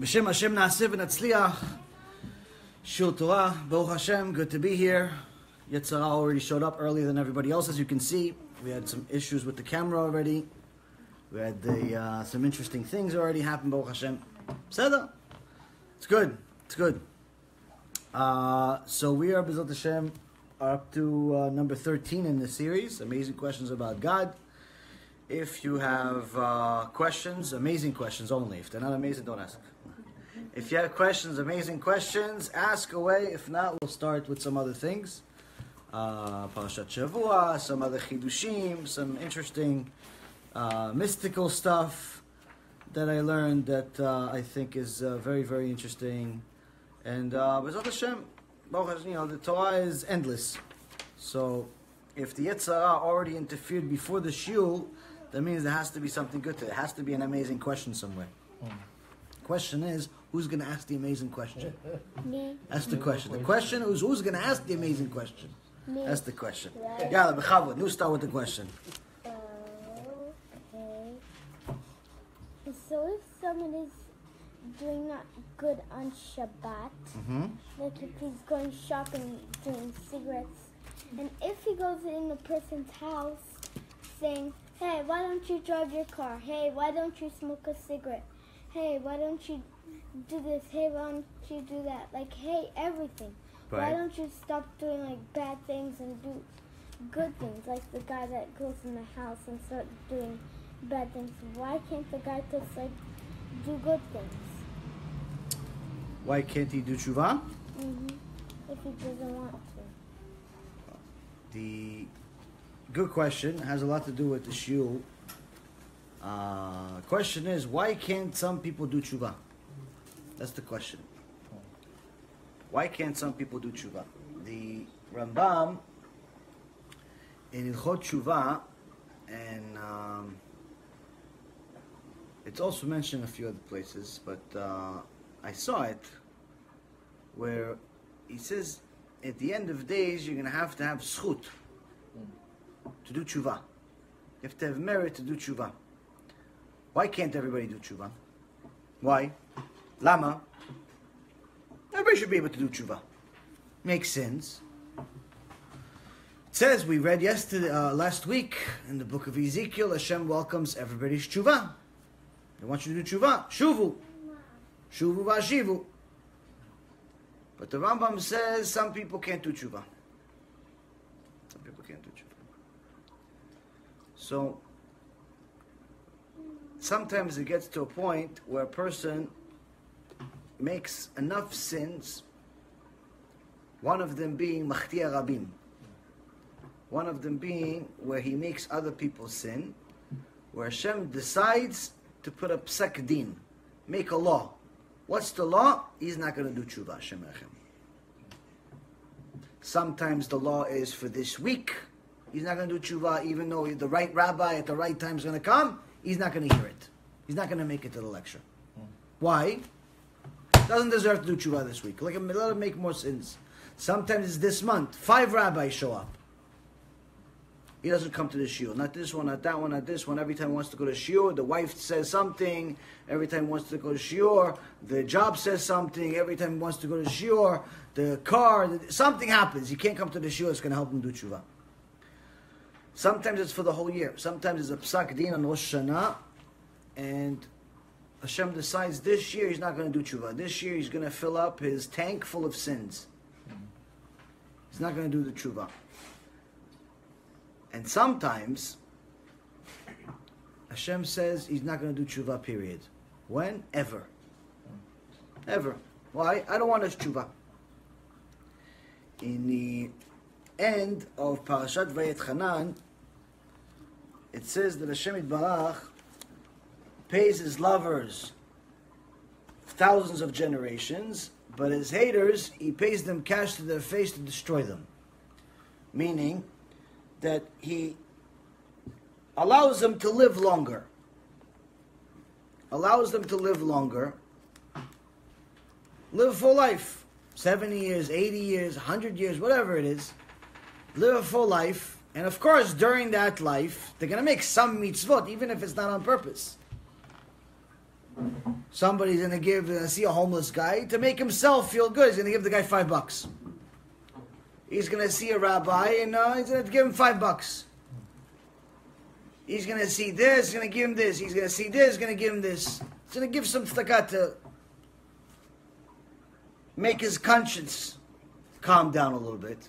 B'Shem Hashem Na'aseh v'Natzliach. Shul Torah. Baruch Hashem. Good to be here. Yetzirah already showed up earlier than everybody else, as you can see. We had some issues with the camera already. We had some interesting things already happen. Baruch Hashem. Seder. It's good. It's good. So we are, B'ezrat Hashem, up to number 13 in this series. Amazing questions about God. If you have questions, amazing questions only. If they're not amazing, don't ask. If you have questions, amazing questions, ask away. If not, we'll start with some other things. Parashat Shavua, some other chidushim, some interesting mystical stuff that I learned that I think is very, very interesting. And B'ezrat Hashem, the Torah is endless. So if the Yetzirah already interfered before the shiur, that means there has to be something good to it. There has to be an amazing question somewhere. The question is, who's going to ask the amazing question? Me. That's the question. The question is, who's going to ask the amazing question? Me. That's the question. Yalla, b'chavod. You start with the question. Okay. So if someone is doing not good on Shabbat, like if he's going shopping, doing cigarettes, and if he goes in a person's house saying, hey, why don't you drive your car? Hey, why don't you smoke a cigarette? Hey, why don't you do this? Hey, why don't you do that? Like, hey, everything. Right. Why don't you stop doing like bad things and do good things? Like the guy that goes in the house and start doing bad things. Why can't the guy just like do good things? Why can't he do tshuva? If he doesn't want to. The good question has a lot to do with the shiur. Question is, why can't some people do tshuva? That's the question. Why can't some people do tshuva? The Rambam in Ilchot Tshuva, and it's also mentioned in a few other places, but I saw it where he says at the end of days you're going to have zchut to do tshuva. You have to have merit to do tshuva. Why can't everybody do tshuva? Why? Lama? Everybody should be able to do tshuva. Make sins. It says, we read last week in the book of Ezekiel, Hashem welcomes everybody's tshuva. They want you to do tshuva. Shuvu. Shuvu v'ashivu. But the Rambam says some people can't do tshuva. Some people can't do tshuva. So, sometimes it gets to a point where a person makes enough sins, one of them being machtia rabim, one of them being where he makes other people sin, where Hashem decides to put a psak din, make a law. What's the law? He's not going to do tshuva, Hashem echem. Sometimes the law is for this week. He's not going to do tshuva, even though the right rabbi at the right time is going to come. He's not going to hear it. He's not going to make it to the lecture. Why? Doesn't deserve to do tshuva this week. Let him make more sins. Sometimes it's this month. 5 rabbis show up. He doesn't come to the shiur. Not this one, not that one, not this one. Every time he wants to go to shiur, the wife says something. Every time he wants to go to shiur, the job says something. Every time he wants to go to shiur, the car, something happens. He can't come to the shiur. It's going to help him do tshuva. Sometimes it's for the whole year. Sometimes it's a psak din on Rosh Hashanah, and Hashem decides this year he's not going to do tshuva. This year he's going to fill up his tank full of sins. He's not going to do the tshuva. And sometimes Hashem says he's not going to do tshuva, period. When? Ever. Ever. Why? I don't want his tshuva. In the end of Parashat Vayetchanan, it says that Hashem Yitbarach pays his lovers thousands of generations, but his haters, he pays them cash to their face to destroy them. Meaning that he allows them to live longer. Allows them to live longer. Live a full life. 70 years, 80 years, 100 years, whatever it is. Live a full life. And of course, during that life, they're going to make some mitzvot, even if it's not on purpose. Somebody's going to see a homeless guy, to make himself feel good, he's going to give the guy $5. He's going to see a rabbi, and he's going to give him $5. He's going to see this, he's going to give him this. He's going to see this, he's going to give him this. He's going to give some tzedakah to make his conscience calm down a little bit.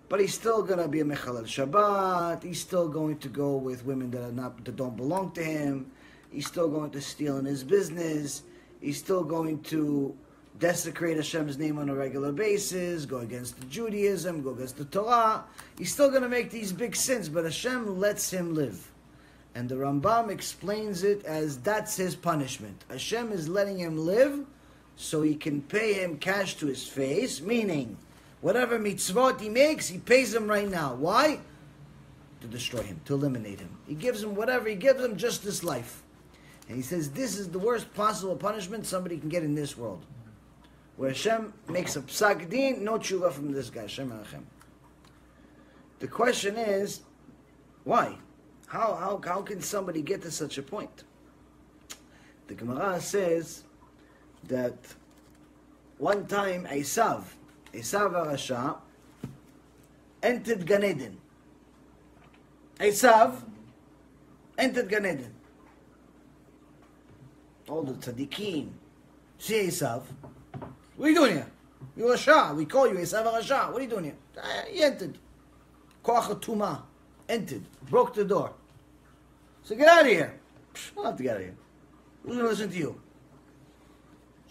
But he's still going to be a mechalel Shabbat. He's still going to go with women that don't belong to him. He's still going to steal in his business. He's still going to desecrate Hashem's name on a regular basis, go against the Judaism, go against the Torah. He's still going to make these big sins, but Hashem lets him live. And the Rambam explains it as that's his punishment. Hashem is letting him live so he can pay him cash to his face, meaning whatever mitzvot he makes, he pays him right now. Why? To destroy him, to eliminate him. He gives him whatever he gives him, just this life. And he says this is the worst possible punishment somebody can get in this world. Where Hashem makes a psak din, no tshuva from this guy, Hashem Hashem. The question is, why? How can somebody get to such a point? The Gemara says that one time Esav HaRasha, entered Gan Eden. Esav entered Gan Eden. All the tzaddikim see Esav. What are you doing here? You're Rasha. We call you Esav HaRasha. What are you doing here? He entered. Koach HaTumah. Entered. Broke the door. So get out of here. I don't have to get out of here. Who's going to listen to you?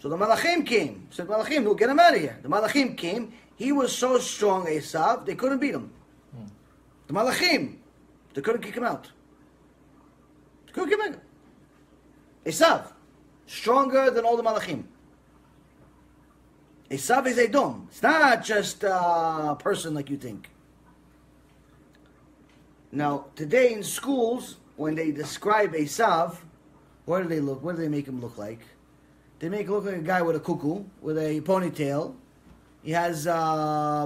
So the Malachim came. Said, Malachim, no, get him out of here. The Malachim came. He was so strong, Esav, they couldn't beat him. The Malachim, they couldn't kick him out. They couldn't kick him out. Esav, stronger than all the Malachim. Esav is Edom. It's not just a person like you think. Now, today in schools, when they describe Esav, what do they look? What do they make him look like? They make him look like a guy with a cuckoo, with a ponytail. He has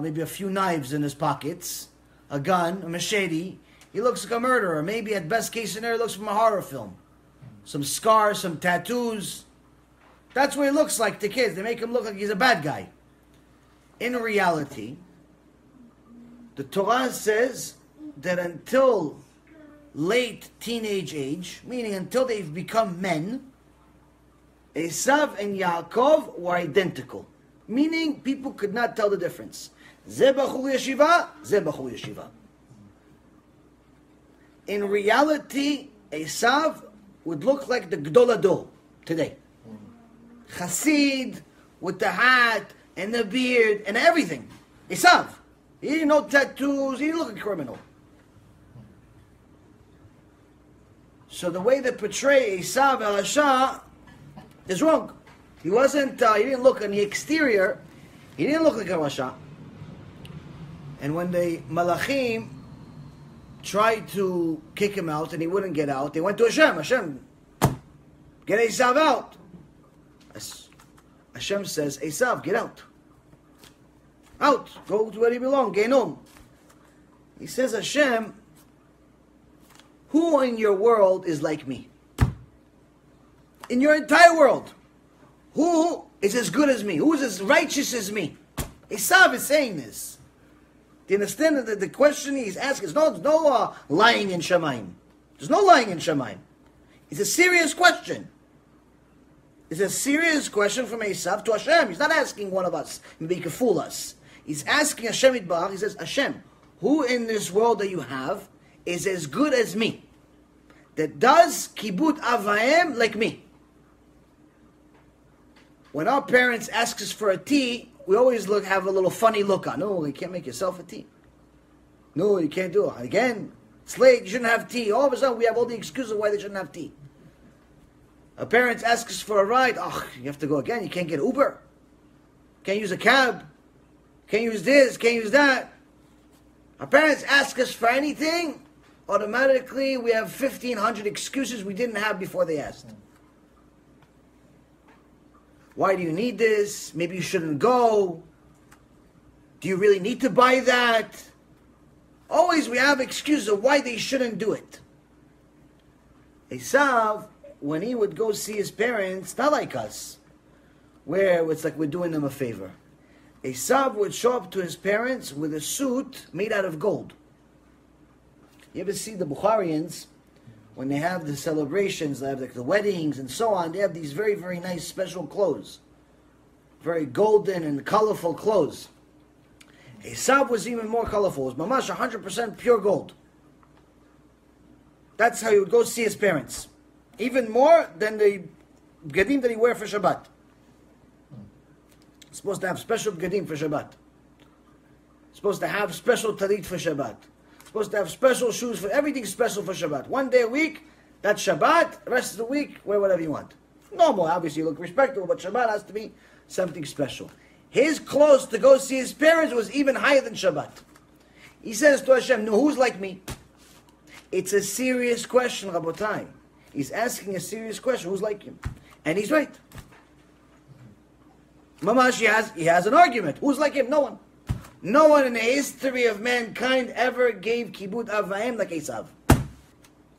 maybe a few knives in his pockets, a gun, a machete. He looks like a murderer. Maybe at best case scenario, he looks from a horror film. Some scars, some tattoos. That's what he looks like to kids. They make him look like he's a bad guy. In reality, the Torah says that until late teenage age, meaning until they've become men, Esav and Yaakov were identical. Meaning people could not tell the difference. Ze bachur yeshiva, ze bachur yeshiva. In reality, Esav would look like the Gdol Ador today. Chassid with the hat and the beard and everything. Esav. He didn't know tattoos. He didn't look like a criminal. So the way they portray Esav HaRasha is wrong. He wasn't, he didn't look on the exterior, he didn't look like a Rasha. And when the Malachim tried to kick him out and he wouldn't get out, they went to Hashem. Hashem, get Esav out. Hashem says, Esav, get out. Out. Go to where you belong. Genom. He says, Hashem, who in your world is like me? In your entire world. Who is as good as me? Who is as righteous as me? Esav is saying this. Do you understand that the question he's asking is no lying in Shamayim. There's no lying in Shamayim. It's a serious question. It's a serious question from Esav to Hashem. He's not asking one of us, maybe he can fool us. He's asking Hashem Yitbarach. He says, Hashem, who in this world that you have is as good as me? That does kibut avayim like me? When our parents ask us for a tea, we always have a little funny look on. No, you can't make yourself a tea. No, you can't do it. Again, it's late, you shouldn't have tea. All of a sudden, we have all the excuses why they shouldn't have tea. Our parents ask us for a ride. Oh, you have to go again. You can't get Uber. Can't use a cab. Can't use this, can't use that. Our parents ask us for anything, automatically we have 1,500 excuses we didn't have before they asked. Why do you need this? Maybe you shouldn't go. Do you really need to buy that? Always we have excuses of why they shouldn't do it. Esav when he would go see his parents, not like us, where it's like we're doing them a favor. Esav would show up to his parents with a suit made out of gold. You ever see the Bukharians, when they have the celebrations, they have like the weddings and so on, they have these very, very nice special clothes. Very golden and colorful clothes. Esav was even more colorful. It was mamash 100% pure gold. That's how he would go see his parents. Even more than the bgadim that he wear for Shabbat. Supposed to have special bgadim for Shabbat. Supposed to have special talit for Shabbat. Supposed to have special shoes for everything special for Shabbat. One day a week, that's Shabbat. The rest of the week, wear whatever you want. Normal, obviously you look respectable, but Shabbat has to be something special. His clothes to go see his parents was even higher than Shabbat. He says to Hashem, no, who's like me? It's a serious question, Rabotai. He's asking a serious question, who's like him? And he's right. Mamash, he has an argument. Who's like him? No one. No one in the history of mankind ever gave kibud avayim like Esav.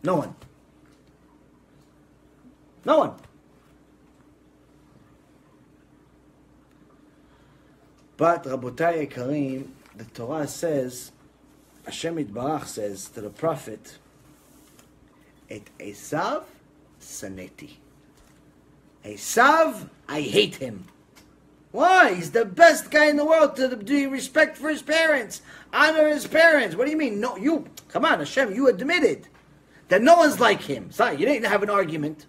No one. No one. But Rabotai Karim, the Torah says, Hashem Yitbarach says to the prophet, Et Esav saneti. Esav, I hate him. Why? He's the best guy in the world to do respect for his parents. Honor his parents. What do you mean? No, you, come on, Hashem, you admitted that no one's like him. Sorry, you didn't have an argument.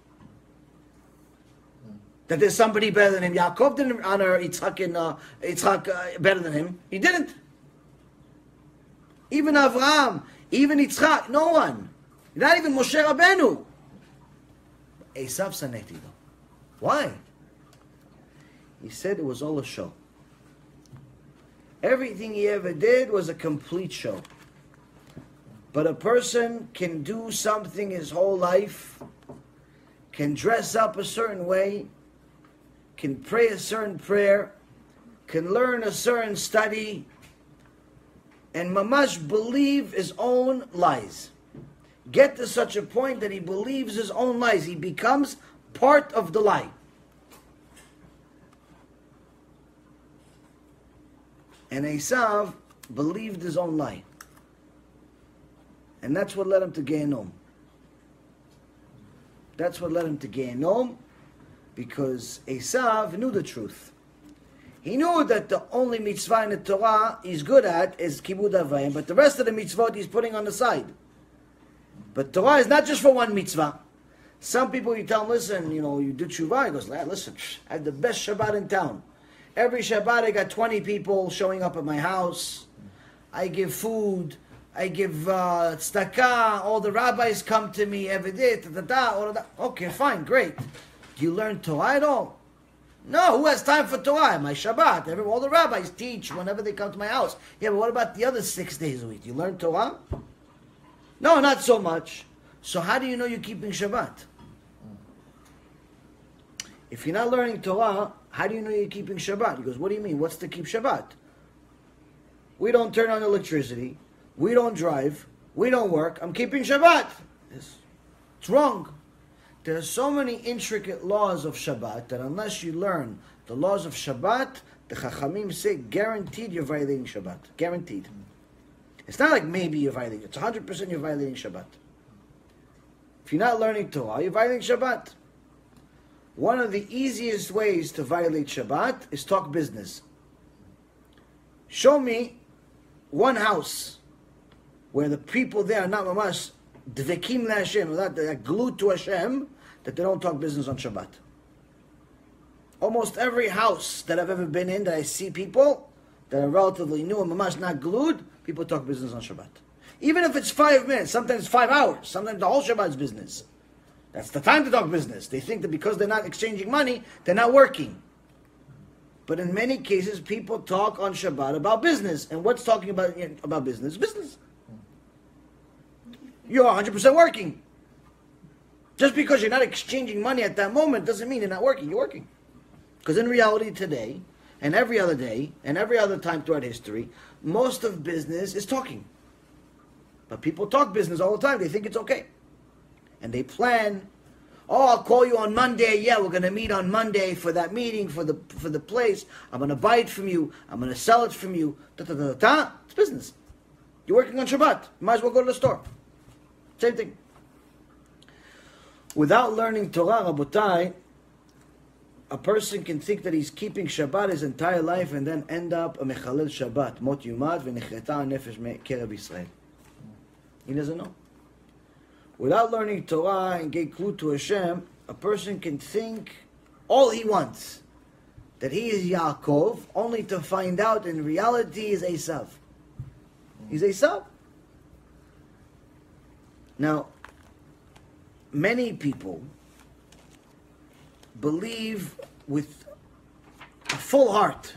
That there's somebody better than him. Yaakov didn't honor Yitzchak better than him. He didn't. Even Avraham, even Yitzchak, no one. Not even Moshe Rabbeinu. Esav saneti though. Why? He said it was all a show. Everything he ever did was a complete show. But a person can do something his whole life, can dress up a certain way, can pray a certain prayer, can learn a certain study, and mamash believe his own lies. Get to such a point that he believes his own lies. He becomes part of the lie. And Esav believed his own lie. And that's what led him to Gehenom. That's what led him to Gehenom, because Esav knew the truth. He knew that the only mitzvah in the Torah he's good at is kibud avayim, but the rest of the mitzvot he's putting on the side. But Torah is not just for one mitzvah. Some people, you tell them, listen, you do tshuva. He goes, listen, I have the best Shabbat in town. Every Shabbat I got 20 people showing up at my house. I give food. I give tzedakah. All the rabbis come to me every day. All of that. Okay, fine, great. Do you learn Torah at all? No, who has time for Torah? My Shabbat. All the rabbis teach whenever they come to my house. Yeah, but what about the other 6 days a week? Do you learn Torah? No, not so much. So how do you know you're keeping Shabbat? If you're not learning Torah, how do you know you're keeping Shabbat? He goes, what do you mean? What's to keep Shabbat? We don't turn on electricity. We don't drive. We don't work. I'm keeping Shabbat. It's wrong. There are so many intricate laws of Shabbat that unless you learn the laws of Shabbat, the Chachamim say guaranteed you're violating Shabbat. Guaranteed. It's not like maybe you're violating. It's 100% you're violating Shabbat. If you're not learning Torah, you're violating Shabbat. One of the easiest ways to violate Shabbat is talk business. Show me one house where the people there are not mamash dvekim leHashem, that they're glued to Hashem, that they don't talk business on Shabbat. Almost every house that I've ever been in that I see people that are relatively new and mamash not glued, people talk business on Shabbat. Even if it's 5 minutes, sometimes 5 hours, sometimes the whole Shabbat is business. That's the time to talk business. They think that because they're not exchanging money, they're not working. But in many cases, people talk on Shabbat about business. And what's talking about business? Business. You're 100% working. Just because you're not exchanging money at that moment doesn't mean you're not working. You're working. Because in reality today, and every other day, and every other time throughout history, most of business is talking. But people talk business all the time. They think it's okay. And they plan Oh, I'll call you on Monday. Yeah, we're going to meet on Monday for that meeting, for the place. I'm going to buy it from you. I'm going to sell it from you. It's business. You're working on Shabbat. You might as well go to the store. Same thing. Without learning Torah, Rabotai, a person can think that he's keeping Shabbat his entire life and then end up a mechalel Shabbat. Mot yumad v'nechreta nefesh kerev Yisrael. He doesn't know. Without learning Torah and get glued to Hashem, a person can think all he wants, that he is Yaakov, only to find out in reality he is Esav. He's Esav. Now, many people believe with a full heart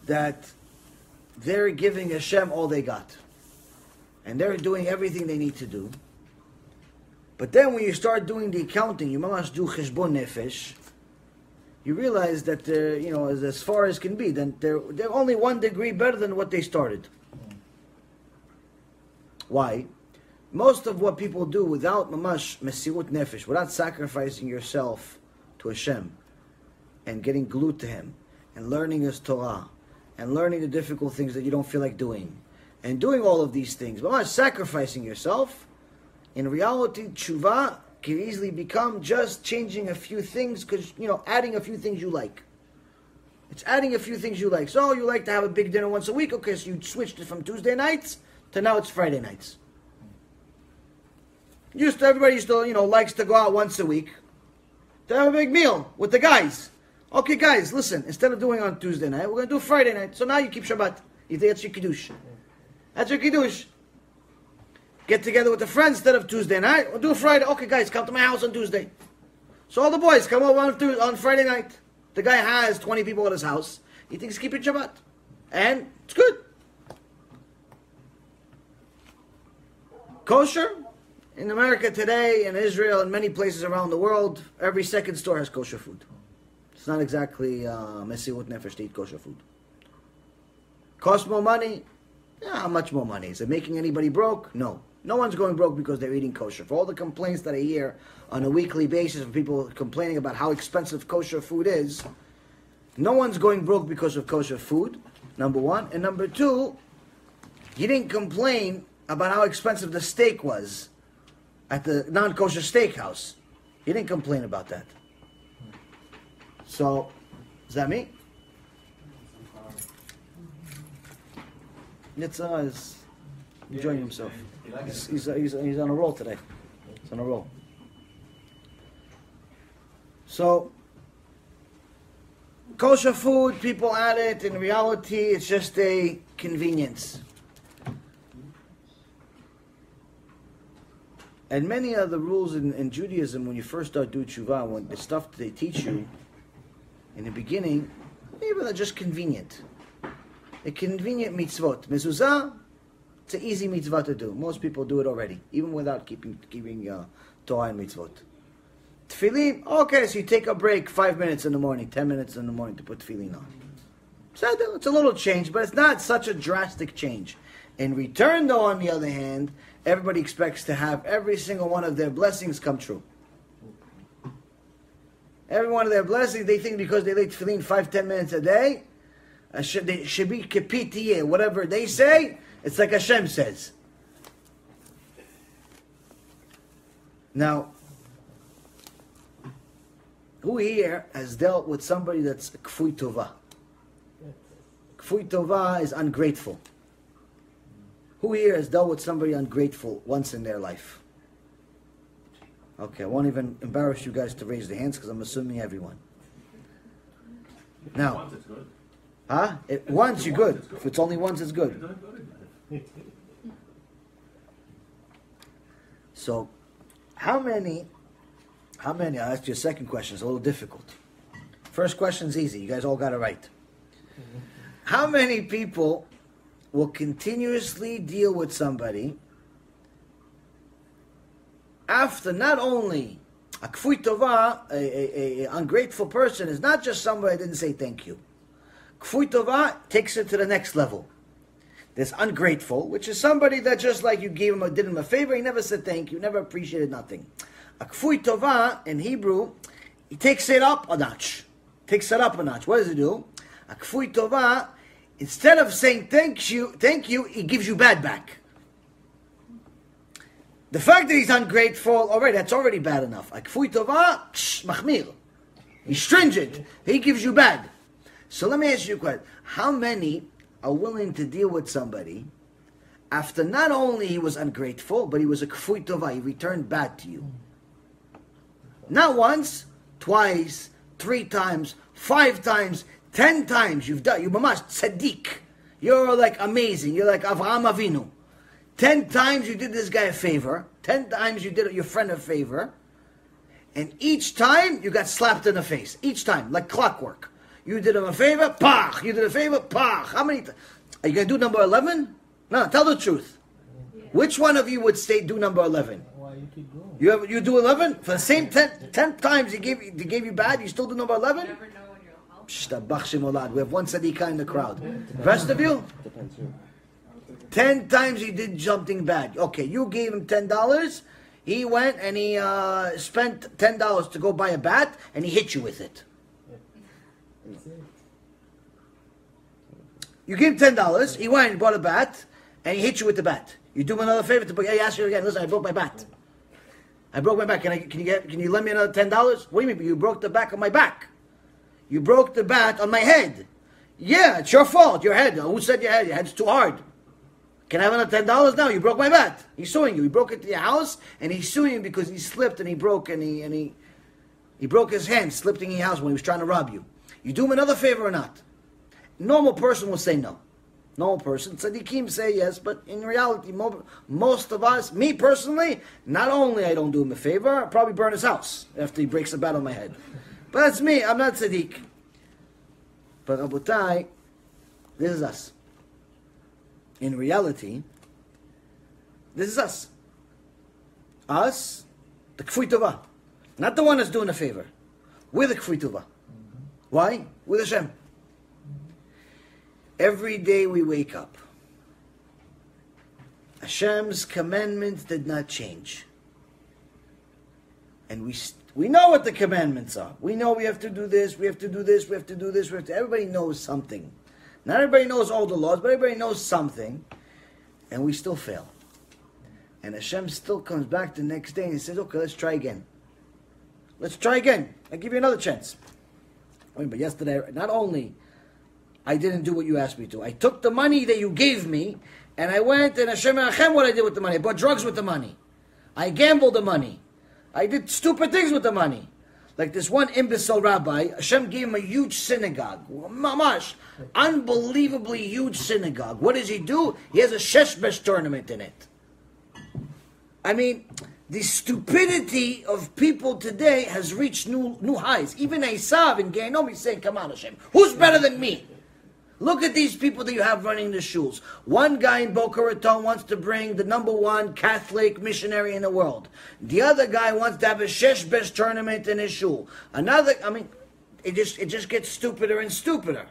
that they're giving Hashem all they got. And they're doing everything they need to do. But then when you start doing the accounting, you must do cheshbon nefesh, you realize that they're, as far as can be, then they're only 1 degree better than what they started. Why? Most of what people do without mamash mesirut nefesh, without sacrificing yourself to Hashem, and getting glued to Him, and learning His Torah, and learning the difficult things that you don't feel like doing, and doing all of these things, but not sacrificing yourself, in reality, tshuva can easily become just changing a few things, because, adding a few things you like. It's adding a few things you like. So you like to have a big dinner once a week, okay, so you switched it from Tuesday nights to now it's Friday nights. Everybody used to, likes to go out once a week to have a big meal with the guys. Okay, guys, listen, instead of doing on Tuesday night, we're going to do Friday night. So now you keep Shabbat. You think that's your Kiddush. That's your Kiddush. Get together with the friends instead of Tuesday night. We'll do Friday. Okay, guys, come to my house on Tuesday. So all the boys come over on Friday night. The guy has 20 people at his house. He thinks he's keeping Shabbat. And it's good. Kosher? In America today, in Israel, and many places around the world, every second store has kosher food. It's not exactly mesirut nefesh to eat kosher food. Cost more money? Yeah, how much more money? Is it making anybody broke? No. No one's going broke because they're eating kosher. For all the complaints that I hear on a weekly basis from people complaining about how expensive kosher food is, no one's going broke because of kosher food, number one. And number two, you didn't complain about how expensive the steak was at the non-kosher steakhouse. You didn't complain about that. So, is that me? Yitzhak is enjoying himself. He's on a roll today. He's on a roll. So, kosher food, people add it. In reality, it's just a convenience. And many of the rules in Judaism, when you first start doing tshuva, when the stuff they teach you in the beginning, maybe they're just convenient. A convenient mitzvot. Mezuzah, it's an easy mitzvah to do. Most people do it already, even without keeping Torah and mitzvot. Tefillin, okay, so you take a break 5 minutes in the morning, 10 minutes in the morning to put tefillin on. So it's a little change, but it's not such a drastic change. In return, though, on the other hand, everybody expects to have every single one of their blessings come true. Every one of their blessings, they think because they lay tefillin 5-10 minutes a day, they should be kepitiye, whatever they say, it's like Hashem says. Now, who here has dealt with somebody that's kfui tova? Kfui tova is ungrateful. Who here has dealt with somebody ungrateful once in their life? Okay, I won't even embarrass you guys to raise the hands because I'm assuming everyone. Now, once it's good. Huh? Once you're good. If it's only once, it's good. So, how many, I'll ask you a second question, it's a little difficult. First question's easy, you guys all got it right. How many people will continuously deal with somebody after not only a kfui tova, a ungrateful person is not just somebody that didn't say thank you. Kfui tova takes it to the next level. There's ungrateful, which is somebody that just like you gave him did him a favor, he never said thank you, never appreciated nothing. A kfui tova in Hebrew, he takes it up a notch. Takes it up a notch. What does he do? A kfui tova, instead of saying thank you, he gives you bad back. The fact that he's ungrateful, already that's already bad enough. A kfui tova, machmir. He's stringent. He gives you bad. So let me ask you a question. How many are willing to deal with somebody after not only he was ungrateful, but he was a kfui tova, he returned bad to you? Not once, twice, 3 times, 5 times, 10 times you've done. You're mamash tzaddik. You're like amazing. You're like Avraham Avinu. 10 times you did this guy a favor. 10 times you did your friend a favor. And each time you got slapped in the face. Each time, like clockwork. You did him a favor, pach. You did a favor, pach. How many times? Are you going to do number 11? No, tell the truth. Yeah. Which one of you would do number 11? Why you keep going? You do 11? For the same 10 times he gave you bad, you still do number 11? You never know when you'll help. We have one tzadikah in the crowd. The rest of you? 10 times he did something bad. Okay, you gave him $10. He went and he spent $10 to go buy a bat, and he hit you with it. You give him $10. He went and bought a bat, and he hit you with the bat. You do him another favor. He asked you again. Listen, I broke my bat. I broke my back. Can you lend me another $10? What do you mean? You broke the back of my back. You broke the bat on my head. Yeah, it's your fault. Your head. Who said your head? Your head's too hard. Can I have another $10 now? You broke my bat. He's suing you. He broke it to your house, and he's suing you because he slipped and he broke he broke his hand, slipped in your house when he was trying to rob you. You do him another favor or not? Normal person will say no. Normal person, tzaddikim say yes, but in reality, most of us, me personally, not only I don't do him a favor, I'll probably burn his house after he breaks the bat on my head. But that's me. I'm not tzaddik. But Rabotai, this is us. In reality, this is us. Us, the kfui tova. Not the one that's doing a favor. We're the kfui tova. Why? With Hashem. Every day we wake up. Hashem's commandments did not change. And we know what the commandments are. We know we have to do this, we have to do this, we have to do this. Everybody knows something. Not everybody knows all the laws, but everybody knows something. And we still fail. And Hashem still comes back the next day and he says, okay, let's try again. Let's try again. I'll give you another chance. But yesterday, not only I didn't do what you asked me to, I took the money that you gave me and I went and Hashem Achem what I did with the money. I bought drugs with the money. I gambled the money. I did stupid things with the money. Like this one imbecile rabbi, Hashem gave him a huge synagogue. Mamash, unbelievably huge synagogue. What does he do? He has a sheshbesh tournament in it. I mean, the stupidity of people today has reached new highs. Even Esav in Gehinom is saying, come on Hashem, who's better than me? Look at these people that you have running the shuls. One guy in Boca Raton wants to bring the #1 Catholic missionary in the world. The other guy wants to have a sheshbesh tournament in his shul. Another, I mean, it just gets stupider and stupider.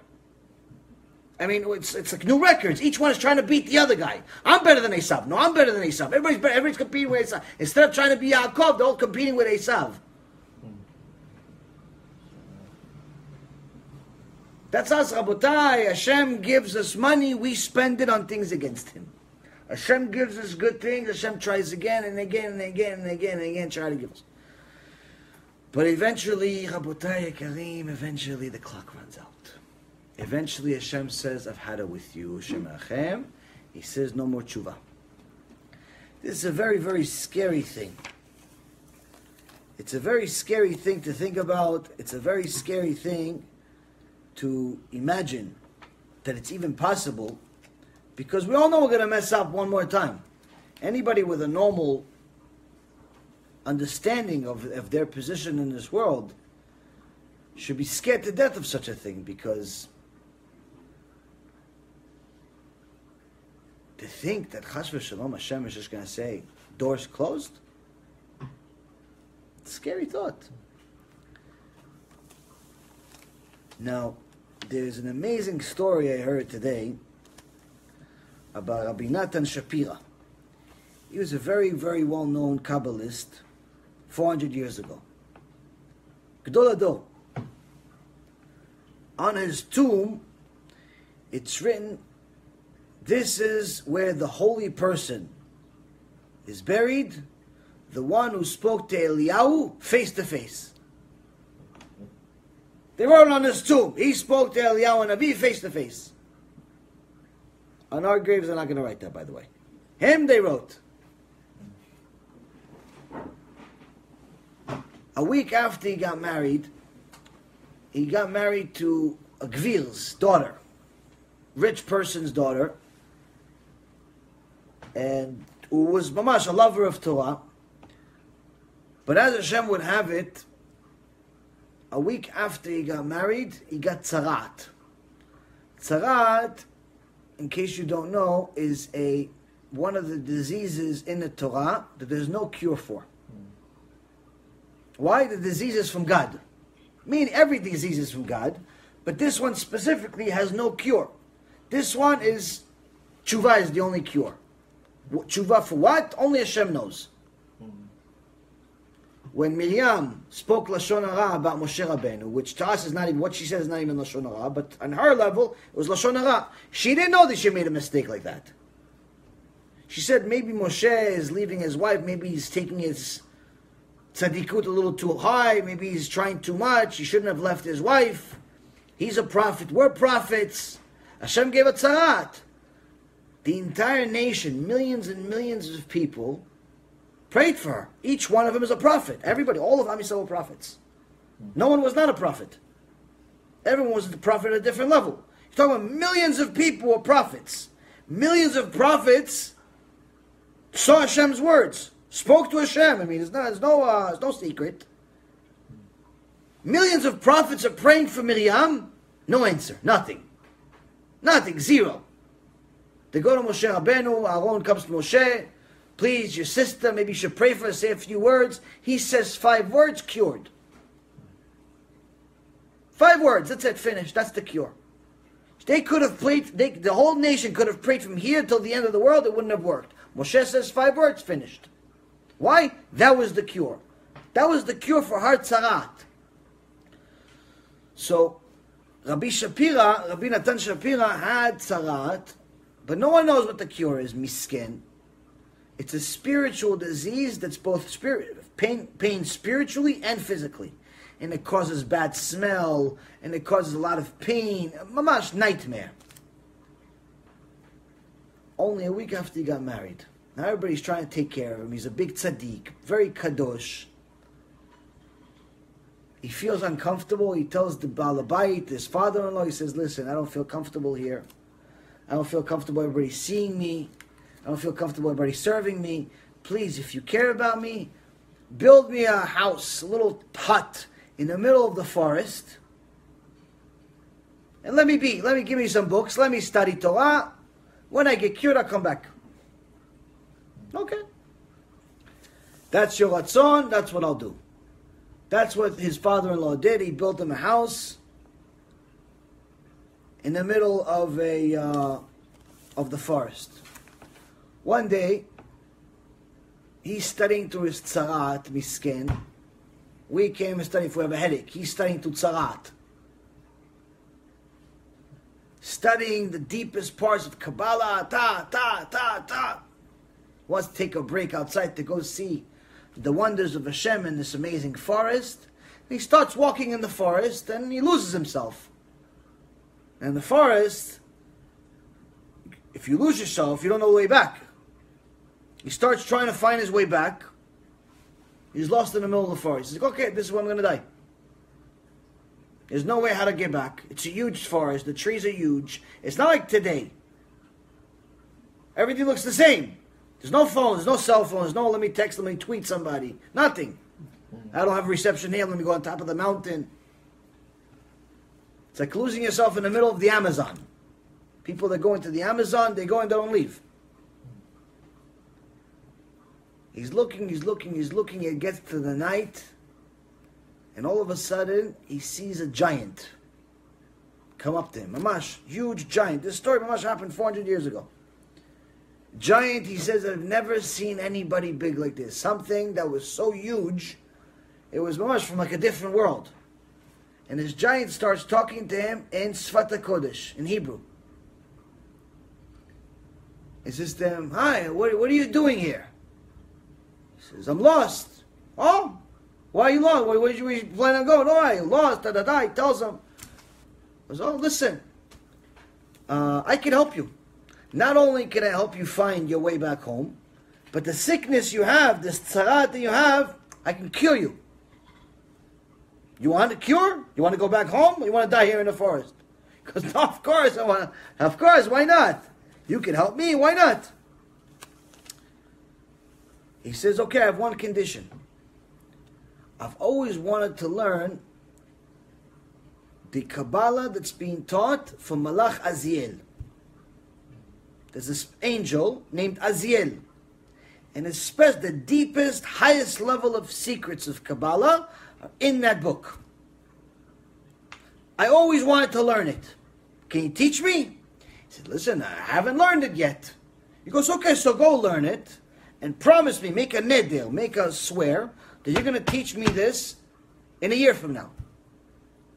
I mean, it's like new records. Each one is trying to beat the other guy. I'm better than Esav. No, I'm better than Esav. Everybody's competing with Esav. Instead of trying to be Yaakov, they're all competing with Esav. That's us, Rabotai. Hashem gives us money, we spend it on things against Him. Hashem gives us good things, Hashem tries again and again and again and again and again, try to give us. But eventually, Rabotai Karim, eventually the clock runs out. Eventually Hashem says, I've had it with you, Hashem Achem. He says, no more tshuva. This is a very, very scary thing. It's a very scary thing to think about. It's a very scary thing to imagine that it's even possible, because we all know we're going to mess up one more time. Anybody with a normal understanding of their position in this world should be scared to death of such a thing, because to think that Chas v'Shalom Hashem is just going to say, doors closed? It's a scary thought. Now, there's an amazing story I heard today about Rabbi Natan Shapira. He was a very, very well-known Kabbalist 400 years ago. Gedol Ador. On his tomb, it's written, this is where the holy person is buried, the one who spoke to Eliyahu face to face. They wrote on his tomb, he spoke to Eliyahu and Nabi face to face. On our graves, they're not going to write that, by the way. Him, they wrote. A week after he got married to a Gvil's daughter, rich person's daughter, and who was mamash, a lover of Torah. But as Hashem would have it, a week after he got married, he got tzarat. Tzarat, in case you don't know, is one of the diseases in the Torah that there's no cure for. Why? The disease is from God. I mean, every disease is from God, but this one specifically has no cure. This one is, tshuva is the only cure. Tshuva for what? Only Hashem knows. When Miriam spoke Lashon Hara about Moshe Rabbeinu, which to us is not even, what she said is not even Lashon Hara, but on her level, it was Lashon Hara. She didn't know that she made a mistake like that. She said maybe Moshe is leaving his wife, maybe he's taking his tzadikut a little too high, maybe he's trying too much, he shouldn't have left his wife. He's a prophet, we're prophets. Hashem gave a tzarat. The entire nation, millions and millions of people, prayed for her. Each one of them is a prophet. Everybody, all of Am Yisrael were prophets. No one was not a prophet. Everyone was a prophet at a different level. You're talking about millions of people were prophets. Millions of prophets saw Hashem's words, spoke to Hashem. I mean, there's no secret. Millions of prophets are praying for Miriam. No answer. Nothing. Nothing. Zero. They go to Moshe Rabbeinu. Aaron comes to Moshe. Please, your sister, maybe you should pray for her, say a few words. He says 5 words, cured. 5 words, that's it, finished. That's the cure. They could have prayed, the whole nation could have prayed from here till the end of the world, it wouldn't have worked. Moshe says 5 words, finished. Why? That was the cure. That was the cure for heart tzarat. So, Rabbi Natan Shapira had tzarat, but no one knows what the cure is, misken. It's a spiritual disease that's both pain spiritually and physically. And it causes bad smell, and it causes a lot of pain. Mamash, nightmare. Only a week after he got married. Now everybody's trying to take care of him. He's a big tzaddik, very kadosh. He feels uncomfortable. He tells the Baal Habayit, his father-in-law, he says, listen, I don't feel comfortable here. I don't feel comfortable everybody seeing me. I don't feel comfortable everybody serving me. Please, if you care about me, build me a house, a little hut in the middle of the forest. And let me give me some books. Let me study Torah. When I get cured, I'll come back. Okay. That's your ratzon. That's what I'll do. That's what his father-in-law did. He built him a house in the middle of the forest. One day, he's studying to his tzarat, misken. We came and studied if we have a headache. He's studying to tzarat. Studying the deepest parts of Kabbalah, Wants to take a break outside to go see the wonders of Hashem in this amazing forest. And he starts walking in the forest and he loses himself. And in the forest, if you lose yourself, you don't know the way back. He starts trying to find his way back. He's lost in the middle of the forest. He's like, okay, this is where I'm going to die. There's no way how to get back. It's a huge forest. The trees are huge. It's not like today. Everything looks the same. There's no phone. There's no cell phone. There's no let me text, let me tweet somebody. Nothing. I don't have reception here. Let me go on top of the mountain. It's like losing yourself in the middle of the Amazon. People that go into the Amazon, they go and they don't leave. He's looking. It gets to the night. And all of a sudden, he sees a giant come up to him. Mamash, huge giant. This story, Mamash, happened 400 years ago. Giant, he says, I've never seen anybody big like this. Something that was so huge, it was much from like a different world. And this giant starts talking to him in Sfat HaKodesh, in Hebrew. He says to him, hi, what are you doing here? He says, I'm lost. Oh, why are you lost? Where did you plan on going? Oh, I lost, He tells him. He says, oh, listen, I can help you. Not only can I help you find your way back home, but the sickness you have, this tzarat that you have, I can cure you. You want a cure? You want to go back home? Or you want to die here in the forest? Because no, of course, why not? You can help me, why not? He says, okay, I have one condition. I've always wanted to learn the Kabbalah that's being taught from Malach Aziel. There's this angel named Aziel. And it's the deepest, highest level of secrets of Kabbalah are in that book. I always wanted to learn it. Can you teach me? He said, listen, I haven't learned it yet. He goes, okay, so go learn it and promise me, make a neder, make a swear that you're going to teach me this in a year from now.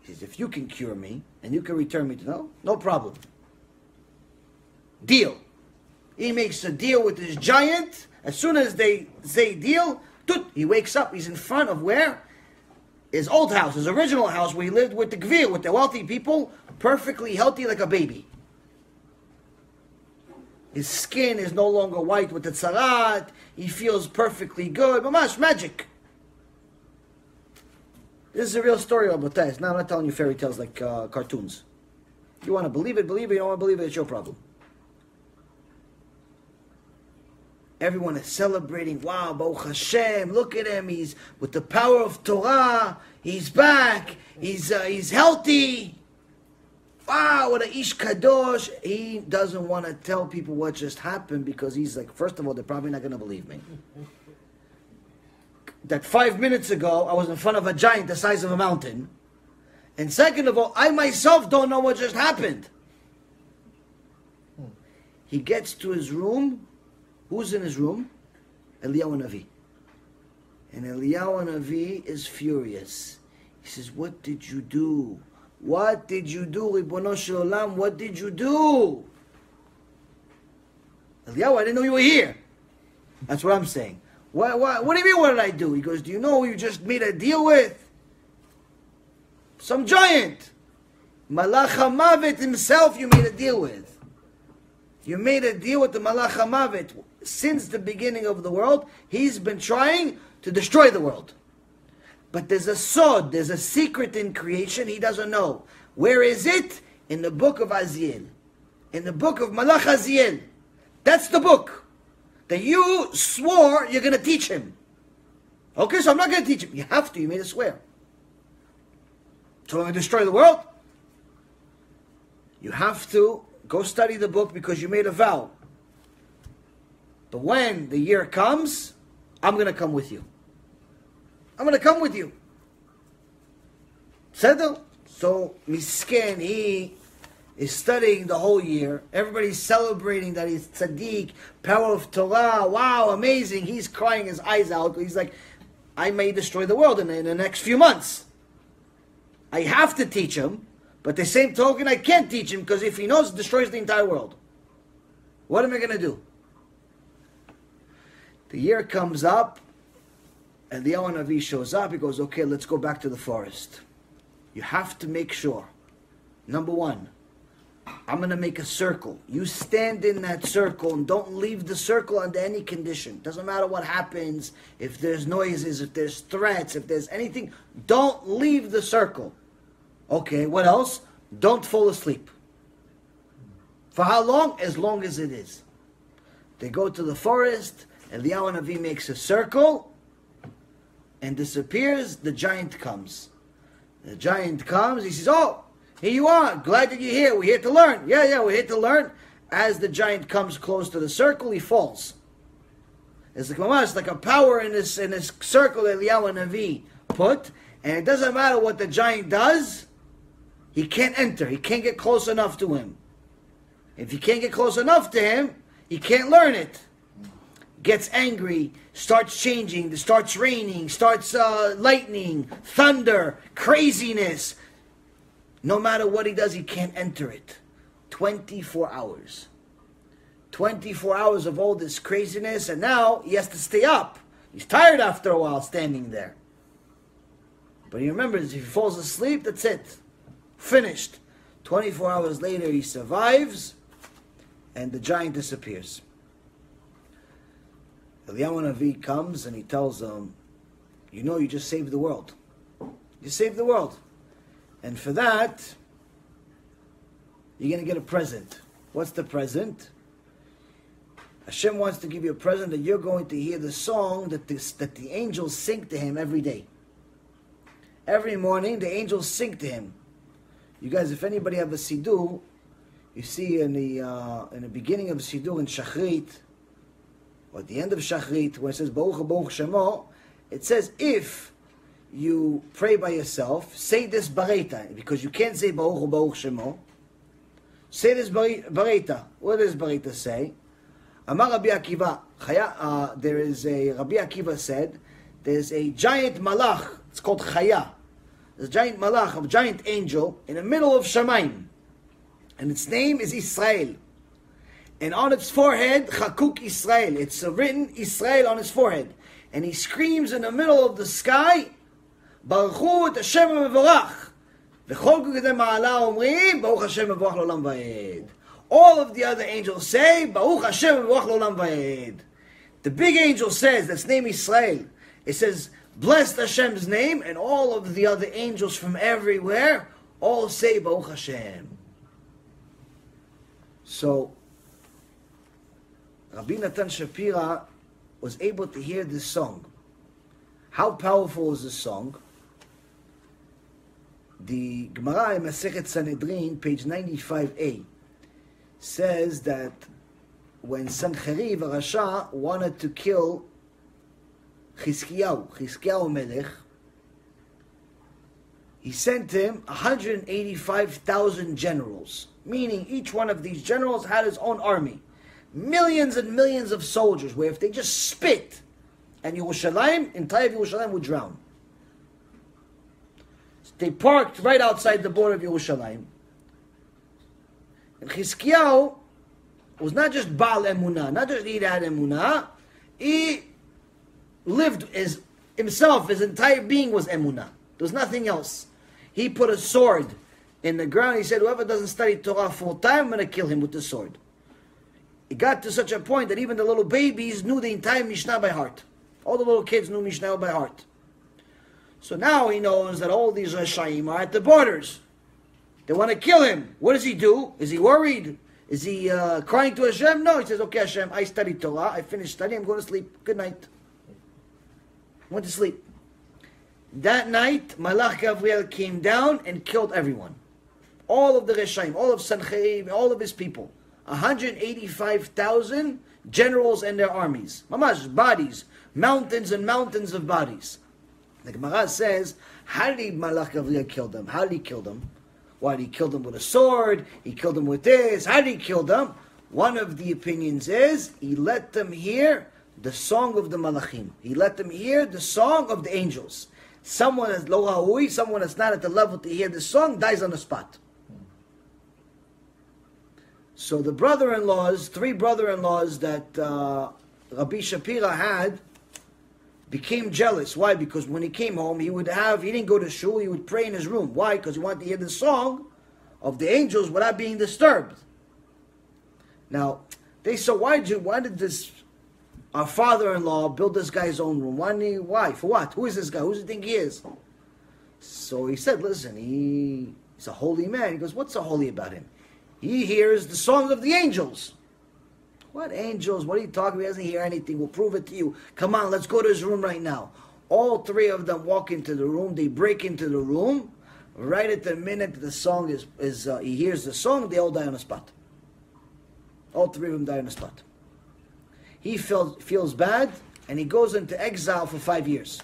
He says, if you can cure me and you can return me to no problem. Deal. He makes a deal with this giant. As soon as they say deal, he wakes up. He's in front of where? His old house, his original house where he lived with the Gvir, with the wealthy people, perfectly healthy like a baby. His skin is no longer white with the tzarat. He feels perfectly good. Mamash, magic. This is a real story of B'tez. Now I'm not telling you fairy tales like cartoons. If you want to believe it, believe it. You don't want to believe it, it's your problem. Everyone is celebrating. Wow, Baruch Hashem, look at him. He's with the power of Torah. He's back. He's healthy. Wow, what a ish kadosh. He doesn't want to tell people what just happened because he's like, first of all, they're probably not going to believe me. That 5 minutes ago, I was in front of a giant the size of a mountain. And second of all, I myself don't know what just happened. He gets to his room. Who's in his room? Eliyahu Navi. And Eliyahu Navi is furious. He says, what did you do? What did you do, Ribono Shel Olam? What did you do? Eliyahu, I didn't know you were here. That's what I'm saying. What do you mean, what did I do? He goes, do you know who you just made a deal with? Some giant. Malach HaMavet himself you made a deal with. You made a deal with the Malach HaMavet. Since the beginning of the world, he's been trying to destroy the world. But there's a sod, there's a secret in creation he doesn't know. Where is it? In the book of Aziel. In the book of Malach Aziel. That's the book that you swore you're going to teach him. Okay, so I'm not going to teach him. You have to, you made a swear. So I'm going to destroy the world? You have to go study the book because you made a vow. But when the year comes, I'm going to come with you. I'm going to come with you. Settle. So, Misken, he is studying the whole year. Everybody's celebrating that he's tzaddik, power of Torah. Wow, amazing. He's crying his eyes out. He's like, I may destroy the world in the next few months. I have to teach him. But the same token, I can't teach him because if he knows, it destroys the entire world. What am I going to do? The year comes up, and the Eliyahu Navi shows up. He goes, okay, let's go back to the forest. You have to make sure. Number one, I'm going to make a circle. You stand in that circle and don't leave the circle under any condition. Doesn't matter what happens, if there's noises, if there's threats, if there's anything, don't leave the circle. Okay, what else? Don't fall asleep. For how long? As long as it is. They go to the forest, Eliyahu Navi makes a circle and disappears. The giant comes. The giant comes. He says, oh, here you are. Glad that you're here. We're here to learn. Yeah, we're here to learn. As the giant comes close to the circle, he falls. It's like a power in this circle that Eliyahu Navi put. And it doesn't matter what the giant does. He can't enter. He can't get close enough to him. If you can't get close enough to him, He can't learn it. Gets angry, starts changing, starts raining, starts lightning, thunder, craziness. No matter what he does, he can't enter it. 24 hours. 24 hours of all this craziness, and now he has to stay up. He's tired after a while standing there. But he remembers, if he falls asleep, that's it. Finished. 24 hours later, he survives, and the giant disappears. Eliyahu Navi comes and he tells him, you know, you just saved the world. You saved the world. And for that, you're going to get a present. What's the present? Hashem wants to give you a present that you're going to hear the song that the angels sing to him every day. Every morning, the angels sing to him. You guys, if anybody have a siddur, you see in the beginning of the siddur in Shachrit, or at the end of Shachrit, when it says Baruch Baruch Shemo, it says if you pray by yourself, say this Bareita, because you can't say Baruch Baruch Shemo. Say this Bareita. What does Bareita say? Amar Rabbi Akiva, there is a, Rabbi Akiva said, there's a giant malach, it's called Chaya. There's a giant malach, a giant angel, in the middle of Shamayim. And its name is Israel. And on its forehead, Chakuk Israel. It's written Israel on his forehead. And he screams in the middle of the sky, Baruchu et Hashem mevorach. V'chol kugedei ma'ala omrim, Baruch Hashem mevorach l'olam va'ed. All of the other angels say, Baruch Hashem mevorach l'olam va'ed. The big angel says, that's name Israel. It says, blessed Hashem's name, and all of the other angels from everywhere all say Baruch Hashem. So, Rabbi Natan Shapira was able to hear this song. How powerful is this song? The Gemara in Masechet Sanhedrin, page 95a, says that when Sancheriv Rasha wanted to kill Chizkiyahu Melech, he sent him 185,000 generals, meaning each one of these generals had his own army. Millions and millions of soldiers, where if they just spit, and Yerushalayim, entire Yerushalayim would drown. So they parked right outside the border of Yerushalayim. And Chizkiyahu was not just Baal Emunah, not just he had Emunah, he lived as himself, his entire being was Emunah. There was nothing else. He put a sword in the ground. He said, whoever doesn't study Torah full time, I'm going to kill him with the sword. It got to such a point that even the little babies knew the entire Mishnah by heart. All the little kids knew Mishnah by heart. So now he knows that all these Rashayim are at the borders. They want to kill him. What does he do? Is he worried? Is he crying to Hashem? No, he says, okay Hashem, I studied Torah, I finished studying, I'm going to sleep. Good night. Went to sleep. That night, Malach Gabriel came down and killed everyone. All of the Reshayim, all of Sancheriv, all of his people. 185,000 generals and their armies. Mamash, bodies. Mountains and mountains of bodies. The Gemara says, how did Malach Gabriel kill them? How did he kill them? Why did he kill them with a sword? He killed them with this. How did he kill them? One of the opinions is, he let them hear the song of the Malachim. He let them hear the song of the angels. Someone that's lo ha'ui, someone that's not at the level to hear the song, dies on the spot. So the brother-in-laws, 3 brother-in-laws that Rabbi Shapira had, became jealous. Why? Because when he came home, he didn't go to shul, he would pray in his room. Why? Because he wanted to hear the song of the angels without being disturbed. Now, they said, why did this, our father-in-law, build this guy's own room? Why? For what? Who is this guy? Who does he think he is? So he said, listen, he's a holy man. He goes, what's so holy about him? He hears the songs of the angels. What angels? What are you talking about? He doesn't hear anything. We'll prove it to you. Come on, let's go to his room right now. All 3 of them walk into the room. They break into the room. Right at the minute the song he hears the song, they all die on the spot. All 3 of them die on the spot. He feels bad, and he goes into exile for 5 years.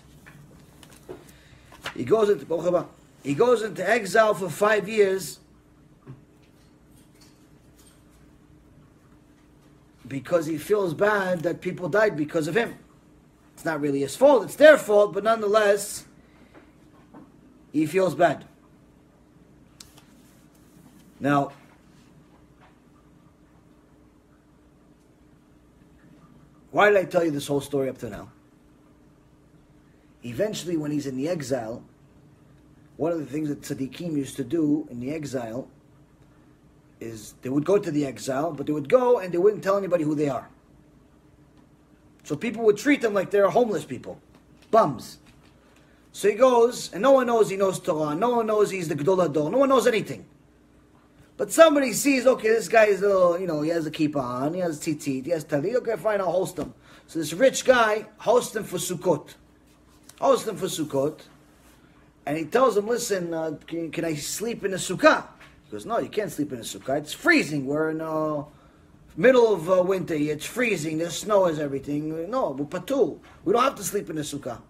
He goes into exile for 5 years. because he feels bad that people died because of him. It's not really his fault, it's their fault, but nonetheless, he feels bad. Now, why did I tell you this whole story up to now? Eventually, when he's in the exile, one of the things that tzaddikim used to do in the exile is they would go to the exile, but they would go and they wouldn't tell anybody who they are. So people would treat them like they're homeless people, bums. So he goes, and no one knows he knows Torah, no one knows he's the Gdol Ador, no one knows anything. But somebody sees, okay, this guy is a little, he has a kippah on, he has tzitzit, he has talit, okay, fine, I'll host him. So this rich guy hosts him for Sukkot. And he tells him, listen, can I sleep in a sukkah? He goes, no, you can't sleep in a sukkah. It's freezing. We're in the middle of winter. It's freezing. There's snow as everything. No, we're patur. We don't have to sleep in a sukkah.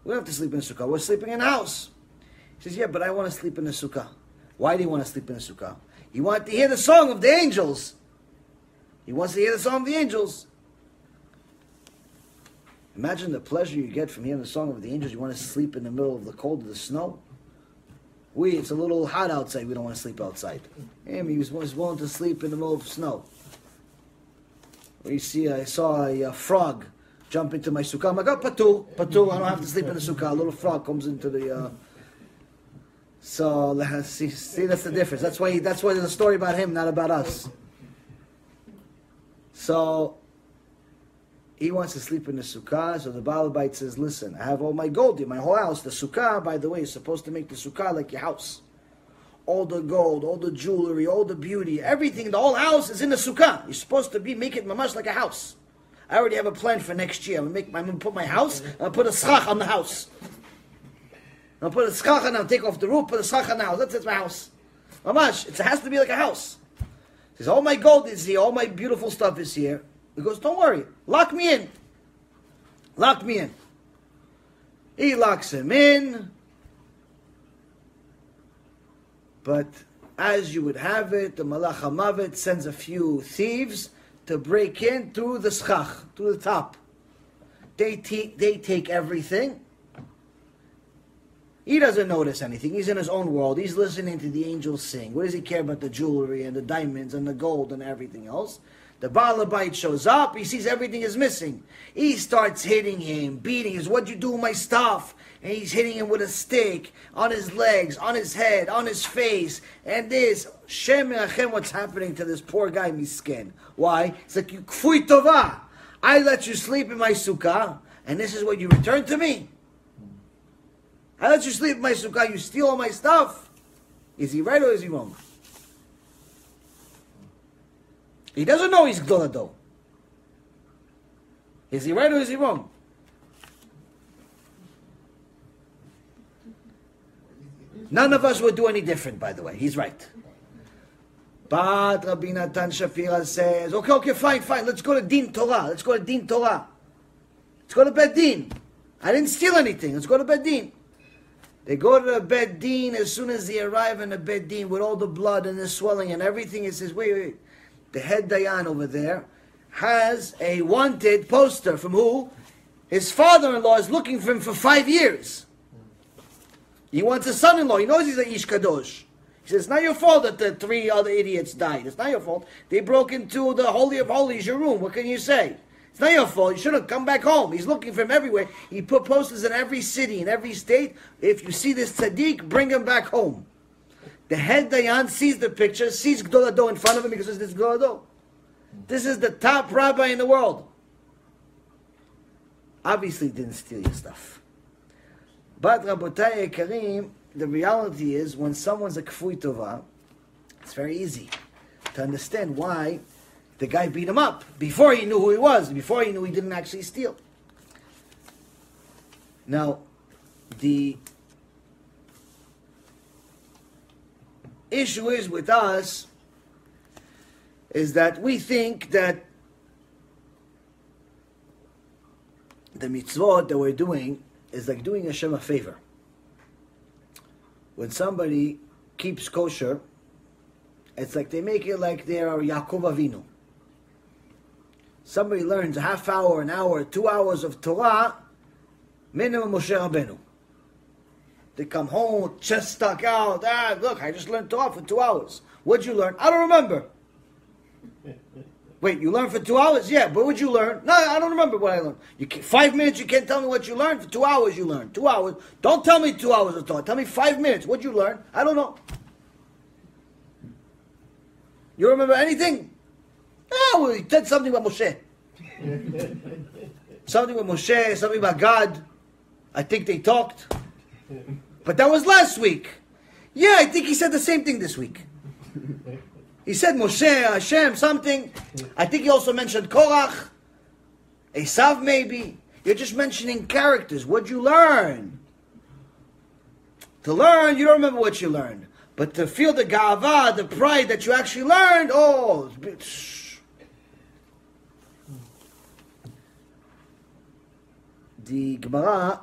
We're sleeping in a house. He says, yeah, but I want to sleep in a sukkah. Why do you want to sleep in a sukkah? He wanted to hear the song of the angels. He wants to hear the song of the angels. Imagine the pleasure you get from hearing the song of the angels. You want to sleep in the middle of the cold of the snow. It's a little hot outside. We don't want to sleep outside. Him, he was willing to sleep in the middle of snow. I saw a frog jump into my sukkah. I'm like, oh, patur. I don't have to sleep in the sukkah. A little frog comes into the... So, see, that's the difference. That's why there's a story about him, not about us. So... he wants to sleep in the sukkah, so the Baal Bait says, listen, I have all my gold in my whole house. The sukkah, by the way, is supposed to make the sukkah like your house. All the gold, all the jewelry, all the beauty, everything, the whole house is in the sukkah. You're supposed to make it mamash like a house. I already have a plan for next year. I'm going to put my house, I'll put a schach on the house. I'll put a schach on, I'll take off the roof, put a schach on the house. That's my house. Mamash, it has to be like a house. He says, all my gold is here, all my beautiful stuff is here. He goes, don't worry, lock me in. Lock me in. He locks him in. But as you would have it, the Malach HaMavet sends a few thieves to break in through the schach, through the top. They take everything. He doesn't notice anything. He's in his own world. He's listening to the angels sing. What does he care about the jewelry and the diamonds and the gold and everything else? The Baal Bait shows up, he sees everything is missing. He starts hitting him, beating him. What'd you do with my stuff? And he's hitting him with a stick, on his legs, on his head, on his face, and this. Shem Menachem, what's happening to this poor guy, misken? Why? It's like, you kfui tova. I let you sleep in my sukkah, and this is what you return to me? I let you sleep in my sukkah, you steal all my stuff? Is he right or is he wrong? He doesn't know he's Gdol Ador. Is he right or is he wrong? None of us would do any different, by the way. He's right. But Rabbi Natan Shafira says, okay, fine. Let's go to Din Torah. Let's go to Bet Din. I didn't steal anything. Let's go to Bet Din. They go to the Bet Din. As soon as they arrive in the Bet Din with all the blood and the swelling and everything, he says, wait. The head Dayan over there has a wanted poster from who? His father-in-law is looking for him for 5 years. He wants a son-in-law. He knows he's a Ish Kadosh. He says, it's not your fault that the 3 other idiots died. It's not your fault. They broke into the Holy of Holies, your room. What can you say? It's not your fault. You should have come back home. He's looking for him everywhere. He put posters in every city, in every state. If you see this tzaddik, bring him back home. The head Dayan sees the picture, sees Gdol Ador in front of him because this is Gdol Ador. This is the top rabbi in the world. Obviously didn't steal your stuff. But Rabotai Karim, the reality is when someone's a kfui tova, it's very easy to understand why the guy beat him up before he knew who he was, before he knew he didn't actually steal. Now, the issue is with us is that we think that the mitzvot that we're doing is like doing Hashem a favor. When somebody keeps kosher, it's like they make it like they are Yaakov Avinu. somebody learns a half hour, an hour, 2 hours of Torah, minimum Moshe Rabbeinu. They come home, chest stuck out. Look, I just learned Torah for 2 hours. What'd you learn? I don't remember. Wait, you learned for 2 hours? Yeah, but what'd you learn? No, I don't remember what I learned. 5 minutes, you can't tell me what you learned? For 2 hours you learned. 2 hours. Don't tell me 2 hours of Torah. Tell me 5 minutes. What'd you learn? I don't know. You remember anything? No, he said something about Moshe. Something about Moshe, something about God. I think they talked. But that was last week. Yeah, I think he said the same thing this week. He said Moshe, Hashem, something. I think he also mentioned Korach, Esav maybe. You're just mentioning characters. What'd you learn? To learn, you don't remember what you learned. But to feel the ga'ava, the pride that you actually learned, oh, the Gemara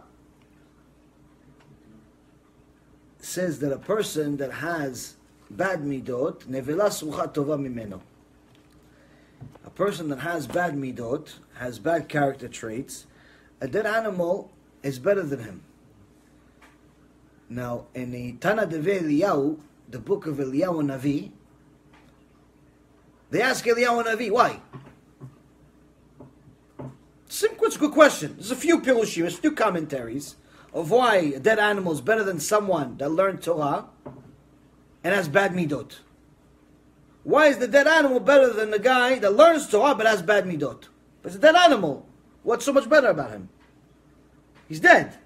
says that a person that has bad midot, nevela sucha tova mimeno. A person that has bad midot, has bad character traits, a dead animal is better than him. Now, in the Tana Deve Eliyahu, the book of Eliyahu Navi, they ask Eliyahu Navi, why? Simple, it's a good question. There's a few pirushim, a few commentaries of why a dead animal is better than someone that learned Torah and has bad midot. Why is the dead animal better than the guy that learns Torah but has bad midot? But it's a dead animal. What's so much better about him? He's dead.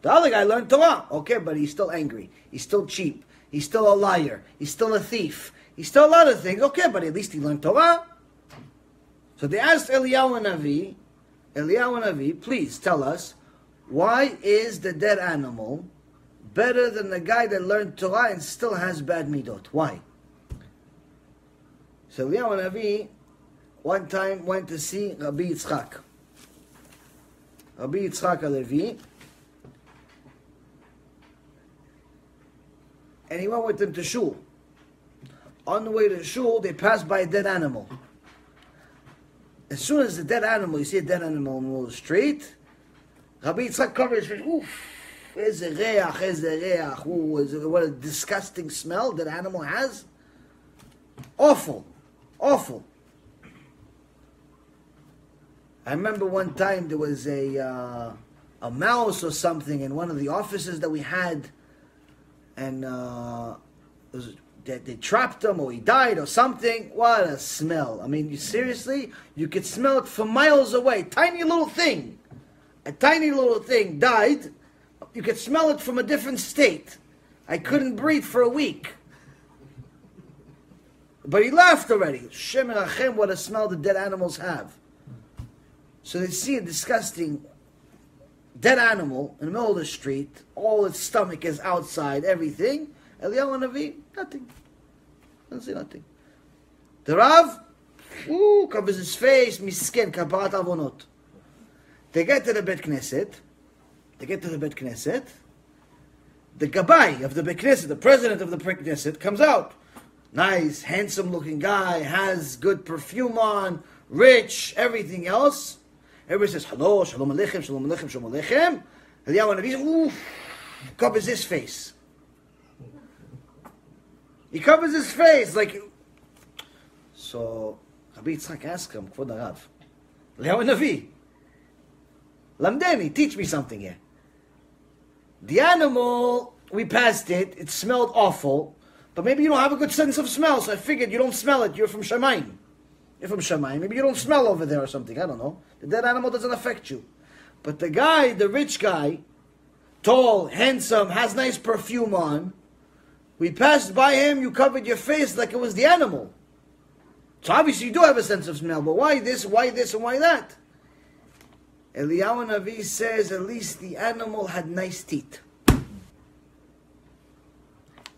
The other guy learned Torah. Okay, but he's still angry. He's still cheap. He's still a liar. He's still a thief. He's still a lot of things. Okay, but at least he learned Torah. So they asked Eliyahu Navi, please tell us, why is the dead animal better than the guy that learned Torah and still has bad midot? Why? So Eliyahu Navi one time went to see Rabbi Yitzchak. Rabbi Yitzchak Halevi. And he went with him to shul. On the way to shul, they passed by a dead animal. As soon as the dead animal, you see a dead animal in the middle of the street, Rabbi Yitzchak covered his face. Oof, eze reach. Ooh, what a disgusting smell that animal has. Awful. Awful. I remember one time there was a mouse or something in one of the offices that we had, and they trapped him, or he died, or something. What a smell! I mean, seriously, you could smell it from miles away. Tiny little thing, a tiny little thing died. You could smell it from a different state. I couldn't breathe for a week. But he laughed already. Shem and Achem, what a smell the dead animals have. So they see a disgusting dead animal in the middle of the street. All its stomach is outside, everything. Eliyahu Navi, nothing. Doesn't say nothing. The Rav, covers his face, misken, kaparat avonot. They get to the Bet Knesset. The Gabbai of the Bet Knesset, the president of the Bet Knesset, comes out. Nice, handsome-looking guy, has good perfume on, rich, everything else. Everybody says, hello, shalom aleichem, shalom aleichem, shalom aleichem. Eliyahu Navi covers his face. He covers his face like... So, Rabbi Yitzchak asked him, Kvod Harav, Eliyahu Navi, Lamdeni, teach me something here. The animal, we passed it, it smelled awful, but maybe you don't have a good sense of smell, so I figured you don't smell it, you're from Shamayim. You're from Shamayim, maybe you don't smell over there or something, I don't know. The dead animal doesn't affect you. But the guy, the rich guy, tall, handsome, has nice perfume on, we passed by him, you covered your face like it was the animal. So obviously you do have a sense of smell, but why this, and why that? Eliyahu Navi says at least the animal had nice teeth.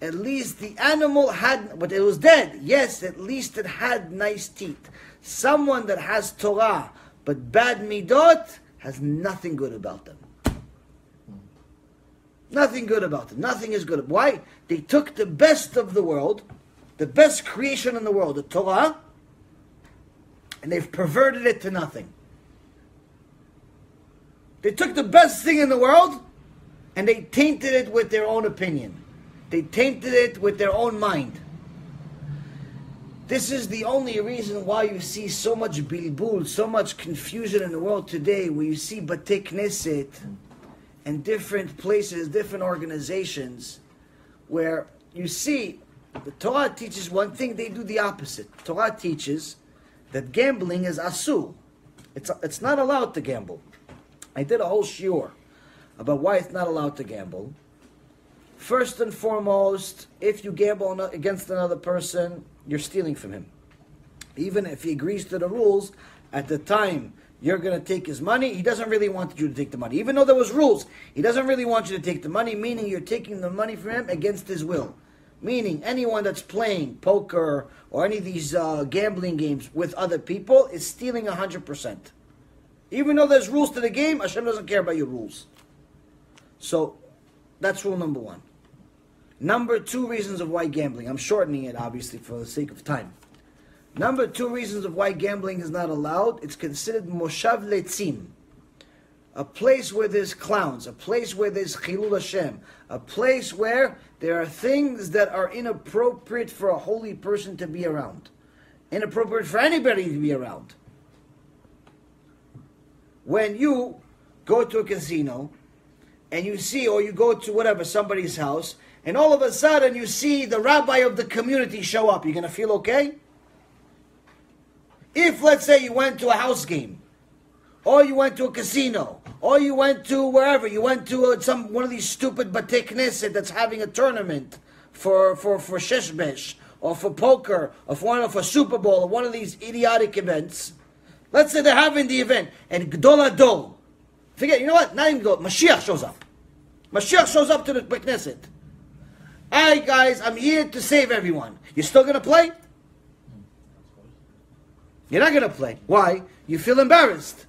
At least the animal had, but it was dead. Yes, at least it had nice teeth. Someone that has Torah, but bad midot, has nothing good about them. Nothing good about them. Nothing is good. Why? They took the best of the world, the best creation in the world, the Torah, and they've perverted it to nothing. They took the best thing in the world and they tainted it with their own opinion. They tainted it with their own mind. This is the only reason why you see so much bilbul, so much confusion in the world today, where you see Batei Knesset and different places, different organizations, where you see the Torah teaches one thing, they do the opposite. Torah teaches that gambling is asur. It's not allowed to gamble. I did a whole shiur about why it's not allowed to gamble. First and foremost, if you gamble against another person, you're stealing from him. Even if he agrees to the rules, at the time you're going to take his money, he doesn't really want you to take the money. Even though there was rules, he doesn't really want you to take the money, meaning you're taking the money from him against his will. Meaning anyone that's playing poker or any of these gambling games with other people is stealing 100%. Even though there's rules to the game, Hashem doesn't care about your rules. So, that's rule number one. Number two reasons of why gambling. I'm shortening it, obviously, for the sake of time. Number two reasons of why gambling is not allowed. It's considered moshav letzim. A place where there's clowns. A place where there's chilul Hashem. A place where there are things that are inappropriate for a holy person to be around. Inappropriate for anybody to be around. When you go to a casino, and you see, or you go to whatever, somebody's house, and all of a sudden you see the rabbi of the community show up, you're going to feel okay? If, let's say, you went to a house game, or you went to a casino, or you went to wherever, you went to one of these stupid Batei Knesset that's having a tournament for sheshbesh, or for poker, or for Super Bowl, or one of these idiotic events. Let's say they're having the event, and Gdol Adol, forget, you know what? Not even Gdol, Mashiach shows up. Mashiach shows up to the Knesset. Hi guys, I'm here to save everyone. You still going to play? You're not going to play. Why? You feel embarrassed.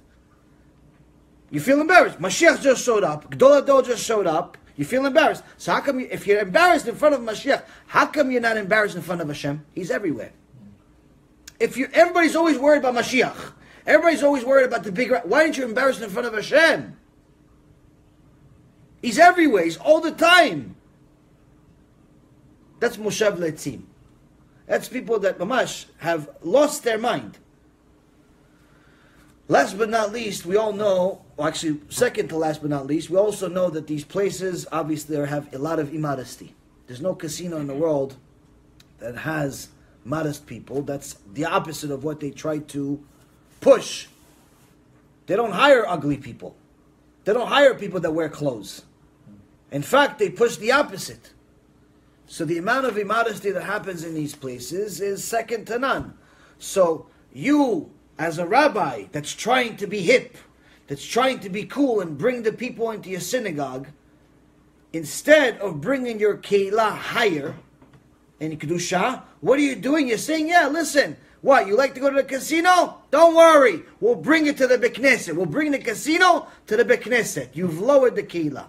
You feel embarrassed. Mashiach just showed up. Gdol Adol just showed up. You feel embarrassed. So how come if you're embarrassed in front of Mashiach, how come you're not embarrassed in front of Hashem? He's everywhere. Everybody's always worried about Mashiach. Everybody's always worried about the big... Why aren't you embarrassed in front of Hashem? He's everywhere. He's all the time. That's Moshav Letzim. That's people that, mamash, have lost their mind. Last but not least, we all know, or actually second to last but not least, we also know that these places obviously have a lot of immodesty. There's no casino in the world that has modest people. That's the opposite of what they try to push. They don't hire ugly people. They don't hire people that wear clothes. In fact, they push the opposite. So the amount of immodesty that happens in these places is second to none. So you, as a rabbi that's trying to be hip, that's trying to be cool and bring the people into your synagogue, instead of bringing your keilah higher in Kedusha, what are you doing? You're saying, yeah, listen, what, you like to go to the casino? Don't worry, we'll bring it to the Bekneset. We'll bring the casino to the Bekneset. You've lowered the keilah.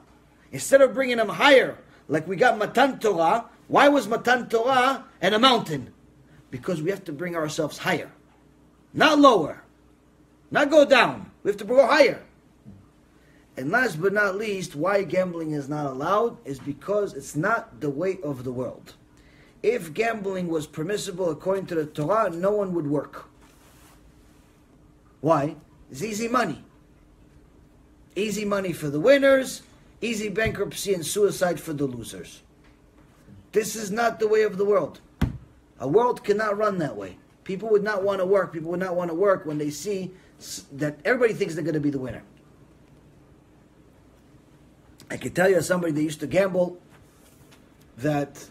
Instead of bringing them higher, like we got Matan Torah. Why was Matan Torah and a mountain? Because we have to bring ourselves higher. Not lower. Not go down. We have to go higher. And last but not least, why gambling is not allowed is because it's not the way of the world. If gambling was permissible according to the Torah, no one would work. Why? It's easy money. Easy money for the winners, easy bankruptcy and suicide for the losers. This is not the way of the world. A world cannot run that way. People would not want to work. People would not want to work when they see that everybody thinks they're going to be the winner. I can tell you, as somebody that used to gamble, that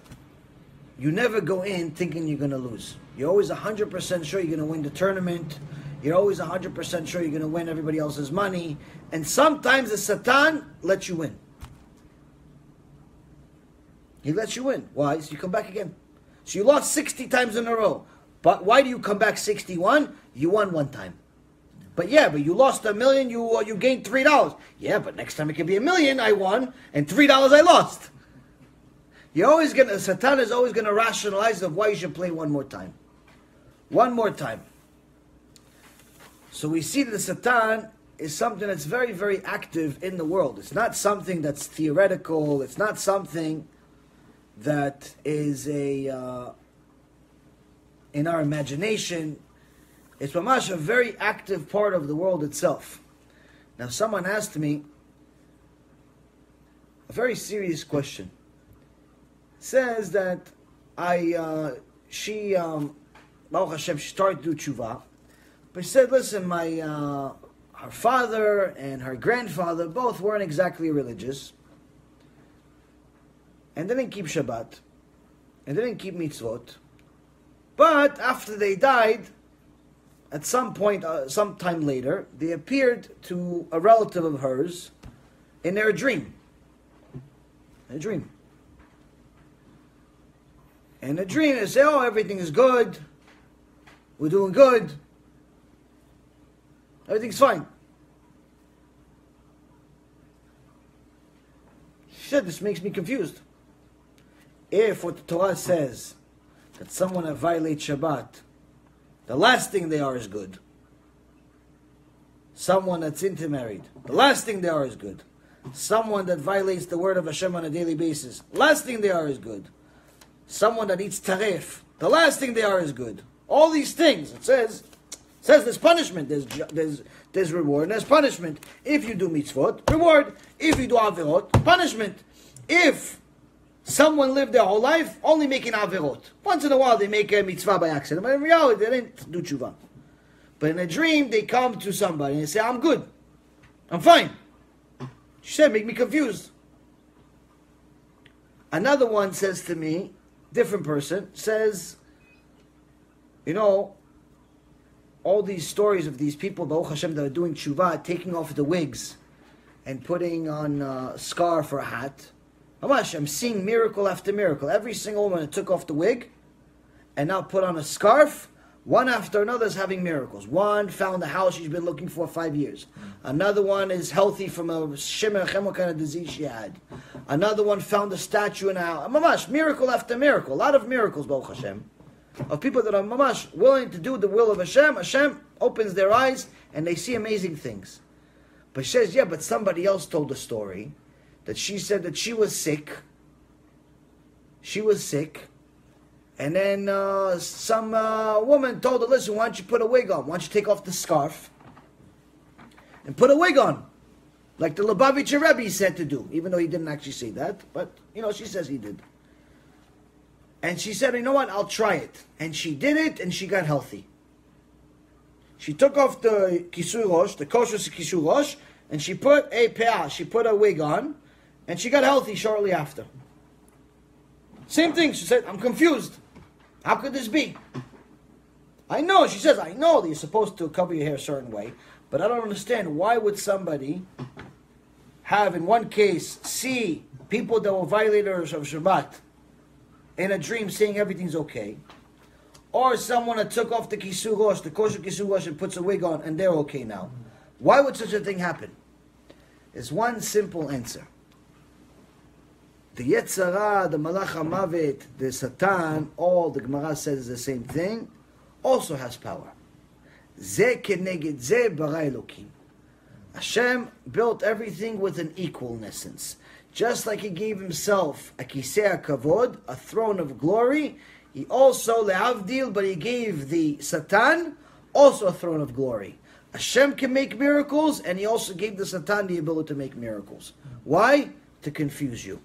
you never go in thinking you're going to lose. You're always 100% sure you're going to win the tournament. You're always 100% sure you're going to win everybody else's money. And sometimes the Satan lets you win. He lets you win. Why? So you come back again. So you lost 60 times in a row. But why do you come back 61? You won one time. But you lost $1 million, you gained $3. Yeah, but next time it can be $1 million I won, and $3 I lost. Satan is always going to rationalize of why you should play one more time. One more time. So we see that the Satan is something that's very, very active in the world. It's not something that's theoretical. It's not something that is in our imagination. It's mamash a very active part of the world itself. Now, someone asked me a very serious question. It says that she Baruch Hashem, she started to do tshuva, but she said, listen, her father and her grandfather both weren't exactly religious, and they didn't keep Shabbat, and they didn't keep mitzvot, but after they died, at some point, sometime later, they appeared to a relative of hers in their dream. A dream. And a dream, they say, oh, everything is good, we're doing good, everything's fine. She said, this makes me confused. If what the Torah says, that someone that violates Shabbat, the last thing they are is good. Someone that's intermarried, the last thing they are is good. Someone that violates the word of Hashem on a daily basis, last thing they are is good. Someone that eats taref, the last thing they are is good. All these things, it says there's punishment, there's reward, and there's punishment. If you do mitzvot, reward. If you do averot, punishment. If someone lived their whole life only making averot, once in a while they make a mitzvah by accident, but in reality they didn't do tshuva. But in a dream they come to somebody and they say, I'm good, I'm fine. She said, make me confused. Another one says to me, different person, says, you know, all these stories of these people, Baruch Hashem, that are doing tshuva, taking off the wigs and putting on a scarf or a hat. Hamash, I'm seeing miracle after miracle. Every single woman that took off the wig and now put on a scarf, one after another is having miracles. One found a house she's been looking for 5 years. Another one is healthy from a shimmer chemo kind of disease she had. Another one found a statue in a house. Mamash, miracle after miracle. A lot of miracles, Baruch Hashem, of people that are mamash willing to do the will of Hashem. Hashem opens their eyes and they see amazing things. But she says, yeah, but somebody else told a story that she said that she was sick. She was sick. And then some woman told her, listen, why don't you put a wig on? Why don't you take off the scarf and put a wig on? Like the Lubavitcher Rebbe said to do, even though he didn't actually say that. But, you know, she says he did. And she said, you know what, I'll try it. And she did it, and she got healthy. She took off the kisur rosh, the kosher kisur rosh, and she put a peah, she put a wig on, and she got healthy shortly after. Same thing, she said, I'm confused. How could this be? I know, she says, I know that you're supposed to cover your hair a certain way, but I don't understand, why would somebody have, in one case, see people that were violators of Shabbat in a dream saying everything's okay, or someone that took off the kisur rosh, the kosher kisur rosh, and puts a wig on, and they're okay now? Why would such a thing happen? There's one simple answer. The Yetzirah, the Malach HaMavet, the Satan, all the Gemara says is the same thing, also has power. Ze keneged ze bara Elokim. Hashem built everything with an equal essence. Just like He gave Himself a kisei kavod, a throne of glory, He also, lehavdil, but He gave the Satan also a throne of glory. Hashem can make miracles, and He also gave the Satan the ability to make miracles. Why? To confuse you.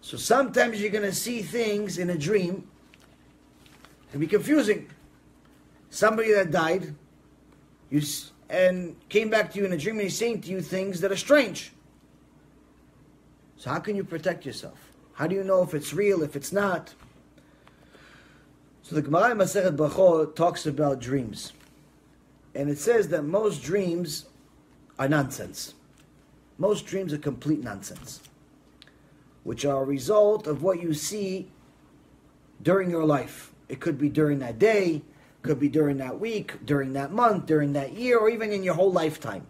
So sometimes you're going to see things in a dream. It can be confusing. Somebody that died and came back to you in a dream and he's saying to you things that are strange. So how can you protect yourself? How do you know if it's real, if it's not? So the Gemara in Masechet Brachot talks about dreams. And it says that most dreams are nonsense. Most dreams are complete nonsense, which are a result of what you see during your life. It could be during that day, could be during that week, during that month, during that year, or even in your whole lifetime.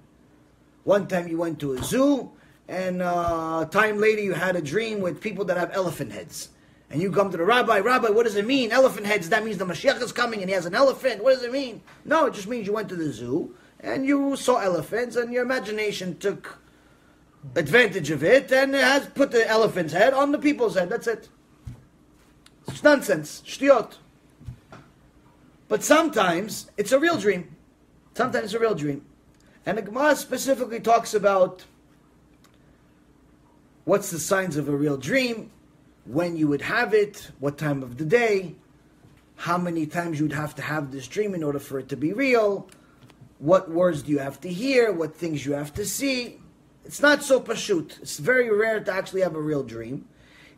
One time you went to a zoo, and time later you had a dream with people that have elephant heads. and you come to the rabbi, what does it mean? Elephant heads, that means the Mashiach is coming and he has an elephant. What does it mean? No, it just means you went to the zoo and you saw elephants and your imagination took advantage of it and it has put the elephant's head on the people's head. That's it. It's nonsense. Shtiyot. But sometimes it's a real dream. Sometimes it's a real dream. And the Gemara specifically talks about what's the signs of a real dream, when you would have it, what time of the day, how many times you would have to have this dream in order for it to be real, what words do you have to hear, what things you have to see. It's not so pashut. It's very rare to actually have a real dream.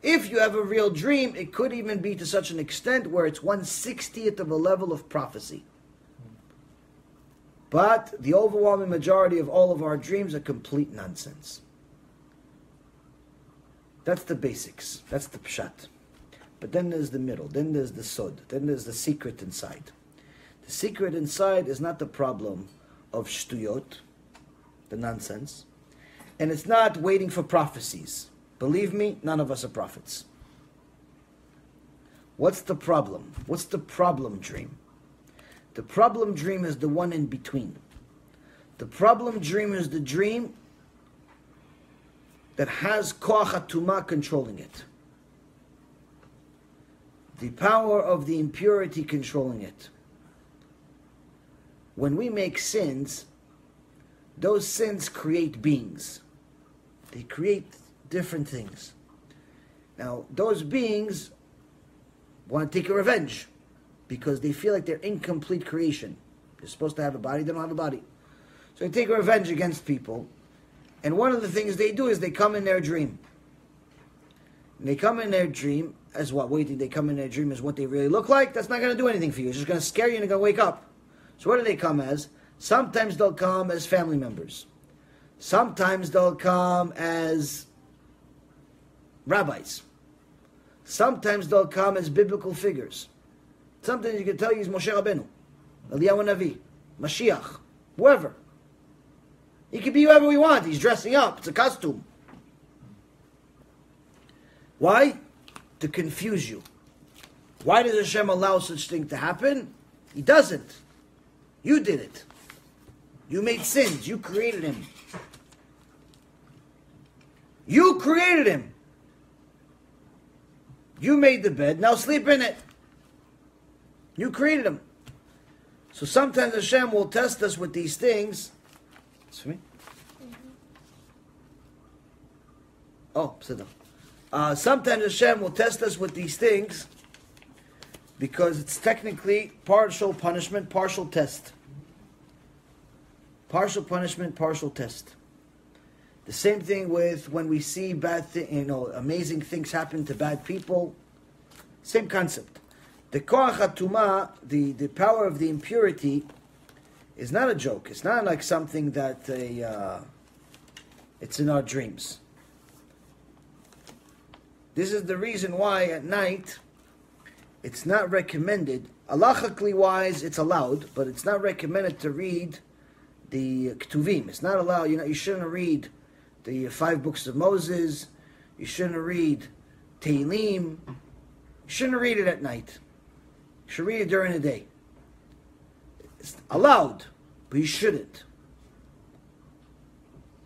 If you have a real dream, it could even be to such an extent where it's 1/60th of a level of prophecy. But the overwhelming majority of all of our dreams are complete nonsense. That's the basics. That's the pshat. But then there's the middle. Then there's the sod. Then there's the secret inside. The secret inside is not the problem of shtuyot, the nonsense. And it's not waiting for prophecies. Believe me, none of us are prophets. What's the problem? What's the problem dream? The problem dream is the one in between. The problem dream is the dream that has koach hatumah controlling it. The power of the impurity controlling it. When we make sins, those sins create beings. They create different things. Now, those beings want to take a revenge because they feel like they're incomplete creation. They're supposed to have a body, they don't have a body. So they take a revenge against people. And one of the things they do is they come in their dream. And they come in their dream as what? What do you think they come in their dream as what they really look like? That's not going to do anything for you. It's just going to scare you and you're going to wake up. So what do they come as? Sometimes they'll come as family members. Sometimes they'll come as rabbis. Sometimes they'll come as biblical figures. Sometimes you can tell you he's Moshe Rabbeinu, Eliyahu Navi, Mashiach, whoever. He can be whoever we want. He's dressing up. It's a costume. Why? To confuse you. Why does Hashem allow such thing to happen? He doesn't. You did it. You made sins. You created him. You created him. You made the bed. Now sleep in it. You created him. So sometimes Hashem will test us with these things. It's for me? Oh, sit down. Sometimes Hashem will test us with these things because it's technically partial punishment, partial test. Partial punishment, partial test. The same thing with when we see bad amazing things happen to bad people. Same concept. The koach hatumah, the power of the impurity, is not a joke. It's not like something that it's in our dreams. This is the reason why at night it's not recommended. Halachically wise, it's allowed, but it's not recommended to read the Ketuvim. It's not allowed. You shouldn't read the 5 books of Moses. You shouldn't read Tehillim. You shouldn't read it at night. You should read it during the day. It's allowed, but you shouldn't.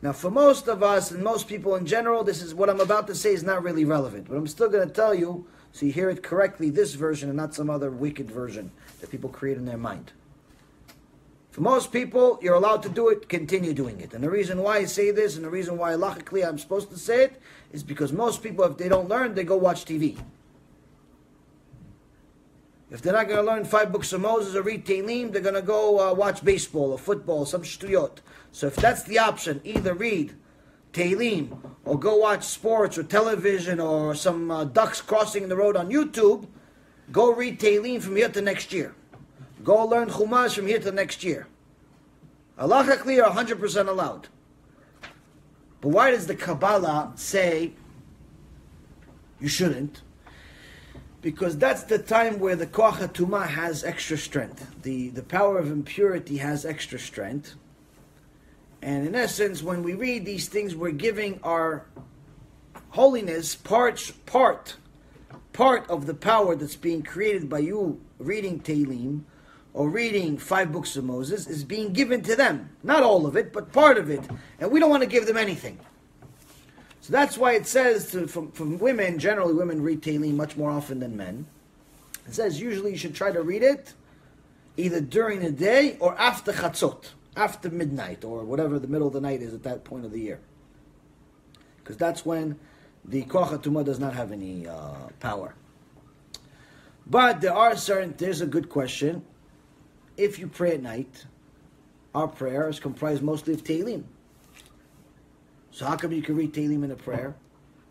Now, for most of us and most people in general, this is what I'm about to say is not really relevant. But I'm still going to tell you, so you hear it correctly, this version and not some other wicked version that people create in their mind. For most people, you're allowed to do it, continue doing it. And the reason why I say this, and the reason why halachically I'm supposed to say it, is because most people, if they don't learn, they go watch TV. If they're not going to learn 5 books of Moses or read Tehillim, they're going to go watch baseball or football, some shtuyot. So if that's the option, either read Tehillim or go watch sports or television or some ducks crossing the road on YouTube, go read Tehillim from here to next year. Go learn Chumash from here to next year. Halachically, you're 100% allowed. But why does the Kabbalah say you shouldn't? Because that's the time where the koach hatumah has extra strength. The power of impurity has extra strength. And in essence, when we read these things, we're giving our holiness part part of the power that's being created by you reading Tehillim or reading 5 books of Moses is being given to them. Not all of it, but part of it. And we don't want to give them anything. So that's why it says, from women, generally women read Tehillim much more often than men. It says usually you should try to read it either during the day or after Chatzot, after midnight, or whatever the middle of the night is at that point of the year. Because that's when the Koach HaTumah does not have any power. But there's a good question. If you pray at night, our prayer is comprised mostly of Tehillim. So how come you can read Tehillim in a prayer,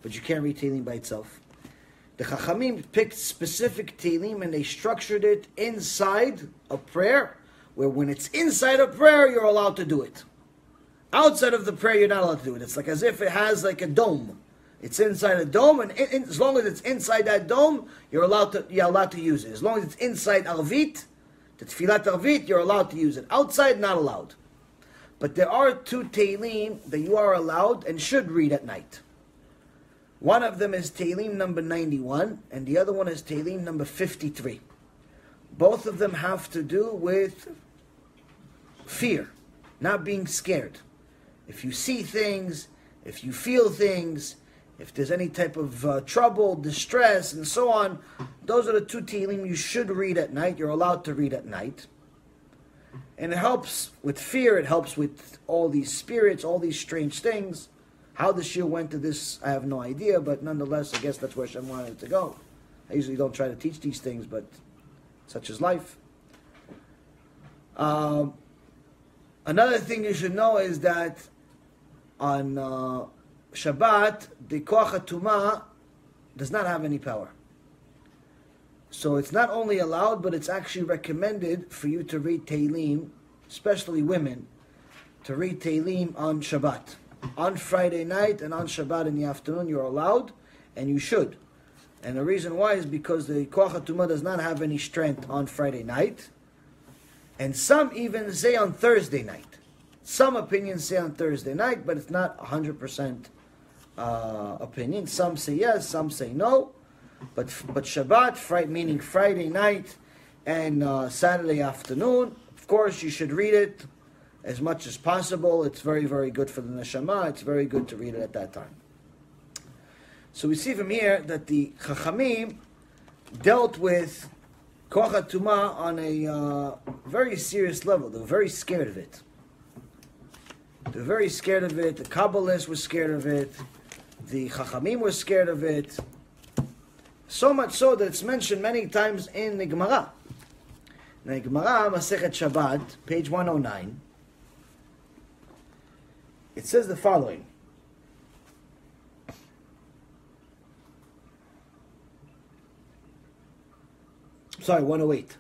but you can't read Tehillim by itself? The Chachamim picked specific Tehillim and they structured it inside a prayer, where when it's inside a prayer, you're allowed to do it. Outside of the prayer, you're not allowed to do it. It's like as if it has like a dome. It's inside a dome, and as long as it's inside that dome, you're allowed to use it. As long as it's inside Arvit, the Tfilat Arvit, you're allowed to use it. Outside, not allowed. But there are 2 Tehillim that you are allowed and should read at night. One of them is Tehillim number 91, and the other one is Tehillim number 53. Both of them have to do with fear, not being scared. If you see things, if you feel things, if there's any type of trouble, distress, and so on, those are the 2 Tehillim you should read at night. You're allowed to read at night. And it helps with fear, it helps with all these spirits, all these strange things. How the shiur went to this, I have no idea, but nonetheless, I guess that's where Hashem wanted it to go. I usually don't try to teach these things, but such is life. Another thing you should know is that on Shabbat, the Koach HaTumah does not have any power. So it's not only allowed, but it's actually recommended for you to read Tehillim, especially women, to read Tehillim on Shabbat. On Friday night and on Shabbat in the afternoon, you're allowed, and you should. And the reason why is because the Koach HaTumah does not have any strength on Friday night, and some even say on Thursday night. Some opinions say on Thursday night, but it's not 100% opinion. Some say yes, some say no. But Shabbat, meaning Friday night and Saturday afternoon, of course you should read it as much as possible. It's very, very good for the neshama. It's very good to read it at that time. So we see from here that the Chachamim dealt with Koach HaTumah on a very serious level. They were very scared of it. They were very scared of it. The Kabbalists were scared of it. The Chachamim were scared of it. So much so that it's mentioned many times in the Gemara. In the Gemara, Masechet Shabbat, page 109, it says the following. Sorry, 108.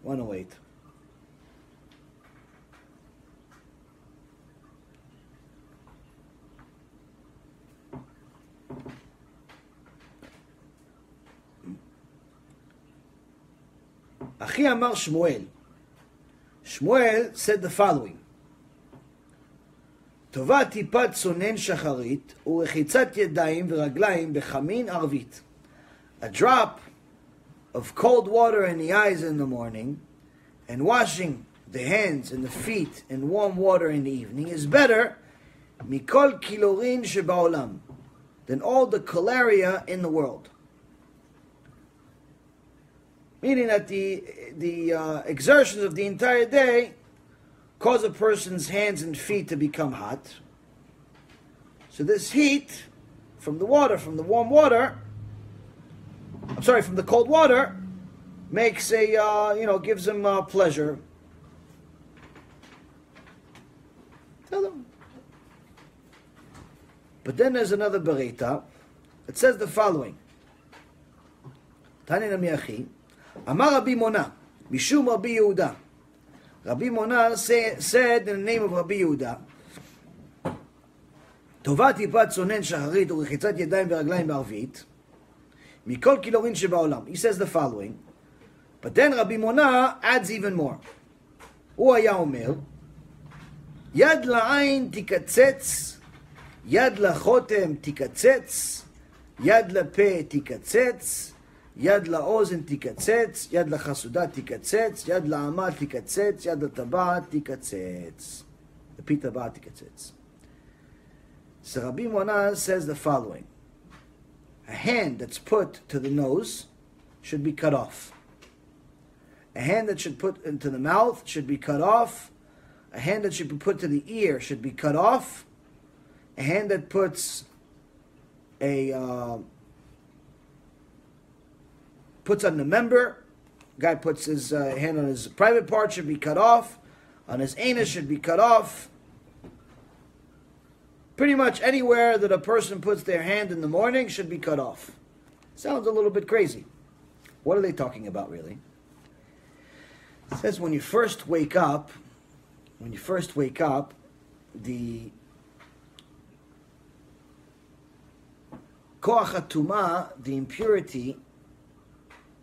108. Achi Amar Shmuel. Shmuel said the following. טובה טיפת צונן שחרית ורחיצת ידיים ורגליים בחמין ערבית. A drop of cold water in the eyes in the morning and washing the hands and the feet in warm water in the evening is better mikol kilorin shebaolam, than all the cholera in the world. Meaning that the exertions of the entire day cause a person's hands and feet to become hot. So this heat from the water, from the warm water, from the cold water, makes gives them pleasure. Tell them. But then there's another berita. It says the following. Tani Namiachi, Amar Rabbi Mona, Mishum Rabbi Yehuda. Rabbi Mona said in the name of Rabbi Yehuda, טובה טיפת צונן שחרית ורחיצת ידיים ורגליים בערבית, מכל קילורין שבעולם. He says the following, but then Rabbi Mona adds even more. הוא היה אומר, יד לעין תקצץ, יד לחותם תקצץ, יד לפה תקצץ, Yad la'ozen tikatzetz, yad la'chasuda tikatzetz, yad la'amal tikatzetz, yad la'tabat tikatzetz. The pita ba tikatzetz. So Rabbi Mona says the following. A hand that's put to the nose should be cut off. A hand that should put into the mouth should be cut off. A hand that should be put to the ear should be cut off. A hand that puts puts on the member, guy puts his hand on his private part should be cut off. On his anus should be cut off. Pretty much anywhere that a person puts their hand in the morning should be cut off. Sounds a little bit crazy. What are they talking about, really? It says when you first wake up, the koach hatumah, the impurity,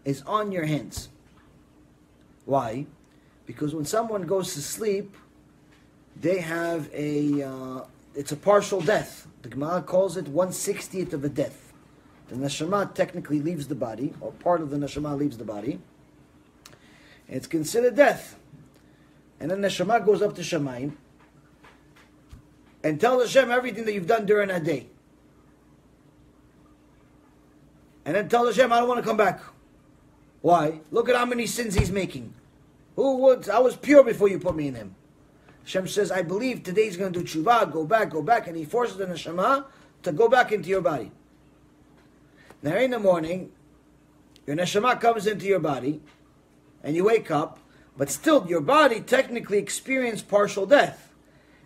is on your hands. Why? Because when someone goes to sleep, they have it's a partial death. The Gemara calls it 1/60th of a death. The neshama technically leaves the body, or part of the neshama leaves the body. And it's considered death. And then neshama goes up to Shamayim and tells Hashem everything that you've done during that day. And then tells Hashem, I don't want to come back. Why? Look at how many sins he's making. I was pure before you put me in him. Hashem says, I believe today he's going to do tshuva, go back, and he forces the neshama to go back into your body. Now in the morning, your neshama comes into your body, and you wake up, but still your body technically experienced partial death.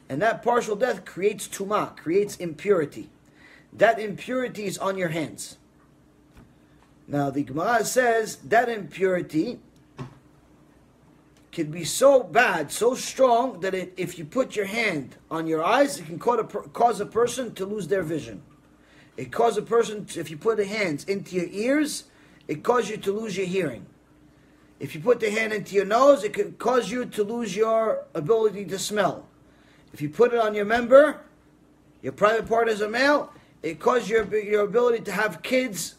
And that partial death creates tumah, creates impurity. That impurity is on your hands. Now the Gemara says that impurity can be so bad, so strong, that if you put your hand on your eyes, it can cause a person to lose their vision. It causes a person, if you put the hands into your ears, it causes you to lose your hearing. If you put the hand into your nose, it could cause you to lose your ability to smell. If you put it on your member, your private part as a male, it causes your ability to have kids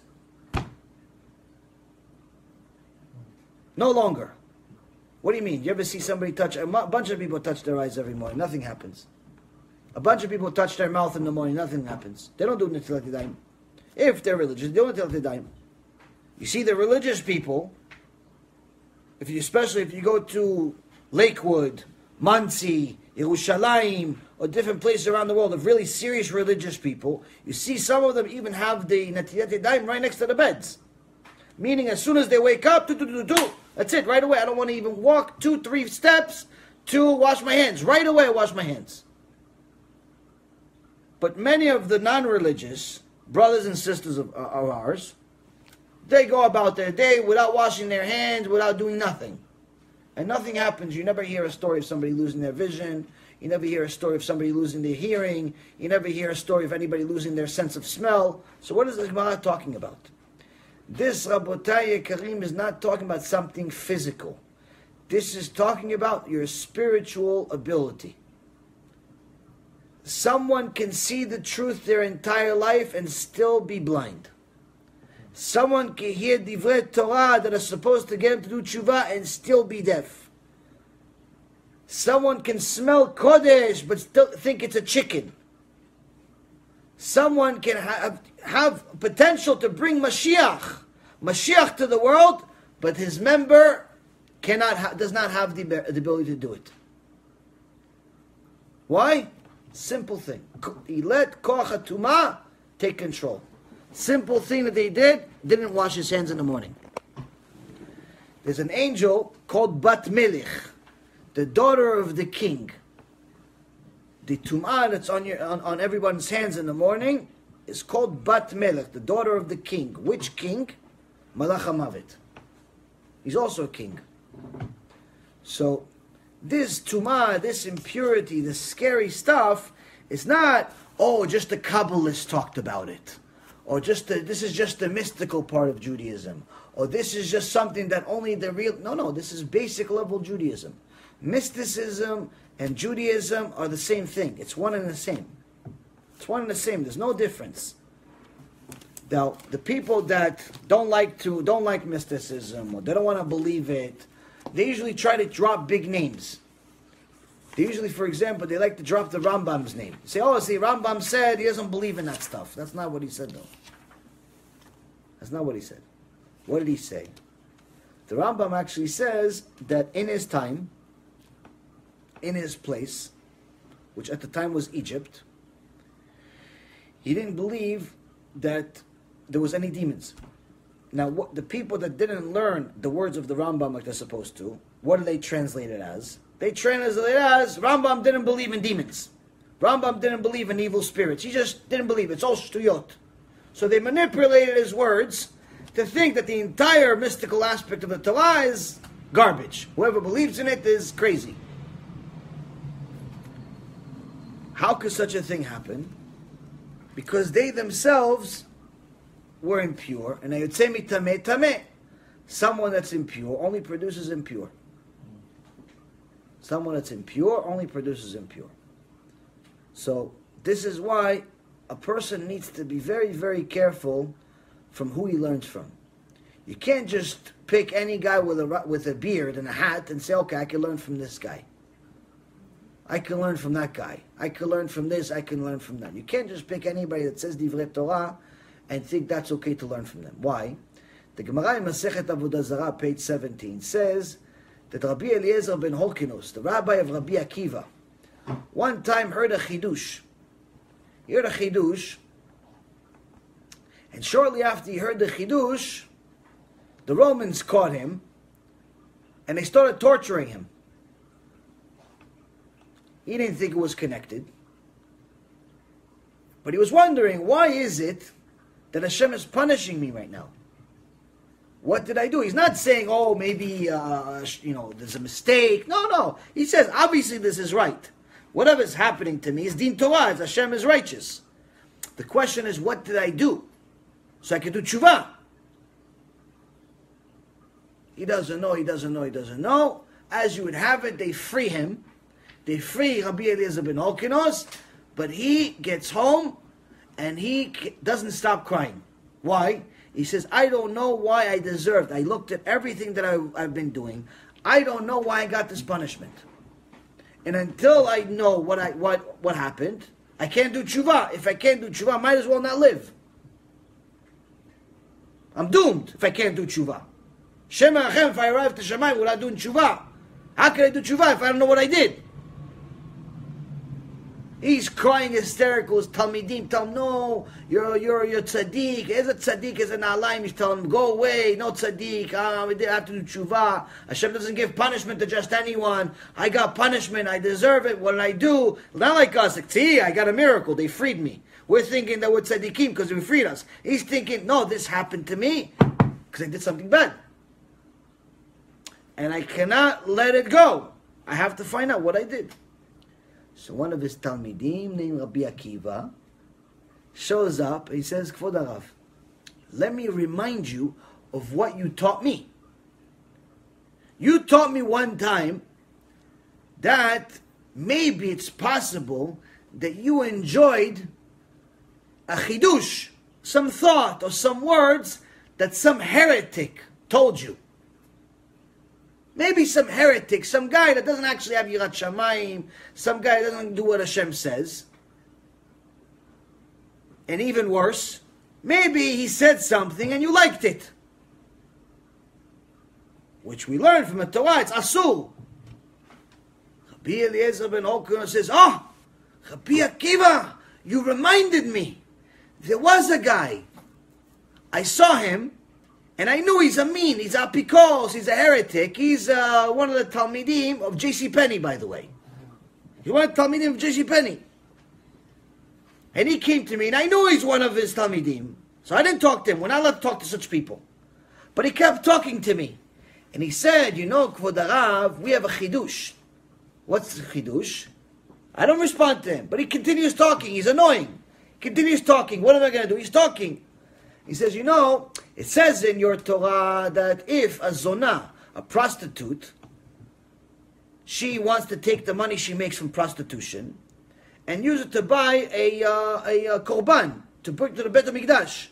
no longer. What do you mean? You ever see somebody touch, a bunch of people touch their eyes every morning, nothing happens. A bunch of people touch their mouth in the morning, nothing happens. They don't do Netilat Yadayim. If they're religious, they don't Netilat Yadayim. You see the religious people, especially if you go to Lakewood, Monsey, Yerushalayim, or different places around the world of really serious religious people, you see some of them even have the Netilat Yadayim right next to the beds. Meaning as soon as they wake up, that's it, right away. I don't want to even walk 2-3 steps to wash my hands. Right away I wash my hands. But many of the non-religious brothers and sisters of ours, they go about their day without washing their hands, without doing nothing. And nothing happens. You never hear a story of somebody losing their vision. You never hear a story of somebody losing their hearing. You never hear a story of anybody losing their sense of smell. So what is the Gemara talking about? This, Rabotai Karim, is not talking about something physical. This is talking about your spiritual ability. Someone can see the truth their entire life and still be blind. Someone can hear divrei Torah that are supposed to get him to do tshuva and still be deaf. Someone can smell kodesh but still think it's a chicken. Someone can have potential to bring Mashiach to the world, but his member does not have the ability to do it. Why? Simple thing. He let koach hatumah take control. Simple thing that they didn't wash his hands in the morning. There's an angel called Bat Melech, the daughter of the king. The tum'ah that's on everyone's hands in the morning is called Bat Melech, the daughter of the king. Which king? Malach HaMavet. He's also a king. So this tum'ah, this impurity, this scary stuff, is not, just the Kabbalists talked about it. Or this is just the mystical part of Judaism. Or this is just something that only the real... No, this is basic level Judaism. Mysticism and Judaism are the same thing. It's one and the same. It's one and the same. There's no difference. Now, the people that don't like mysticism, or they don't want to believe it, they usually try to drop big names. They usually, for example, they like to drop the Rambam's name. Say, oh, see, Rambam said he doesn't believe in that stuff. That's not what he said, though. That's not what he said. What did he say? The Rambam actually says that in his time, in his place, which at the time was Egypt, he didn't believe that there was any demons. Now, the people that didn't learn the words of the Rambam like they're supposed to, what do they translate it as? They translate it as, Rambam didn't believe in demons. Rambam didn't believe in evil spirits. He just didn't believe. It's all shtuyot. So they manipulated his words to think that the entire mystical aspect of the Torah is garbage. Whoever believes in it is crazy. How could such a thing happen? Because they themselves were impure, and I would say mitameh tameh. Someone that's impure only produces impure. Someone that's impure only produces impure. So this is why a person needs to be very, very careful from who he learns from. You can't just pick any guy with a beard and a hat and say, okay, I can learn from this guy. I can learn from that guy. I can learn from this. I can learn from that. You can't just pick anybody that says Divrei Torah and think that's okay to learn from them. Why? The Gemara in Masechet Avodah Zarah, page 17, says that Rabbi Eliezer ben Horkinos, the rabbi of Rabbi Akiva, one time heard a chidush. He heard a chidush, and shortly after he heard the chidush, the Romans caught him, and they started torturing him. He didn't think it was connected, but he was wondering, why is it that Hashem is punishing me right now? What did I do? He's not saying, oh, maybe, there's a mistake. No. He says, obviously this is right. Whatever is happening to me is din Torah, it's Hashem is righteous. The question is, what did I do? So I can do tshuva. He doesn't know. As you would have it, they free him. They free Rabbi Eliezer ben Horkinos, but he gets home and he doesn't stop crying. Why? He says, I don't know why I deserved. I looked at everything that I've been doing. I don't know why I got this punishment. And until I know what happened, I can't do tshuva. If I can't do tshuva, I might as well not live. I'm doomed if I can't do tshuva. Shem Arachem, if I arrive to Shamayim without doing tshuva, how can I do tshuva if I don't know what I did? He's crying hysterical. His Talmidim tell him, no, you're tzaddik. Is a tzaddik, is an alayim. He's telling him, go away, no tzaddik. We have to do tshuva. Hashem doesn't give punishment to just anyone. I got punishment. I deserve it. What did I do? Not like us. Like, see, I got a miracle. They freed me. We're thinking that we're tzaddikim because they freed us. He's thinking, no, this happened to me because I did something bad. And I cannot let it go. I have to find out what I did. So one of his Talmidim named Rabbi Akiva shows up and he says, Kvod Harav, let me remind you of what you taught me. You taught me one time that maybe it's possible that you enjoyed a chidush, some thought or some words that some heretic told you. Maybe some heretic, some guy that doesn't actually have Yirat Shamayim, some guy that doesn't do what Hashem says. And even worse, maybe he said something and you liked it. Which we learn from the Torah, it's Asur. Rabbi Eliezer ben Horkinos says, oh, Rabbi Akiva, you reminded me. There was a guy. I saw him. And I knew he's a mean, he's a apikos, he's a heretic. He's one of the Talmidim of J.C. Penney, by the way. He's one of the Talmidim of J.C. Penney. And he came to me, and I knew he's one of his Talmidim. So I didn't talk to him. We're not allowed to talk to such people. But he kept talking to me. And he said, you know, Kvod Harav, we have a chidush. What's the chidush? I don't respond to him. But he continues talking. He's annoying. Continues talking. What am I going to do? He's talking. He says, you know, it says in your Torah that if a zonah, a prostitute, she wants to take the money she makes from prostitution and use it to buy a korban, to bring to the Beit HaMikdash.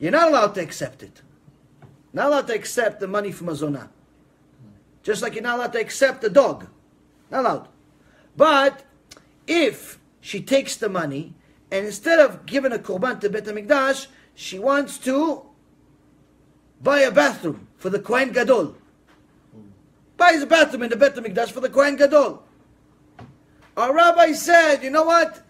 You're not allowed to accept it. Not allowed to accept the money from a zonah. Just like you're not allowed to accept the dog. Not allowed. But if she takes the money and instead of giving a korban to Beit HaMikdash, she wants to buy a bathroom for the Kohen Gadol. Buys a bathroom in the Beit HaMikdash for the Kohen Gadol. Our rabbi said, you know what?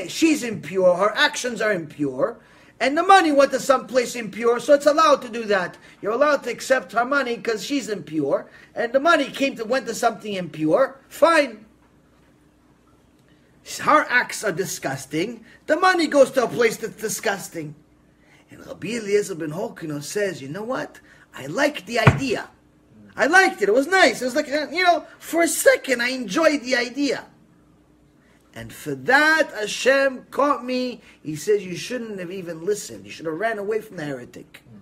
She's impure, her actions are impure, and the money went to someplace impure, so it's allowed to do that. You're allowed to accept her money because she's impure, and the money went to something impure, fine. Her acts are disgusting, the money goes to a place that's disgusting. And Rabbi Eliezer ben Horkino says, you know what? I like the idea. I liked it, it was nice. It was like, for a second I enjoyed the idea. And for that, Hashem caught me. He says, you shouldn't have even listened. You should have ran away from the heretic. You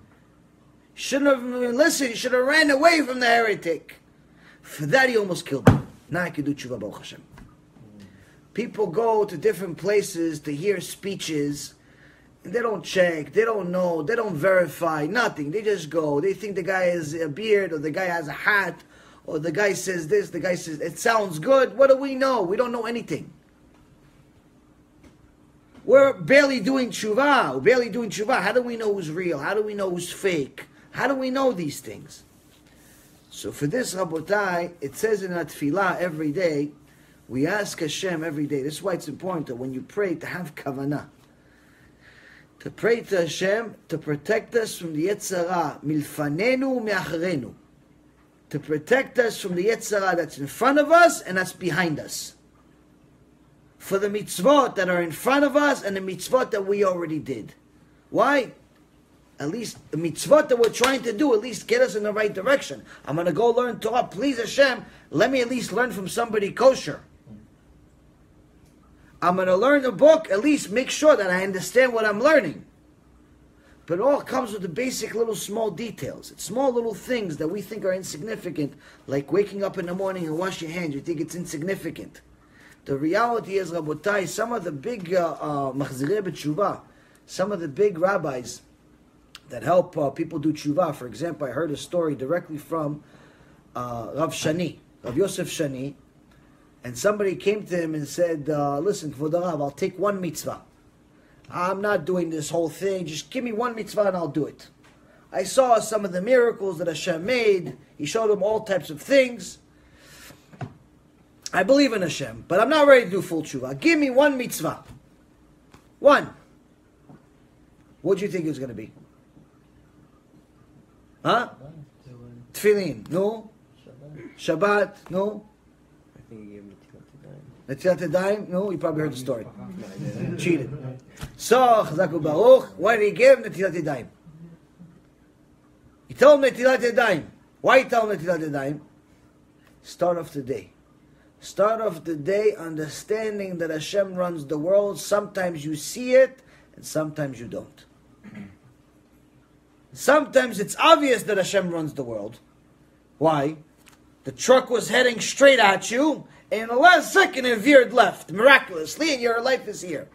shouldn't have even listened. You should have ran away from the heretic. For that, he almost killed me. Now I can do tshuva, Baruch Hashem. People go to different places to hear speeches, and they don't check, they don't know, they don't verify, nothing. They just go. They think the guy has a beard, or the guy has a hat, or the guy says this, the guy says, it sounds good. What do we know? We don't know anything. We're barely doing tshuva. We're barely doing tshuva. How do we know who's real? How do we know who's fake? How do we know these things? So for this, Rabotai, it says in our tefillah every day, we ask Hashem every day. This is why it's important that when you pray to have kavanah. To pray to Hashem to protect us from the Yetzer Hara, milfanenu me'acharenu. To protect us from the Yetzer Hara that's in front of us and that's behind us. For the mitzvot that are in front of us and the mitzvot that we already did. Why? At least the mitzvot that we're trying to do, at least get us in the right direction. I'm going to go learn Torah. Please Hashem, let me at least learn from somebody kosher. I'm going to learn a book, at least make sure that I understand what I'm learning. But it all comes with the basic little small details. It's small little things that we think are insignificant, like waking up in the morning and wash your hands. You think it's insignificant. The reality is, Rabotai, some of the big Machzirei b'tshuva, some of the big rabbis that help people do tshuva. For example, I heard a story directly from Rav Shani, Rav Yosef Shani, and somebody came to him and said, listen, Kvod Rav, I'll take one mitzvah. I'm not doing this whole thing. Just give me one mitzvah and I'll do it. I saw some of the miracles that Hashem made. He showed him all types of things. I believe in Hashem, but I'm not ready to do full tshuva. Give me one mitzvah. One. What do you think it was going to be? Huh? Tefillin. No? Shabbat. No? I think he gave me Netilat Yadayim. No? You probably heard the story. Cheated. So, Chazaku Baruch, why did he give Netilat Yadayim? He told him Netilat Yadayim. Why he told him Netilat Yadayim? Start off the day. Start off the day understanding that Hashem runs the world. Sometimes you see it, and sometimes you don't. Sometimes it's obvious that Hashem runs the world. Why? The truck was heading straight at you, and in the last second it veered left, miraculously, and your life is here.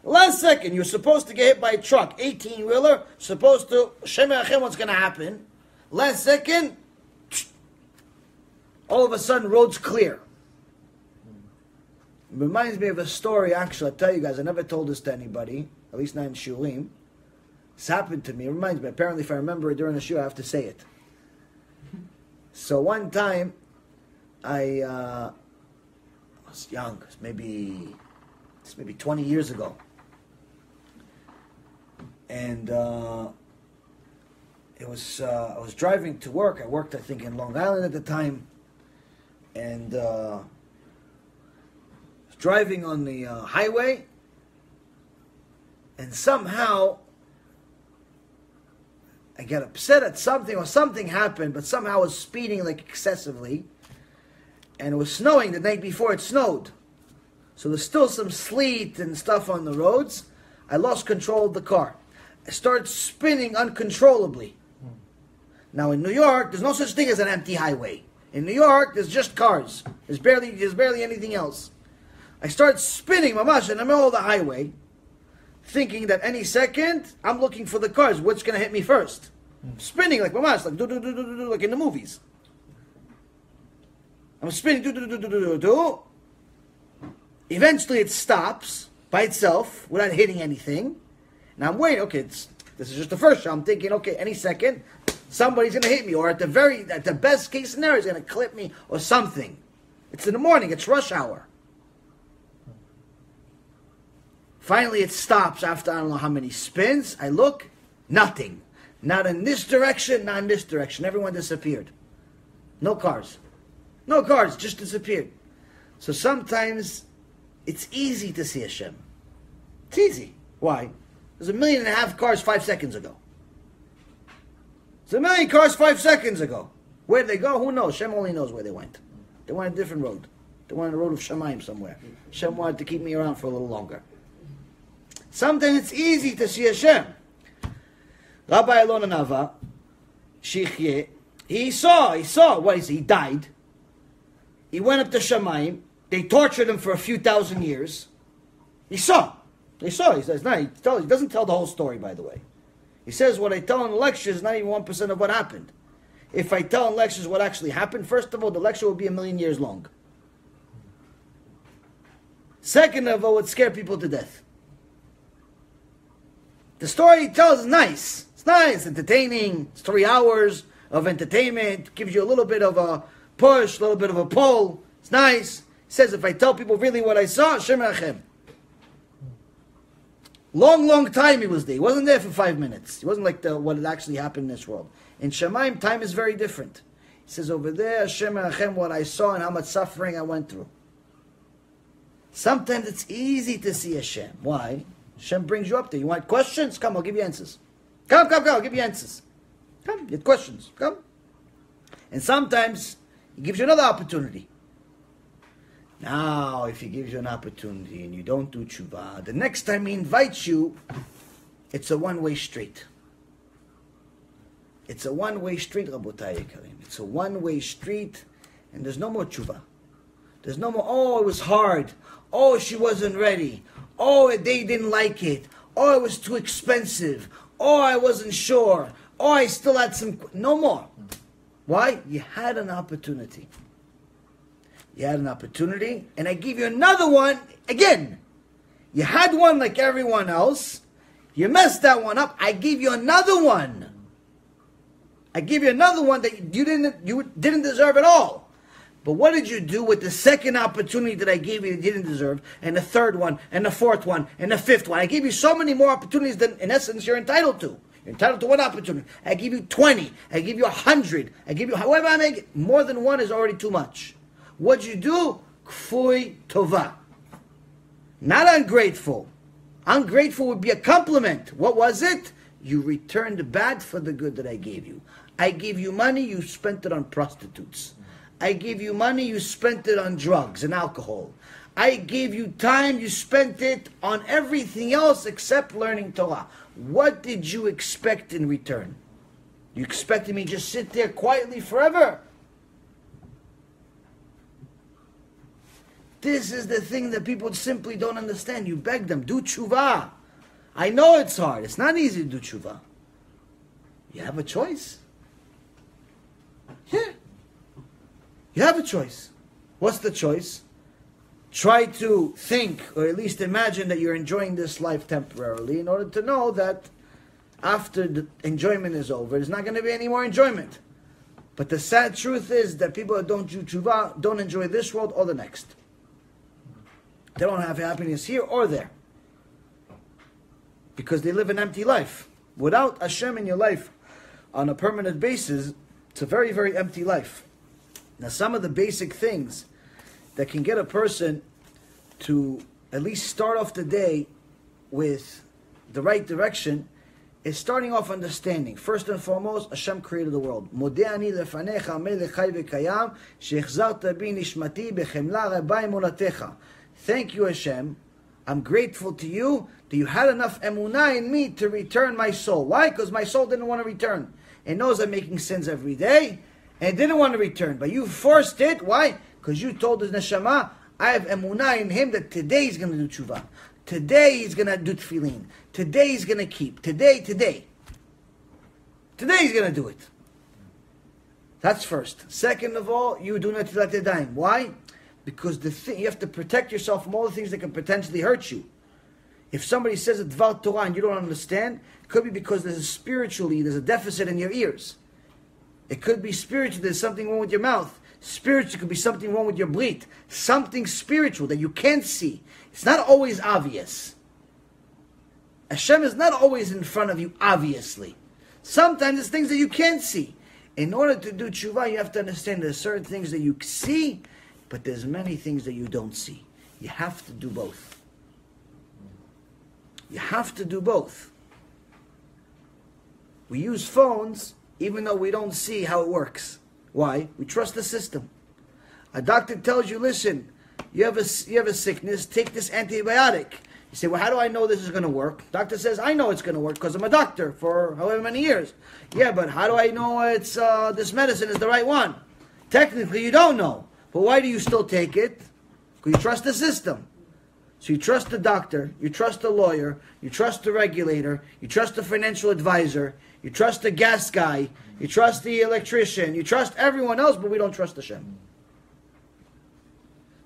Last second, you're supposed to get hit by a truck, 18-wheeler, supposed to, Shem Yachem, what's going to happen? Last second, all of a sudden, road's clear. It reminds me of a story, actually, I'll tell you guys, I never told this to anybody, at least not in Shulim. This happened to me, it reminds me, apparently if I remember it during the shiur, I have to say it. So one time, I was young, maybe 20 years ago. And I was driving to work. I worked, I think, in Long Island at the time. And driving on the highway, and somehow I got upset at something, or something happened, but somehow I was speeding like excessively, and it was snowing the night before it snowed. So there's still some sleet and stuff on the roads. I lost control of the car. I started spinning uncontrollably. Now in New York, there's no such thing as an empty highway. In New York, there's just cars. There's barely anything else. I start spinning, mamash, in the middle of the highway, thinking that any second, I'm looking for the cars. What's going to hit me first? Spinning like mamash, like do, like in the movies. I'm spinning, do. Eventually it stops by itself without hitting anything. Now I'm waiting. Okay, this is just the first shot. I'm thinking, okay, any second, somebody's going to hit me. Or at the best case scenario, he's going to clip me or something. It's in the morning. It's rush hour. Finally, it stops after I don't know how many spins. I look, nothing. Not in this direction, not in this direction. Everyone disappeared. No cars. No cars, just disappeared. So sometimes it's easy to see Hashem. It's easy. Why? There's 1.5 million cars 5 seconds ago. There's 1 million cars 5 seconds ago. Where did they go? Who knows? Hashem only knows where they went. They went a different road. They went on the road of Shamayim somewhere. Hashem wanted to keep me around for a little longer. Sometimes it's easy to see Hashem. Rabbi Yaron Reuven, Shichyeh, he saw, what is he? He died. He went up to Shamayim. They tortured him for a few thousand years. He saw. He says, no, he doesn't tell the whole story, by the way. He says, what I tell in the lecture is not even 1% of what happened. If I tell in lectures what actually happened, first of all, the lecture will be 1,000,000 years long. Second of all, it would scare people to death. The story he tells is nice. It's nice, entertaining. It's 3 hours of entertainment. Gives you a little bit of a push, a little bit of a pull. It's nice. He says, if I tell people really what I saw, Hashem Erachem. Long time he was there. He wasn't there for 5 minutes. He wasn't like what had actually happened in this world. In Shamayim, time is very different. He says over there, Hashem Erachem, what I saw and how much suffering I went through. Sometimes it's easy to see Hashem. Why? Hashem brings you up there. You want questions? Come, I'll give you answers. Come, I'll give you answers. Come, you have questions. Come. And sometimes he gives you another opportunity. Now, if he gives you an opportunity and you don't do tshuva, the next time he invites you, it's a one-way street. It's a one-way street, Rabotai Yekarim. It's a one-way street, and there's no more tshuva. There's no more, oh, it was hard. Oh, she wasn't ready. Oh, they didn't like it. Oh, it was too expensive. Oh, I wasn't sure. Oh, I still had some... No more. Why? You had an opportunity. You had an opportunity, and I give you another one again. You had one like everyone else. You messed that one up. I give you another one. I give you another one that you didn't deserve at all. But what did you do with the second opportunity that I gave you that you didn't deserve, and the third one, and the fourth one, and the fifth one? I gave you so many more opportunities than, in essence, you're entitled to. You're entitled to one opportunity. I give you 20. I give you 100. I give you however I make it. More than one is already too much. What'd you do? Kfui tova. Not ungrateful. Ungrateful would be a compliment. What was it? You returned the bad for the good that I gave you. I gave you money, you spent it on prostitutes. I gave you money, you spent it on drugs and alcohol. I gave you time, you spent it on everything else except learning Torah. What did you expect in return? You expected me to just sit there quietly forever? This is the thing that people simply don't understand. You beg them, do tshuva. I know it's hard. It's not easy to do tshuva. You have a choice. Yeah. You have a choice. What's the choice? Try to think, or at least imagine that you're enjoying this life temporarily in order to know that after the enjoyment is over, there's not going to be any more enjoyment. But the sad truth is that people that don't do tshuva don't enjoy this world or the next. They don't have happiness here or there. Because they live an empty life. Without Hashem in your life on a permanent basis, it's a very, very empty life. Now, some of the basic things that can get a person to at least start off the day with the right direction is starting off understanding. First and foremost, Hashem created the world. Modeh ani lefanecha melech chai v'kayam she'echzarta bi nishmati bechemla rabai molatecha. Thank you, Hashem. I'm grateful to you that you had enough emunah in me to return my soul. Why? Because my soul didn't want to return. It knows I'm making sins every day, and it didn't want to return. But you forced it. Why? Because you told the neshama, I have emunah in him that today he's going to do tshuva. Today he's going to do tefillin. Today he's going to keep. Today. Today he's going to do it. That's first. Second of all, you do netilat yadayim. Why? Because you have to protect yourself from all the things that can potentially hurt you. If somebody says a dvar Torah and you don't understand, it could be because there's a deficit in your ears. It could be spiritual, there's something wrong with your mouth. Spiritual, it could be something wrong with your brit. Something spiritual that you can't see. It's not always obvious. Hashem is not always in front of you, obviously. Sometimes it's things that you can't see. In order to do tshuva, you have to understand there's certain things that you see, but there's many things that you don't see. You have to do both. You have to do both. We use phones even though we don't see how it works. Why? We trust the system. A doctor tells you, listen, you have a sickness, take this antibiotic. You say, well, how do I know this is going to work? Doctor says, I know it's going to work because I'm a doctor for however many years. Yeah, but how do I know it's this medicine is the right one? Technically, you don't know. But why do you still take it? Because you trust the system. So you trust the doctor, you trust the lawyer, you trust the regulator, you trust the financial advisor, you trust the gas guy, you trust the electrician, you trust everyone else, but we don't trust Hashem.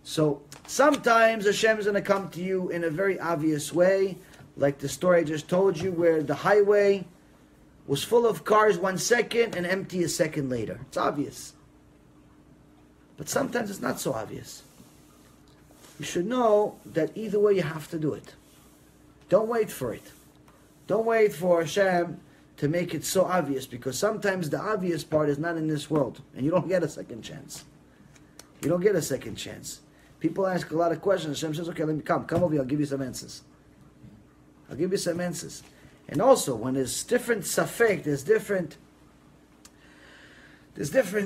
So sometimes Hashem is going to come to you in a very obvious way, like the story I just told you, where the highway was full of cars 1 second and empty a second later. It's obvious. But sometimes it's not so obvious. You should know that either way you have to do it. Don't wait for it. Don't wait for Hashem to make it so obvious, because sometimes the obvious part is not in this world and you don't get a second chance. You don't get a second chance. People ask a lot of questions. Hashem says, okay, let me come over here, I'll give you some answers. I'll give you some answers. And also, when there's different safek, there's different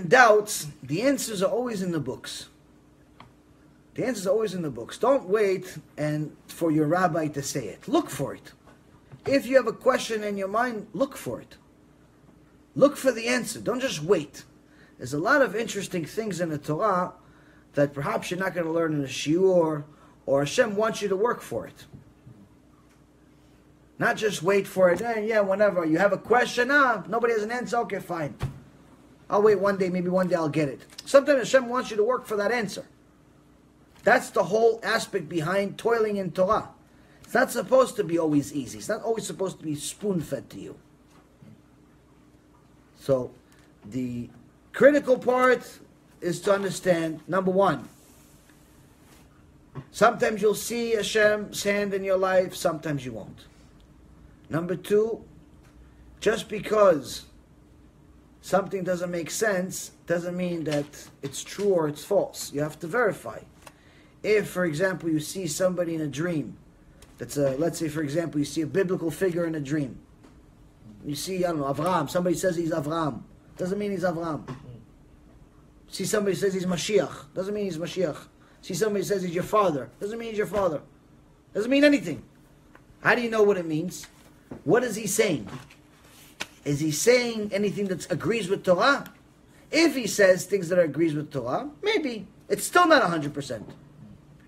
doubts, the answers are always in the books. The answers are always in the books. Don't wait and for your rabbi to say it. Look for it. If you have a question in your mind, look for it. Look for the answer. Don't just wait. There's a lot of interesting things in the Torah that perhaps you're not going to learn in a shiur, or Hashem wants you to work for it. Not just wait for it. Yeah, whenever. You have a question, nobody has an answer, okay, fine. I'll wait one day, maybe one day I'll get it. Sometimes Hashem wants you to work for that answer. That's the whole aspect behind toiling in Torah. It's not supposed to be always easy. It's not always supposed to be spoon-fed to you. So, the critical part is to understand, number one, sometimes you'll see Hashem's hand in your life, sometimes you won't. Number two, just because something doesn't make sense doesn't mean that it's true or it's false. You have to verify. If, for example, you see somebody in a dream, let's say, for example, you see a biblical figure in a dream. You see, I don't know, Avraham. Somebody says he's Avraham. Doesn't mean he's Avraham. See somebody says he's Mashiach. Doesn't mean he's Mashiach. See somebody says he's your father. Doesn't mean he's your father. Doesn't mean anything. How do you know what it means? What is he saying? Is he saying anything that agrees with Torah? If he says things that agrees with Torah, maybe. It's still not 100%.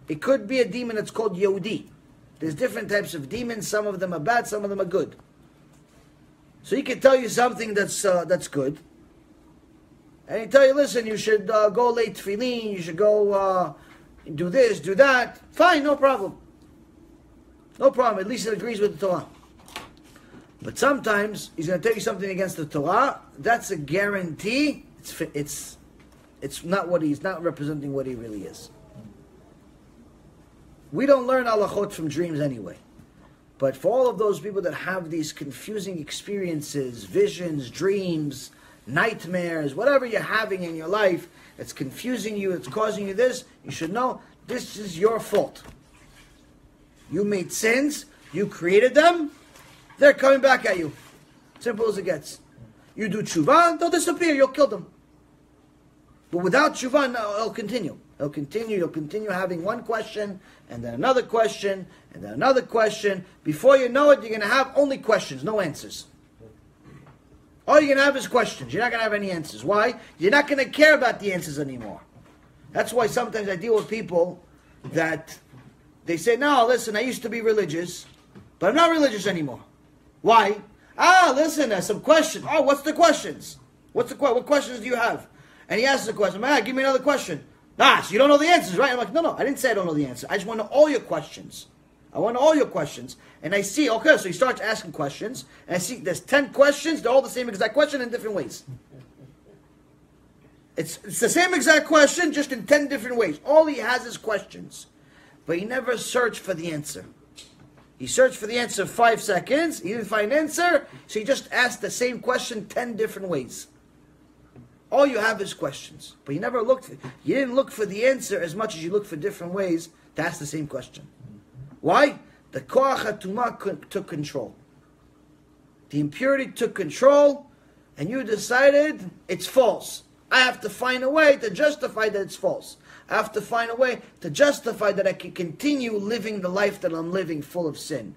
It could be a demon that's called Yehudi. There's different types of demons. Some of them are bad, some of them are good. So he can tell you something that's good. And he tell you, listen, you should go lay tefillin, you should go do this, do that. Fine, no problem. No problem, at least it agrees with the Torah. But sometimes he's going to tell you something against the Torah. That's a guarantee. It's not what he's not representing what he really is. We don't learn halachot from dreams anyway. But for all of those people that have these confusing experiences, visions, dreams, nightmares, whatever you're having in your life, it's confusing you, it's causing you this, you should know this is your fault. You made sins, you created them, they're coming back at you. Simple as it gets. You do tshuva, they'll disappear, you'll kill them. But without tshuva, no, it'll continue. You'll continue having one question, and then another question, and then another question. Before you know it, you're going to have only questions, no answers. All you're going to have is questions. You're not going to have any answers. Why? You're not going to care about the answers anymore. That's why sometimes I deal with people that They say, no, listen, I used to be religious, but I'm not religious anymore. Why? Listen, there's some questions. Oh, what's the questions? What questions do you have? And he asks the question. Give me another question. So you don't know the answers, right? I'm like, no, I didn't say I don't know the answer. I just want to know all your questions. I want to know all your questions. And I see, okay, so he starts asking questions, and I see there's 10 questions. They're all the same exact question in different ways. It's the same exact question, just in 10 different ways. All he has is questions. But he never searched for the answer. He searched for the answer 5 seconds. He didn't find an answer. So he just asked the same question 10 different ways. All you have is questions. But you never looked. You didn't look for the answer as much as you looked for different ways to ask the same question. Why? The koach hatumah took control. The impurity took control, and you decided it's false. I have to find a way to justify that it's false. I have to find a way to justify that I can continue living the life that I'm living full of sin.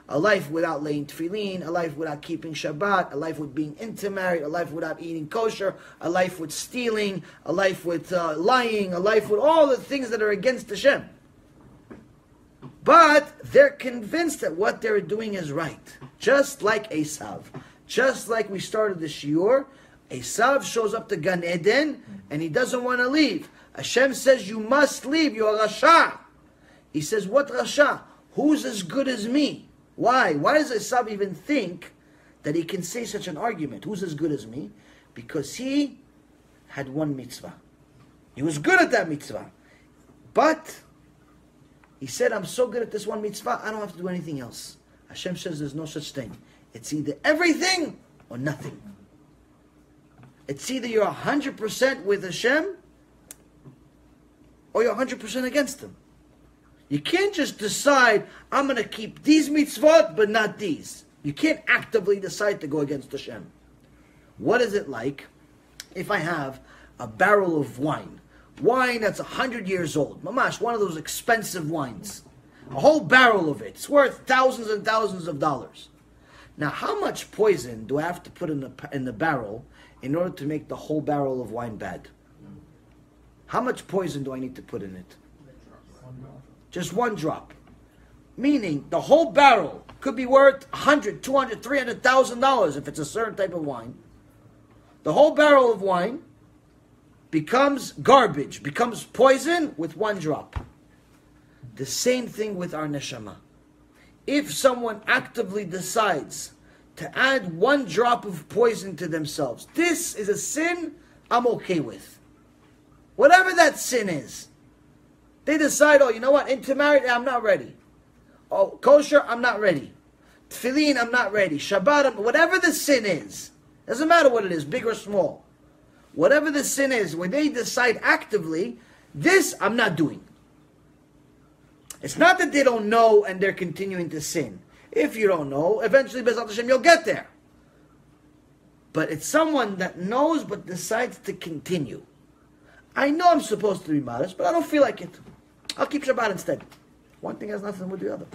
A life without laying tefillin, a life without keeping Shabbat, a life with being intermarried, a life without eating kosher, a life with stealing, a life with lying, a life with all the things that are against Hashem. But they're convinced that what they're doing is right. Just like Esav. Just like we started the shiur, Esav shows up to Gan Eden and he doesn't want to leave. Hashem says, you must leave, you're Rasha. He says, what Rasha? Who's as good as me? Why? Why does Esav even think that he can say such an argument? Who's as good as me? Because he had one mitzvah. He was good at that mitzvah. But he said, I'm so good at this one mitzvah, I don't have to do anything else. Hashem says there's no such thing. It's either everything or nothing. It's either you're 100% with Hashem or you're 100% against Him. You can't just decide, I'm going to keep these mitzvot but not these. You can't actively decide to go against Hashem. What is it like if I have a barrel of wine? Wine that's 100 years old. Mamash, one of those expensive wines. A whole barrel of it. It's worth thousands and thousands of dollars. Now, how much poison do I have to put in the barrel in order to make the whole barrel of wine bad? How much poison do I need to put in it? Just one drop. Meaning, the whole barrel could be worth $100, $200, $300,000 if it's a certain type of wine. The whole barrel of wine becomes garbage, becomes poison with one drop. The same thing with our neshama. If someone actively decides to add one drop of poison to themselves, this is a sin I'm okay with. Whatever that sin is. They decide, oh, you know what, intermarried, I'm not ready. Oh, kosher, I'm not ready. Tefillin, I'm not ready. Shabbat, whatever the sin is. Doesn't matter what it is, big or small. Whatever the sin is, when they decide actively, this I'm not doing. It's not that they don't know and they're continuing to sin. If you don't know, eventually, B'ezrat Hashem, you'll get there. But it's someone that knows but decides to continue. I know I'm supposed to be modest, but I don't feel like it. I'll keep Shabbat instead. One thing has nothing with the other.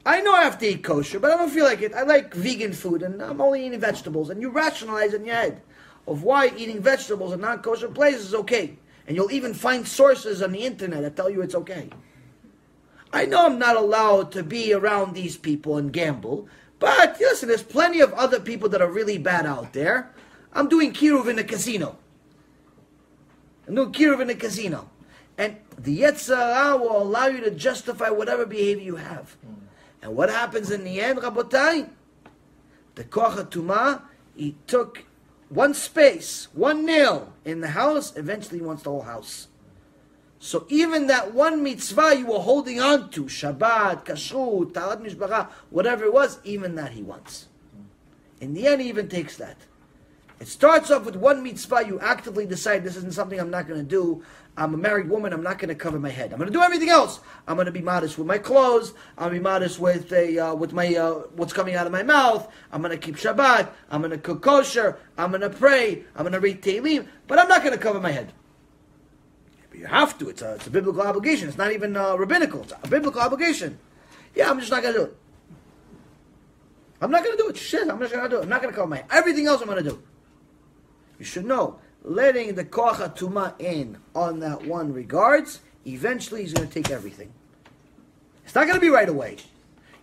I know I have to eat kosher, but I don't feel like it. I like vegan food, and I'm only eating vegetables. And you rationalize in your head of why eating vegetables in non-kosher places is okay. And you'll even find sources on the internet that tell you it's okay. I know I'm not allowed to be around these people and gamble, but listen, there's plenty of other people that are really bad out there. I'm doing Kiruv in a casino. I'm doing Kiruv in a casino. And the Yetzer Hara will allow you to justify whatever behavior you have. And what happens in the end, Rabotai? The Koach HaTumah, he took one space, one nail in the house, eventually he wants the whole house. So even that one mitzvah you were holding on to, Shabbat, Kashrut, Taharat Mishpacha, whatever it was, even that he wants. In the end, he even takes that. It starts off with one mitzvah, you actively decide this isn't something I'm not going to do. I'm a married woman, I'm not going to cover my head. I'm going to do everything else. I'm going to be modest with my clothes. I'm going to be modest with my what's coming out of my mouth. I'm going to keep Shabbat. I'm going to cook kosher. I'm going to pray. I'm going to read Tehillim. But I'm not going to cover my head. But you have to. It's a biblical obligation. It's not even rabbinical. It's a biblical obligation. Yeah, I'm just not going to do it. I'm not going to do it. Shit, I'm just going to do it. I'm not going to cover my head. Everything else I'm going to do. You should know, letting the Koach HaTumah in on that one regards eventually he's going to take everything. It's not going to be right away.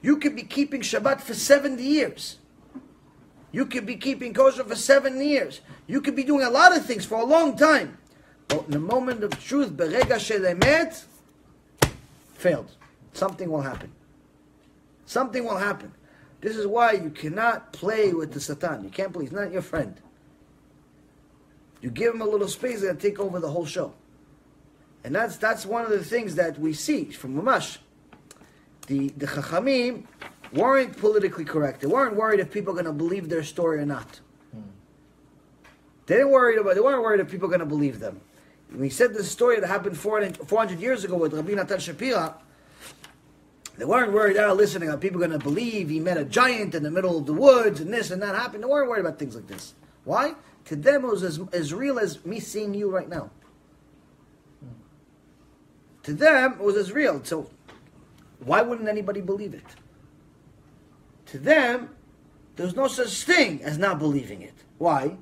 You could be keeping Shabbat for 70 years. You could be keeping kosher for 7 years. You could be doing a lot of things for a long time. But in the moment of truth, berega shel emet, failed. Something will happen. Something will happen. This is why you cannot play with the Satan. You can't play. He's not your friend. You give him a little space, he's going to take over the whole show. And that's one of the things that we see from Mamash. The Chachamim weren't politically correct. They weren't worried if people are going to believe their story or not. They weren't worried if people are going to believe them. When he said the story that happened 400 years ago with Rabbi Natan Shapira, they weren't worried, listening, are people going to believe he met a giant in the middle of the woods and this and that happened? They weren't worried about things like this. Why? To them it was as real as me seeing you right now. To them it was as real. So why wouldn't anybody believe it? To them, there's no such thing as not believing it. Why?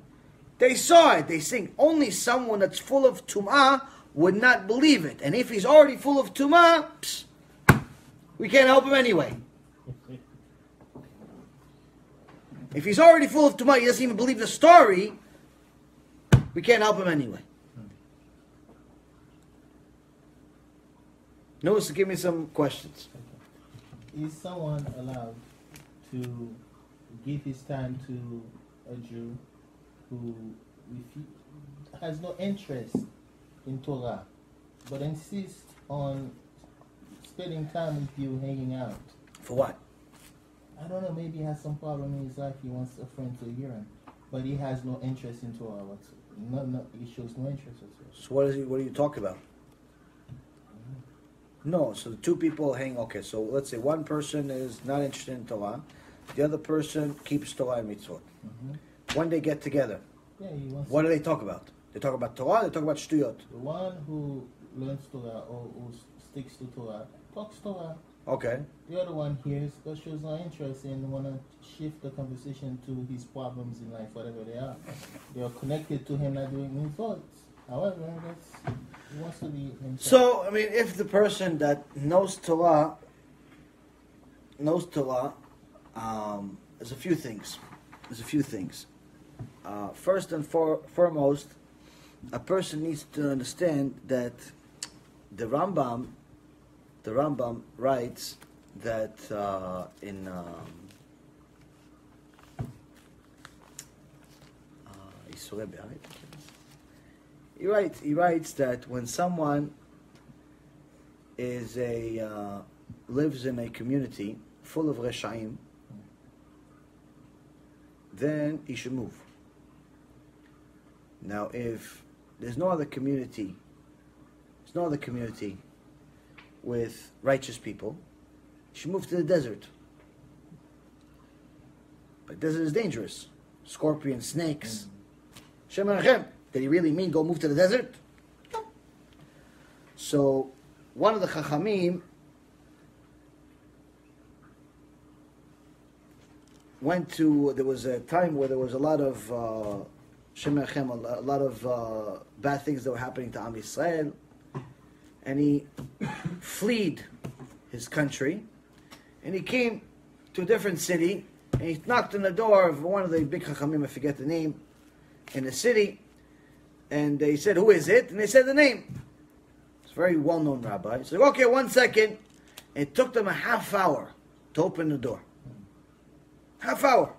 They saw it. They think only someone that's full of tum'ah would not believe it. And if he's already full of tum'ah, we can't help him anyway. If he's already full of tum'ah, he doesn't even believe the story, we can't help him anyway. Notice, give me some questions. Is someone allowed to give his time to a Jew who has no interest in Torah, but insists on spending time with you, hanging out? For what? I don't know, maybe he has some problem in his life, he wants a friend to hear him, but he has no interest in Torah whatsoever. No, he shows no interest whatsoever. So what are you talking about? No, so the two people hang, okay, so let's say one person is not interested in Torah, the other person keeps Torah and mitzvot. When they get together, what do they talk about? They talk about Torah, they talk about shtuyot. The one who learns Torah or who sticks to Torah talks Torah. Okay. The other one hears but shows no interest and want to shift the conversation to his problems in life, whatever they are. They are connected to him not doing mitzvot. However, he wants to be himself. So, I mean, if the person that knows Torah, there's a few things. First and foremost, a person needs to understand that the Rambam writes that he writes that when someone is lives in a community full of reshaim, then he should move. Now, if there's no other community with righteous people, he should move to the desert. But the desert is dangerous. Scorpions, snakes. Shem Arachem. Did he really mean go move to the desert? No. So, one of the Chachamim there was a time where there was a lot of Shem Arachem, a lot of bad things that were happening to Am Yisrael, and he fled his country, and he came to a different city, and he knocked on the door of one of the big Chachamim, I forget the name, in the city, and they said, "Who is it?" And they said the name. It's a very well-known rabbi. He said, "Okay, 1 second." It took them a half hour to open the door. Half hour.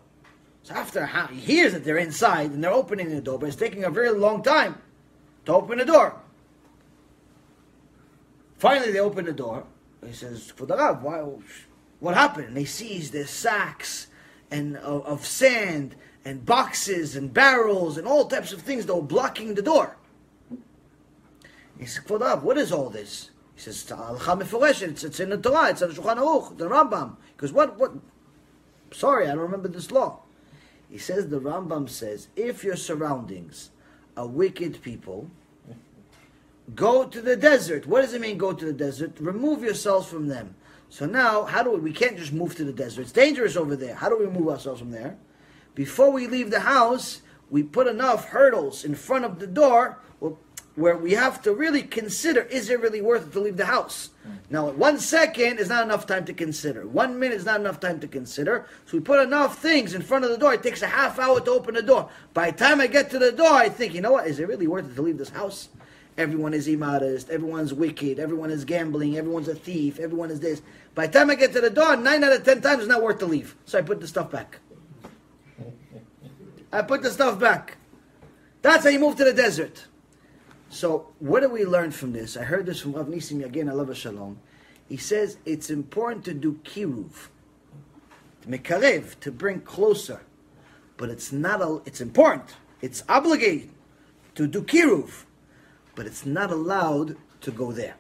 So after he hears that they're inside and they're opening the door, but it's taking a very long time to open the door. Finally, they open the door. He says, "For the Rav, what happened?" And he sees there's sacks and of sand and boxes and barrels and all types of things that were blocking the door. He says, "For the Rav, what is all this?" He says, "It's in the Torah. It's in the Shulchan Aruch, the Rambam." He goes, "What? Sorry, I don't remember this law." He says, the Rambam says, if your surroundings are wicked people, go to the desert. What does it mean, go to the desert? Remove yourselves from them. So now, we can't just move to the desert. It's dangerous over there. How do we remove ourselves from there? Before we leave the house, we put enough hurdles in front of the door. We'll where we have to really consider, is it really worth it to leave the house? Now, 1 second is not enough time to consider. 1 minute is not enough time to consider. So we put enough things in front of the door. It takes a half hour to open the door. By the time I get to the door, I think, you know what? Is it really worth it to leave this house? Everyone is immodest. Everyone's wicked. Everyone is gambling. Everyone's a thief. Everyone is this. By the time I get to the door, 9 out of 10 times it's not worth to leave. So I put the stuff back. I put the stuff back. That's how you move to the desert. So, what do we learn from this? I heard this from Rav Nisim again, alav shalom. He says it's important to do kiruv, to mekarev, to bring closer. But it's important. It's obligated to do kiruv. But it's not allowed to go there.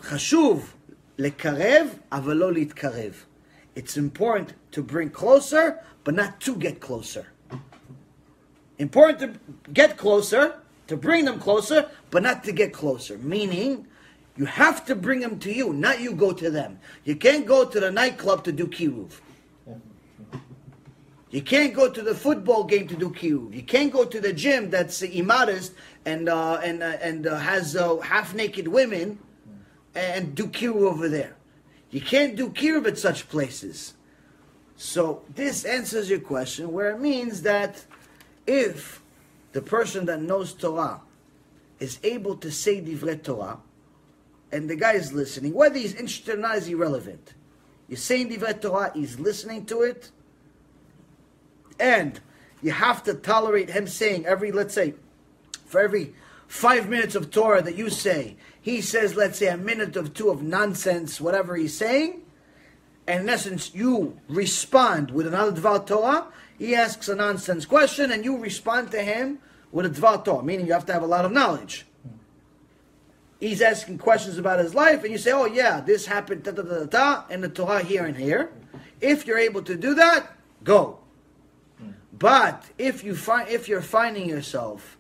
Chashuv, lekarev, אבל לא להתקרב. It's important to bring closer, but not to get closer. Important to get closer, to bring them closer, but not to get closer. Meaning, you have to bring them to you, not you go to them. You can't go to the nightclub to do kiruv. You can't go to the football game to do kiruv. You can't go to the gym that's immodest and has half-naked women and do kiruv over there. You can't do kiruv at such places. So this answers your question, where it means that if the person that knows Torah is able to say divrei Torah, and the guy is listening, whether he's interested or not is irrelevant. You're saying divrei Torah, he's listening to it, and you have to tolerate him saying let's say, for every 5 minutes of Torah that you say, he says, let's say, a minute or two of nonsense, whatever he's saying, and in essence, you respond with another Dvar Torah. He asks a nonsense question, and you respond to him with a Dvar Torah, meaning you have to have a lot of knowledge. He's asking questions about his life, and you say, oh yeah, this happened, in the Torah here and here. If you're able to do that, go. But if you're finding yourself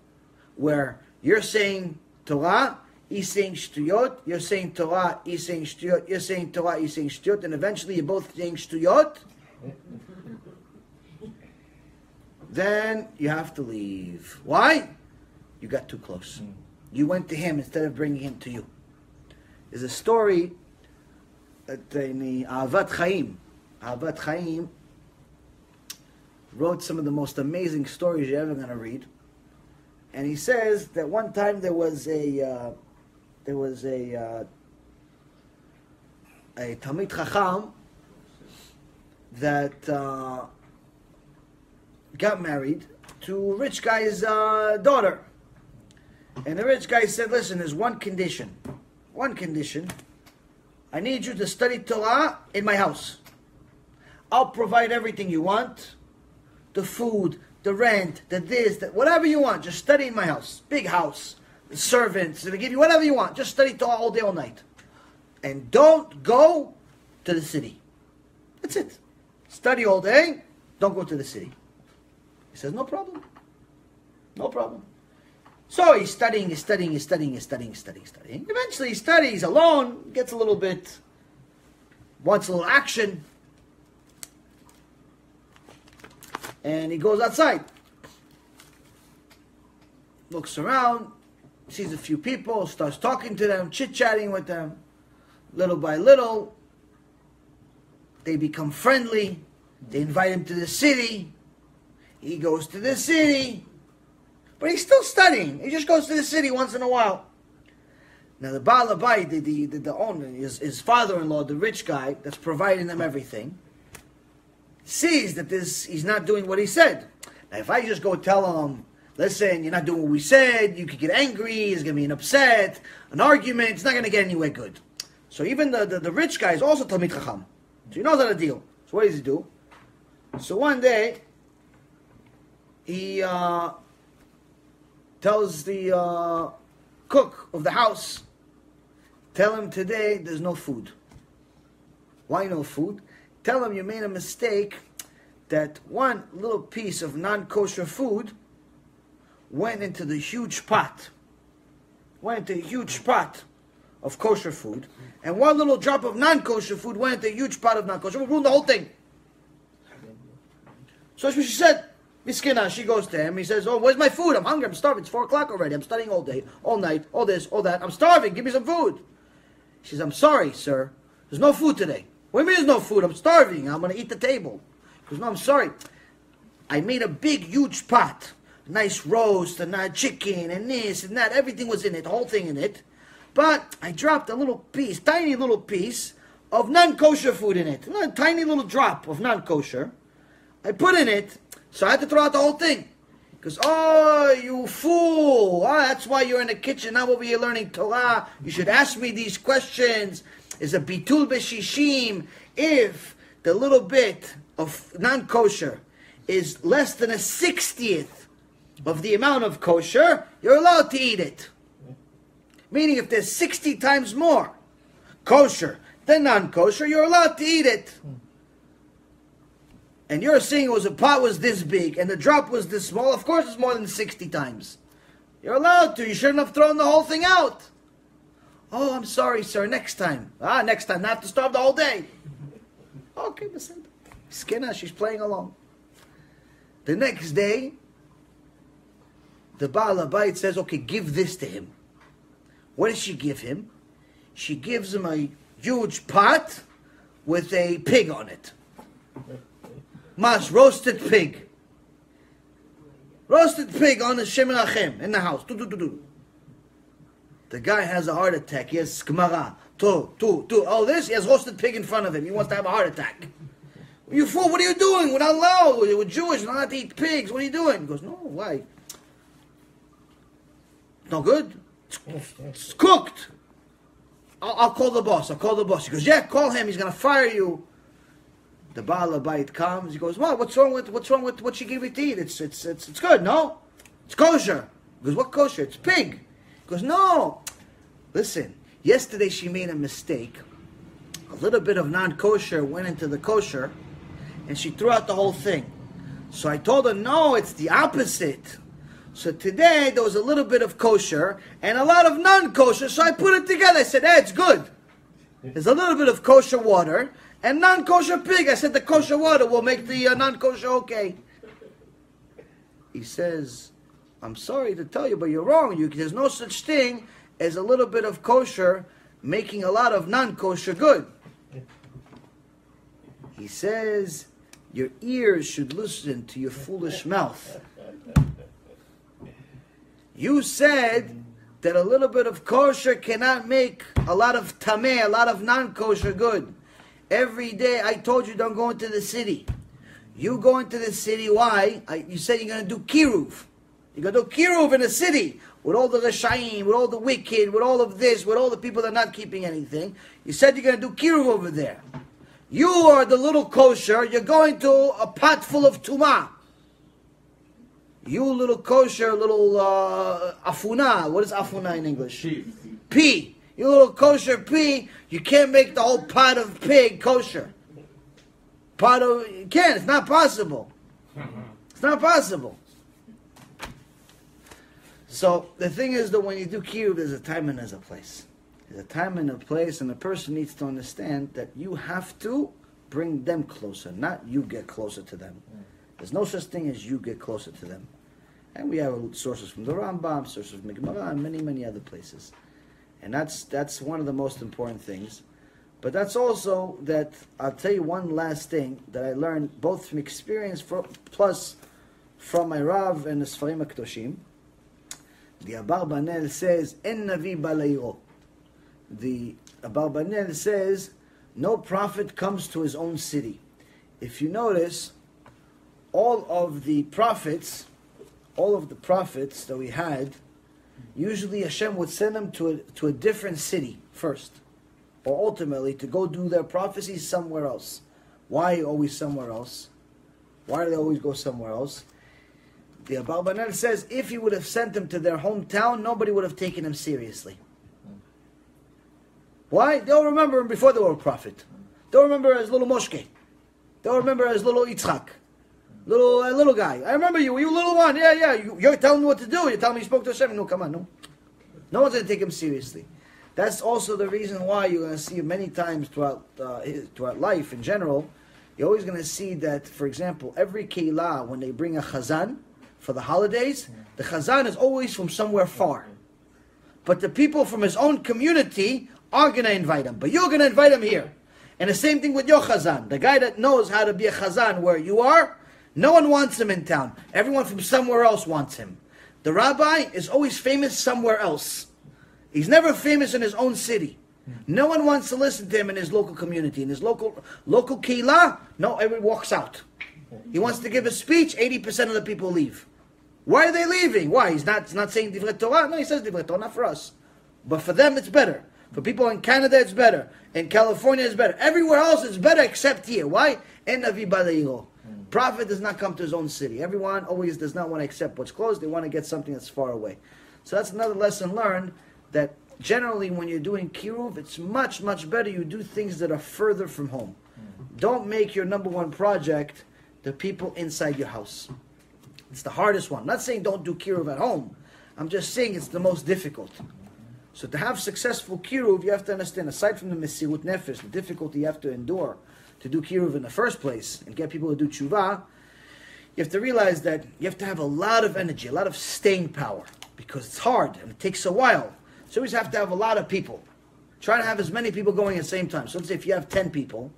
where you're saying Torah, he's saying shtuyot, you're saying Torah, he's saying shtuyot, you're saying Torah, he's saying shtuyot, and eventually you're both saying shtuyot, then you have to leave. Why? You got too close. You went to him instead of bringing him to you. There's a story that in the Ahavat Chaim wrote some of the most amazing stories you're ever going to read. And he says that one time there was a Talmid Chacham that got married to a rich guy's daughter. And the rich guy said, listen, there's one condition. I need you to study Torah in my house. I'll provide everything you want. The food, the rent, the this, that, whatever you want. Just study in my house. Big house. The servants, they give you whatever you want. Just study Torah all day, all night. And don't go to the city. That's it. Study all day. Don't go to the city. He says, no problem. No problem. So he's studying. Eventually he studies alone, gets a little bit, wants a little action. And he goes outside. Looks around, sees a few people, starts talking to them, chit-chatting with them. Little by little, they become friendly. They invite him to the city. He goes to the city. But he's still studying. He just goes to the city once in a while. Now the Baal Habayit, the owner, his father-in-law, the rich guy that's providing them everything, sees that he's not doing what he said. Now if I just go tell him, listen, you're not doing what we said, you could get angry, there's going to be an upset, an argument, it's not going to get anywhere good. So even the rich guy is also Talmid Chacham. So he knows how to deal. So what does he do? So one day, he tells the cook of the house, tell him today there's no food. Why no food? Tell him you made a mistake, that one little piece of non-kosher food went into the huge pot. Went into a huge pot of kosher food, and one little drop of non-kosher food went into a huge pot of non-kosher food, ruined the whole thing. So that's what she said. Miskina, she goes to him. He says, "Oh, where's my food? I'm hungry. I'm starving. It's 4 o'clock already. I'm studying all day, all night, all this, all that. I'm starving. Give me some food." She says, "I'm sorry, sir. There's no food today." "What do you mean there's no food? I'm starving. I'm going to eat the table." He goes, "No, I'm sorry. I made a big, huge pot. Nice roast and chicken and this and that. Everything was in it, the whole thing in it. But I dropped a little piece, tiny little piece of non-kosher food in it. A tiny little drop of non-kosher. I put in it, so I had to throw out the whole thing." Because, "Oh, you fool. That's why you're in the kitchen, not over here learning Torah. You should ask me these questions. Is a bitul b'shishim if the little bit of non-kosher is less than a 60th of the amount of kosher, you're allowed to eat it." Meaning if there's 60 times more kosher than non-kosher, you're allowed to eat it. And you're saying a pot was this big and the drop was this small. Of course it's more than 60 times. You're allowed to. You shouldn't have thrown the whole thing out. "Oh, I'm sorry, sir. Next time." Next time. Not have to starve the whole day. Okay, Skina, she's playing along. The next day, the Baal Habayit says, "Okay, give this to him." What does she give him? She gives him a huge pot with a pig on it. Roasted pig. Roasted pig on the Shemin Achem in the house. The guy has a heart attack. He has skmara. All this, he has roasted pig in front of him. He wants to have a heart attack. "You fool, what are you doing? We're not allowed. We're Jewish. We're not allowed to eat pigs. What are you doing?" He goes, "No, why? It's not good. It's cooked. I'll call the boss. I'll call the boss." He goes, "Yeah, call him. He's going to fire you." The Baal Habayit comes. He goes, "What? What's wrong with what she gave you to eat? It's good, no? It's kosher." He goes, "What kosher? It's pig." He goes, "No. Listen, yesterday she made a mistake. A little bit of non-kosher went into the kosher, and she threw out the whole thing. So I told her, no, it's the opposite. So today there was a little bit of kosher and a lot of non-kosher, so I put it together. I said, hey, it's good. There's a little bit of kosher water and non-kosher pig. I said the kosher water will make the non-kosher okay." He says, "I'm sorry to tell you, but you're wrong. There's no such thing as a little bit of kosher making a lot of non-kosher good." He says, "Your ears should listen to your foolish mouth. You said that a little bit of kosher cannot make a lot of tameh, a lot of non-kosher good. Every day I told you don't go into the city. You go into the city, why? You said you're going to do Kiruv. You're going to do Kiruv in the city with all the Rashayim, with all the wicked, with all of this, with all the people that are not keeping anything. You said you're going to do Kiruv over there. You are the little kosher, you're going to a pot full of tumah. You little kosher, little afuna. What is afuna in English? Pea. You little kosher pea, you can't make the whole pot of pig kosher. You can't, it's not possible. It's not possible. So the thing is that when you do Kiruv, there's a time and there's a place. There's a time and a place, and the person needs to understand that you have to bring them closer, not you get closer to them. There's no such thing as you get closer to them. And we have sources from the Rambam, sources from Gemara, and many, many other places. And that's one of the most important things. But that's also that, I'll tell you one last thing that I learned both from experience plus from my Rav and the Sfarim HaKadoshim. The Abarbanel says, En Navi Balayro. The Abarbanel says, no prophet comes to his own city. If you notice, all of the prophets that we had, usually Hashem would send them to a different city first, or ultimately to go do their prophecies somewhere else. Why always somewhere else? Why do they always go somewhere else? The Abarbanel says, if he would have sent them to their hometown, nobody would have taken him seriously. Why? They'll remember him before they were a prophet. They'll remember as little Moshke. They'll remember as little Yitzchak. Little guy. I remember you. You little one. Yeah. You're telling me what to do. You're telling me you spoke to Hashem. No, come on. No. No one's going to take him seriously. That's also the reason why you're going to see many times throughout life in general you're always going to see that, for example, every keilah, when they bring a chazan for the holidays, the chazan is always from somewhere far. But the people from his own community are going to invite him. But you're going to invite him here. And the same thing with your chazan. The guy that knows how to be a chazan where you are, no one wants him in town. Everyone from somewhere else wants him. The rabbi is always famous somewhere else. He's never famous in his own city. No one wants to listen to him in his local community. In his local keilah, no, everyone walks out. He wants to give a speech, 80% of the people leave. Why are they leaving? Why? He's not saying Divrei Torah? No, he says Divrei Torah, not for us. But for them it's better. For people in Canada it's better. In California it's better. Everywhere else it's better except here. Why? En Navi Badairo. Prophet does not come to his own city. Everyone always does not want to accept what's close. They want to get something that's far away. So that's another lesson learned, that generally when you're doing Kiruv, it's much, much better you do things that are further from home. Don't make your number one project the people inside your house. It's the hardest one. I'm not saying don't do Kiruv at home. I'm just saying it's the most difficult. So to have successful Kiruv, you have to understand, aside from the Mesirut Nefesh, the difficulty you have to endure to do Kiruv in the first place and get people to do Tshuva, you have to realize that you have to have a lot of energy, a lot of staying power, because it's hard and it takes a while. So you always have to have a lot of people. Try to have as many people going at the same time. So let's say if you have 10 people,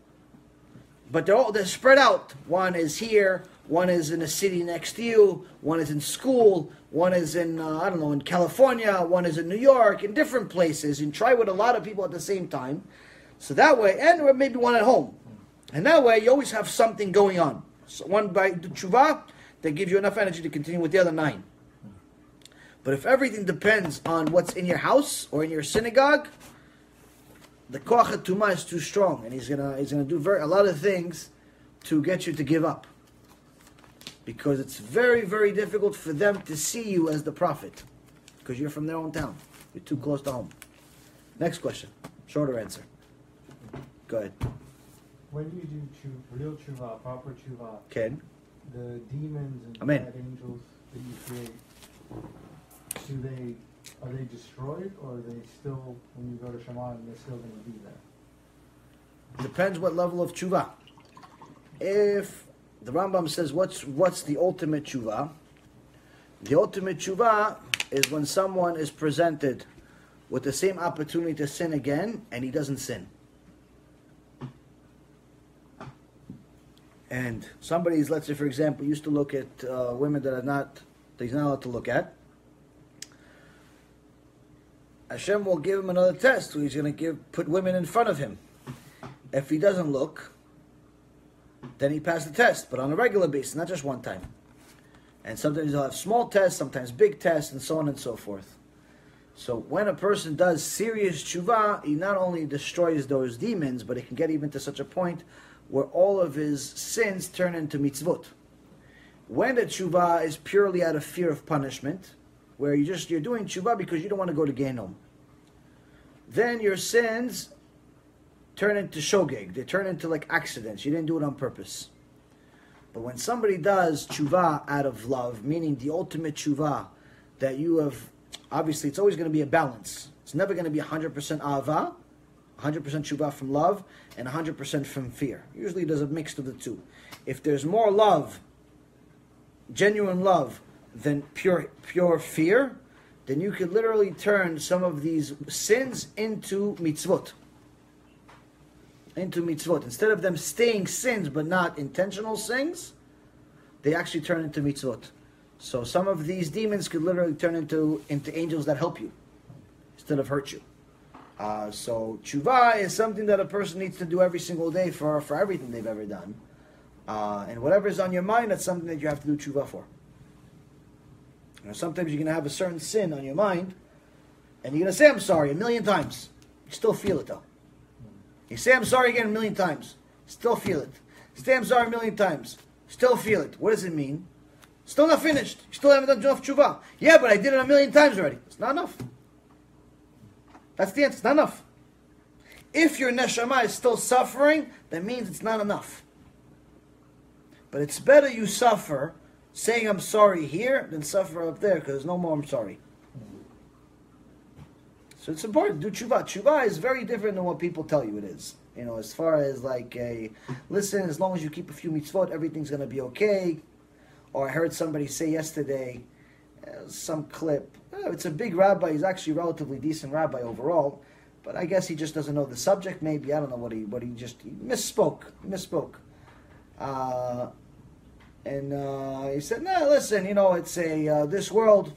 but they're spread out. One is here, one is in a city next to you, one is in school, one is in, in California, one is in New York, in different places, and try with a lot of people at the same time. So that way, and maybe one at home. And that way, you always have something going on. So one by the tshuva, they give you enough energy to continue with the other 9. But if everything depends on what's in your house or in your synagogue, the koach hatuma is too strong, and he's gonna do a lot of things to get you to give up, because it's very, very difficult for them to see you as the prophet, because you're from their own town. You're too close to home. Next question, shorter answer. Go ahead. When do you do real tshuva, proper tshuva? Ken? The demons and Amen. bad angels that you create, are they destroyed, or are they still, when you go to Shaman, they're still going to be there? Depends what level of tshuva. If the Rambam says what's the ultimate tshuva, the ultimate tshuva is when someone is presented with the same opportunity to sin again and he doesn't sin. And somebody's, let's say for example, used to look at women that he's not allowed to look at. Hashem will give him another test. So he's going to put women in front of him. If he doesn't look, then he passed the test, but on a regular basis, not just one time. And sometimes he'll have small tests, sometimes big tests, and so on and so forth. So when a person does serious tshuva, he not only destroys those demons, but it can get even to such a point where all of his sins turn into mitzvot. When the tshuva is purely out of fear of punishment, where you're doing tshuva because you don't want to go to Gehinnom, then your sins turn into shogeg. They turn into like accidents. You didn't do it on purpose. But when somebody does tshuva out of love, meaning the ultimate tshuva, that you have, obviously it's always going to be a balance. It's never going to be 100% ahava, 100% tshuva from love, and 100% from fear. Usually there's a mix of the two. If there's more love, genuine love, than pure fear, then you could literally turn some of these sins into mitzvot. Instead of them staying sins but not intentional sins, they actually turn into mitzvot. So some of these demons could literally turn into angels that help you instead of hurt you. So tshuva is something that a person needs to do every single day for everything they've ever done. And whatever is on your mind, that's something that you have to do tshuva for. Sometimes you're going to have a certain sin on your mind, and you're going to say, I'm sorry, 1,000,000 times. You still feel it, though. You say, I'm sorry again 1,000,000 times. Still feel it. Say, I'm sorry 1,000,000 times. Still feel it. What does it mean? Still not finished. You still haven't done enough tshuva. Yeah, but I did it 1,000,000 times already. It's not enough. That's the answer. It's not enough. If your neshama is still suffering, that means it's not enough. But it's better you suffer saying I'm sorry here than suffer up there, because there's no more I'm sorry. So it's important to do tshuva. Tshuva is very different than what people tell you it is. You know, as far as like a, listen, as long as you keep a few mitzvot, everything's going to be okay. Or I heard somebody say yesterday, some clip, it's a big rabbi, he's actually a relatively decent rabbi overall, but I guess he just doesn't know the subject, maybe, I don't know what he misspoke. And he said, no, listen, you know, it's this world,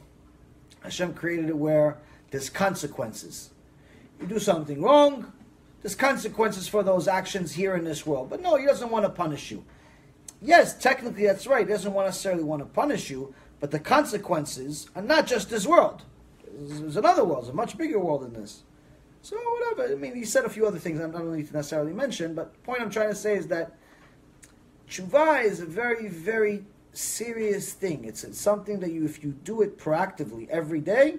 Hashem created it where there's consequences. You do something wrong, there's consequences for those actions here in this world. But no, he doesn't want to punish you. Yes, technically that's right. He doesn't necessarily want to punish you, but the consequences are not just this world. There's another world. There's a much bigger world than this. So whatever. I mean, he said a few other things I don't need to necessarily mention, but the point I'm trying to say is that tshuva is a very, very serious thing. It's something that if you do it proactively every day,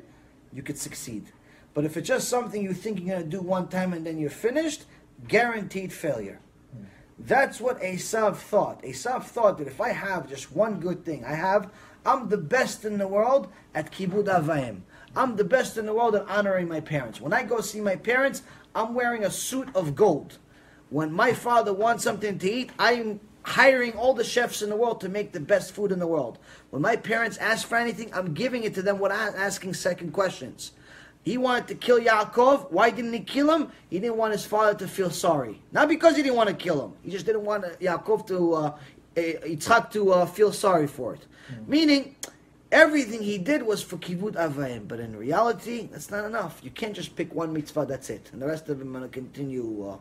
you could succeed. But if it's just something you think you're going to do one time and then you're finished, guaranteed failure. That's what Esav thought. Esav thought that if I have just one good thing, I'm the best in the world at kibud avayim. I'm the best in the world at honoring my parents. When I go see my parents, I'm wearing a suit of gold. When my father wants something to eat, I'm hiring all the chefs in the world to make the best food in the world. When my parents ask for anything, I'm giving it to them without asking second questions. He wanted to kill Yaakov. Why didn't he kill him? He didn't want his father to feel sorry. Not because he didn't want to kill him. He just didn't want Yaakov Yitzchak to feel sorry for it. Meaning, everything he did was for kibud avayim. But in reality, that's not enough. You can't just pick one mitzvah, that's it. And the rest of them are going to continue.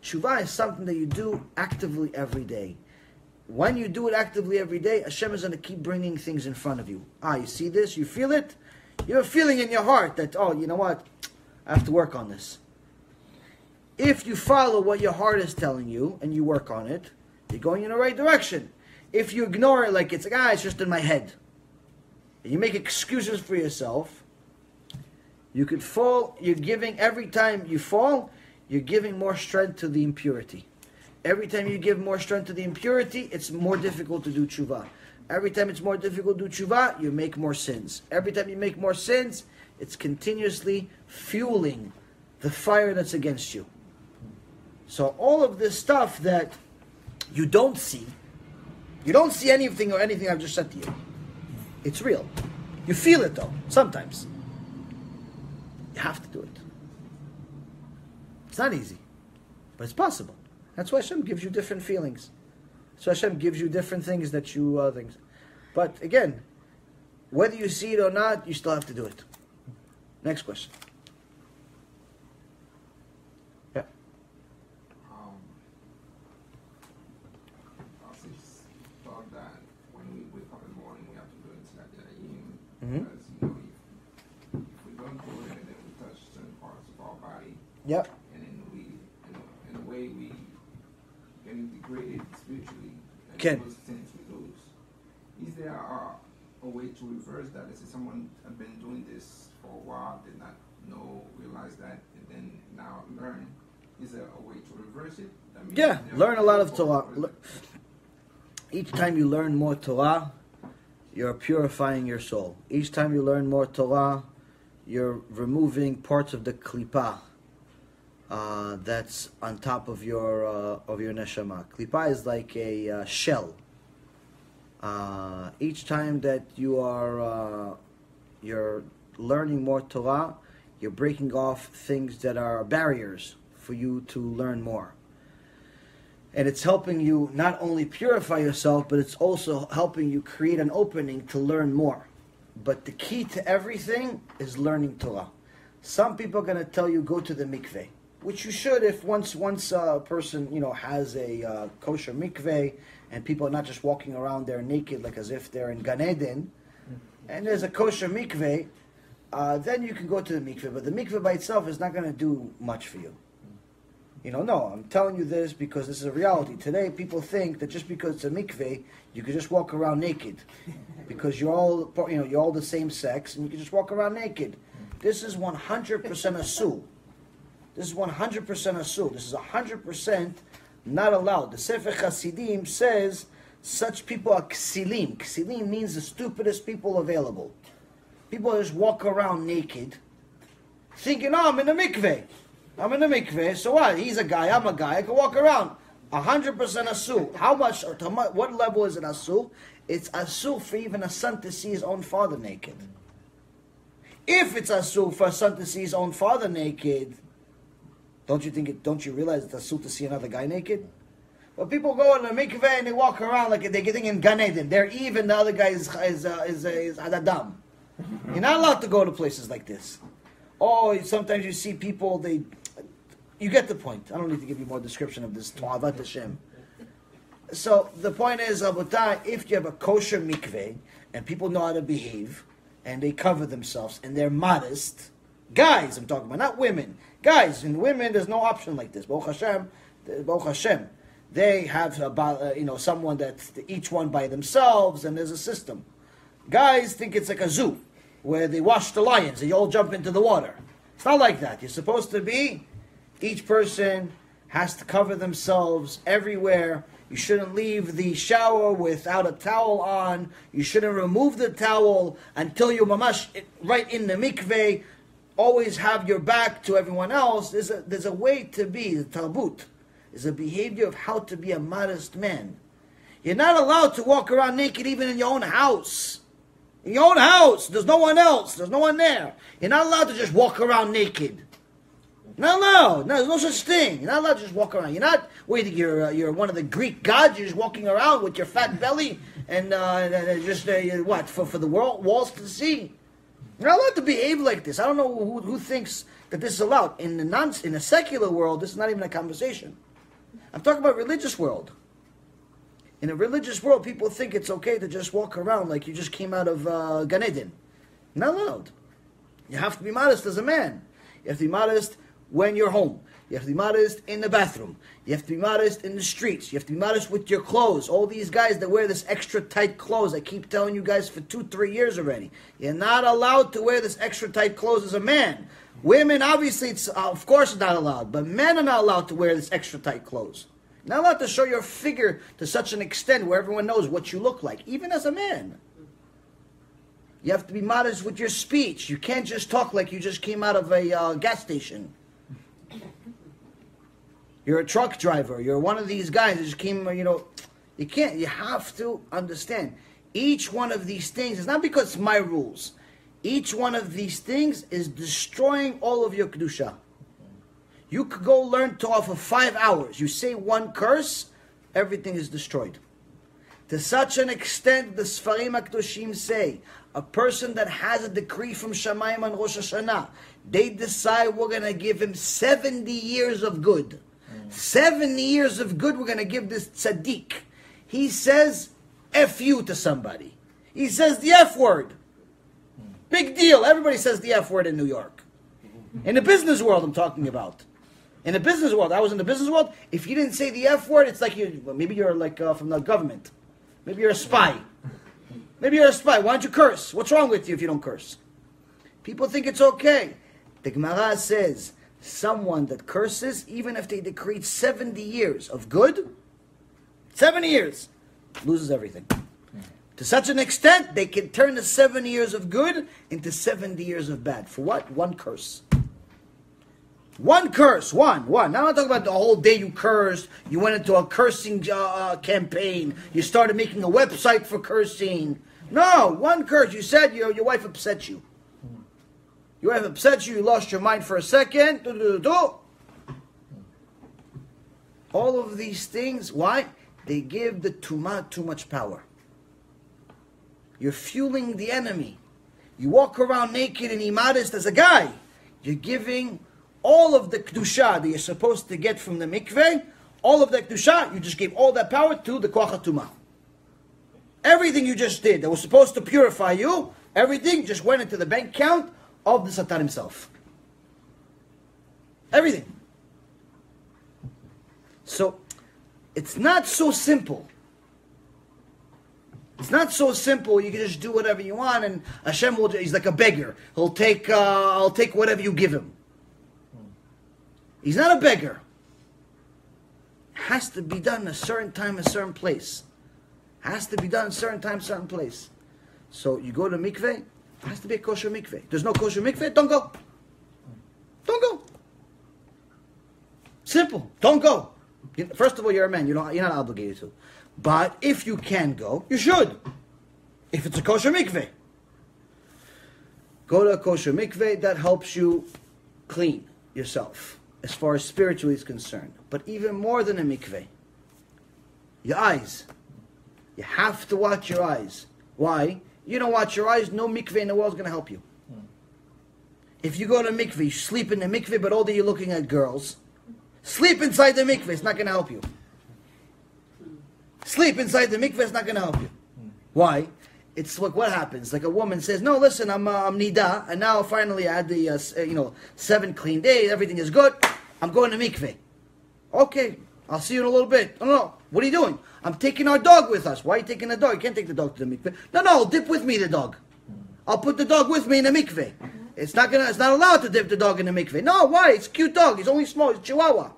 Tshuva is something that you do actively every day. When you do it actively every day, Hashem is going to keep bringing things in front of you. You see this? You feel it? You have a feeling in your heart that, you know what? I have to work on this. If you follow what your heart is telling you and you work on it, you're going in the right direction. If you ignore it like it's just in my head, and you make excuses for yourself, you could fall. You're giving, every time you fall, you're giving more strength to the impurity. Every time you give more strength to the impurity, it's more difficult to do tshuva. Every time it's more difficult to do tshuva, you make more sins. Every time you make more sins, it's continuously fueling the fire that's against you. So all of this stuff that you don't see anything I've just said to you. It's real. You feel it though, sometimes. You have to do it. It's not easy, but it's possible. That's why Hashem gives you different feelings. So Hashem gives you different things that you things. But again, whether you see it or not, you still have to do it. Next question. Yeah. I just thought that when we wake up in the morning, we have to do it like that. Mm-hmm. Because if we don't do it, and then we touch certain parts of our body, Yep. and then we, in a way, we getting degraded spiritually. Ken. Those things we lose. Is there a way to reverse that? Let's say someone had been doing this for a while, did not realize that, and then now learn. Is there a way to reverse it? I mean, Yeah, learn a lot of Torah. Each time you learn more Torah, you're purifying your soul. Each time you learn more Torah, you're removing parts of the klipa that's on top of your neshama. Klipa is like a shell. Each time that you're learning more Torah, you're breaking off things that are barriers for you to learn more. And it's helping you not only purify yourself, but it's also helping you create an opening to learn more. But the key to everything is learning Torah. Some people are going to tell you, go to the mikveh, which you should if once a person has a kosher mikveh, and people are not just walking around there naked like as if they're in Gan Eden, and there's a kosher mikveh, then you can go to the mikveh. But the mikveh by itself is not going to do much for you. No, I'm telling you this because this is a reality. Today, people think that just because it's a mikveh, you can just walk around naked, because you're all the same sex, and you can just walk around naked. This is 100% asur. This is 100% asur. This is 100% not allowed. The Sefer Hasidim says such people are ksilim. Ksilim means the stupidest people available. People just walk around naked, thinking, I'm in a mikveh. I'm in the mikveh, so what? He's a guy, I'm a guy, I can walk around. 100% asur. How much, or what level is it asur? It's asur for even a son to see his own father naked. If it's asur for a son to see his own father naked, don't you realize it's asur to see another guy naked? But people go in the mikveh and they walk around like they're getting in Gan Eden. They're even, the other guy is Adadam. You're not allowed to go to places like this. Oh, sometimes you see people, you get the point. I don't need to give you more description of this. Ta'avat Hashem. So the point is, Abutai, if you have a kosher mikveh and people know how to behave and they cover themselves and they're modest, guys, I'm talking about, not women. Guys, in women, there's no option like this. Baruch Hashem. They have about someone that's each one by themselves, and there's a system. Guys think it's like a zoo where they wash the lions and you all jump into the water. It's not like that. You're supposed to be, each person has to cover themselves everywhere. You shouldn't leave the shower without a towel on. You shouldn't remove the towel until you're mamash right in the mikveh. Always have your back to everyone else. There's a way to be, the tarbut. Is a behavior of how to be a modest man. You're not allowed to walk around naked even in your own house. In your own house, there's no one else. There's no one there. You're not allowed to just walk around naked. Not allowed. No, there's no such thing. You're not allowed to just walk around. You're not waiting. You're one of the Greek gods. You're just walking around with your fat belly and what for the walls to see. You're not allowed to behave like this. I don't know who thinks that this is allowed. In a secular world, this is not even a conversation. I'm talking about religious world. In a religious world, people think it's okay to just walk around like you just came out of Gan Eden. Not allowed. You have to be modest as a man. You have to be modest when you're home. You have to be modest in the bathroom. You have to be modest in the streets. You have to be modest with your clothes. All these guys that wear this extra tight clothes, I keep telling you guys for 2-3 years already. You're not allowed to wear this extra tight clothes as a man. Women, obviously, it's of course not allowed, but men are not allowed to wear this extra tight clothes. You're not allowed to show your figure to such an extent where everyone knows what you look like, even as a man. You have to be modest with your speech. You can't just talk like you just came out of a gas station. You're a truck driver. You're one of these guys that just came, you can't. You have to understand. Each one of these things, it's not because it's my rules. Each one of these things is destroying all of your kedusha. You could go learn Torah for 5 hours. You say one curse, everything is destroyed. To such an extent, the Sfarim HaKadoshim say, a person that has a decree from Shamayim on Rosh Hashanah, they decide we're going to give him 70 years of good. 70 years of good we're going to give this tzaddik. He says F you to somebody. He says the F word. Big deal. Everybody says the F word in New York. In the business world I'm talking about. In the business world, I was in the business world. If you didn't say the F word, it's like maybe you're like from the government. Maybe you're a spy. Maybe you're a spy. Why don't you curse? What's wrong with you if you don't curse? People think it's okay. The Gemara says, someone that curses, even if they decreed 70 years of good, 70 years, loses everything. To such an extent, they can turn the 70 years of good into 70 years of bad. For what? One curse. One curse. One. Now I'm not talking about the whole day you cursed. You went into a cursing campaign. You started making a website for cursing. No, one curse. You said your wife upset you. Your wife upset you. You lost your mind for a second. All of these things, why? They give the tumah too much power. You're fueling the enemy. You walk around naked and immodest as a guy. You're giving all of the kedusha that you're supposed to get from the mikveh, all of the kedusha, you just gave all that power to the koach hatumah. Everything you just did that was supposed to purify you, everything just went into the bank account of the Satan himself. Everything. So, it's not so simple. It's not so simple. You can just do whatever you want, and Hashem he's like a beggar. I'll take whatever you give him. He's not a beggar. It has to be done a certain time, a certain place. Has to be done a certain time, certain place. So you go to mikveh, it has to be a kosher mikveh. There's no kosher mikveh, don't go. Don't go. Simple. Don't go. First of all, you're a man. You're not obligated to. But if you can go, you should. If it's a kosher mikveh. Go to a kosher mikveh. That helps you clean yourself as far as spiritually is concerned. But even more than a mikveh, your eyes. You have to watch your eyes. Why? You don't watch your eyes, no mikveh in the world is going to help you. If you go to a mikveh, you sleep in the mikveh, but all day you're looking at girls, sleep inside the mikveh, it's not going to help you. Sleep inside the mikveh, it's not going to help you. Why? It's like what happens. Like a woman says, no, listen, I'm nida, and now finally I had the 7 clean days, everything is good, I'm going to mikveh. Okay, I'll see you in a little bit. No, what are you doing? I'm taking our dog with us. Why are you taking the dog? You can't take the dog to the mikveh. No, dip with me the dog. I'll put the dog with me in the mikveh. It's not allowed to dip the dog in the mikveh. No, why? It's a cute dog. He's only small. He's a Chihuahua.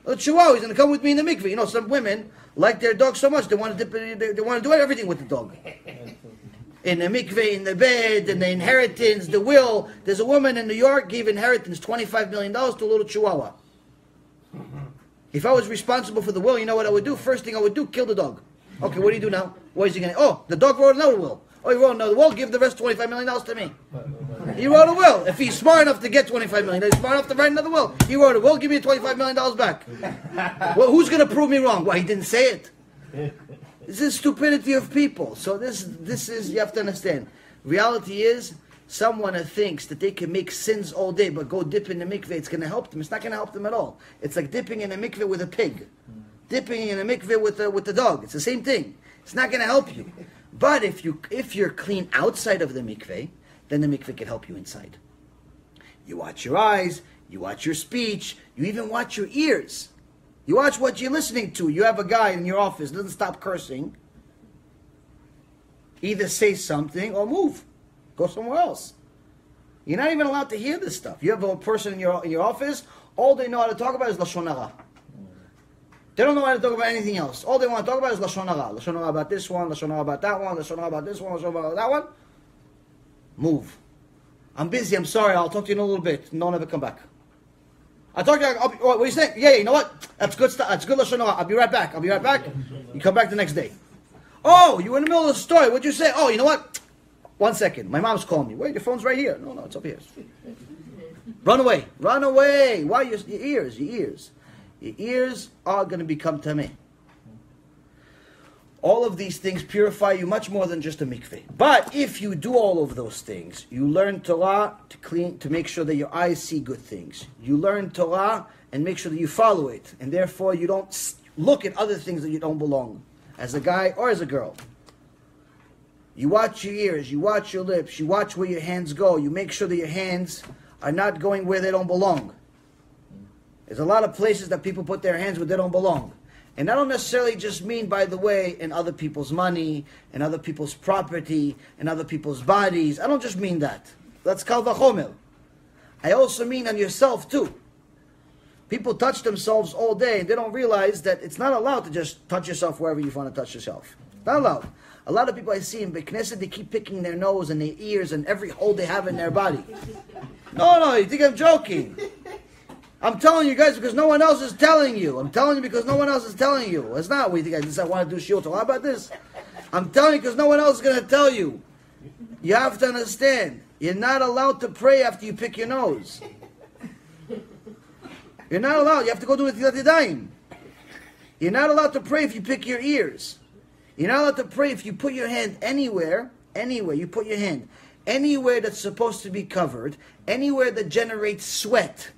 A Chihuahua. He's going to come with me in the mikveh. You know, some women like their dog so much they want to dip. They want to do everything with the dog. In the mikveh, in the bed, in the inheritance, the will. There's a woman in New York gave inheritance $25 million to a little Chihuahua. If I was responsible for the will, you know what I would do? First thing I would do, kill the dog. Okay, what do you do now? What is he going to... Oh, the dog wrote another will. Oh, he wrote another will, give the rest $25 million to me. He wrote a will. If he's smart enough to get $25 million, he's smart enough to write another will. He wrote a will, give me $25 million back. Well, who's going to prove me wrong? Well, he didn't say it. This is stupidity of people. So this is, you have to understand. Reality is, someone that thinks that they can make sins all day but go dip in the mikveh, it's going to help them. It's not going to help them at all. It's like dipping in a mikveh with a pig. Dipping in a mikveh with the dog. It's the same thing. It's not going to help you. But if you're clean outside of the mikveh, then the mikveh can help you inside. You watch your eyes, you watch your speech, you even watch your ears. You watch what you're listening to. You have a guy in your office, doesn't stop cursing. Either say something or move. Go somewhere else. You're not even allowed to hear this stuff. You have a person in your office, all they know how to talk about is Lashon Hara. They don't know how to talk about anything else. All they want to talk about is Lashon Hara. Lashon Hara about this one, Lashon Hara about that one, Lashon Hara about this one, Lashon Hara about that one. Move. I'm busy, I'm sorry, I'll talk to you in a little bit. Don't ever come back. I'll talk to you, what are you saying? Yeah, you know what? That's good stuff. That's good Lashon Hara. I'll be right back. You come back the next day. Oh, you were in the middle of the story. What'd you say? Oh, you know what? 1 second. My mom's calling me. Wait, your phone's right here. No, it's up here. Run away. Why? Your ears. Your ears are going to become tameh. All of these things purify you much more than just a mikveh. But if you do all of those things, you learn Torah to make sure that your eyes see good things. You learn Torah and make sure that you follow it. And therefore you don't look at other things that you don't belong. As a guy or as a girl. You watch your ears, you watch your lips, you watch where your hands go. You make sure that your hands are not going where they don't belong. There's a lot of places that people put their hands where they don't belong. And I don't necessarily just mean, by the way, in other people's money, in other people's property, in other people's bodies. I don't just mean that. That's kal vachomer. I also mean on yourself too. People touch themselves all day and they don't realize that it's not allowed to just touch yourself wherever you want to touch yourself. It's not allowed. A lot of people I see in Knesset, they keep picking their nose and their ears and every hole they have in their body. No, you think I'm joking. I'm telling you guys because no one else is telling you. I'm telling you because no one else is telling you. It's not, we think I want to do shiur Torah about this. I'm telling you because no one else is going to tell you. You have to understand. You're not allowed to pray after you pick your nose. You're not allowed. You have to go do Netilat Yadayim. You're not allowed to pray if you pick your ears. You're not allowed to pray if you put your hand anywhere, you put your hand, anywhere that's supposed to be covered, anywhere that generates sweat.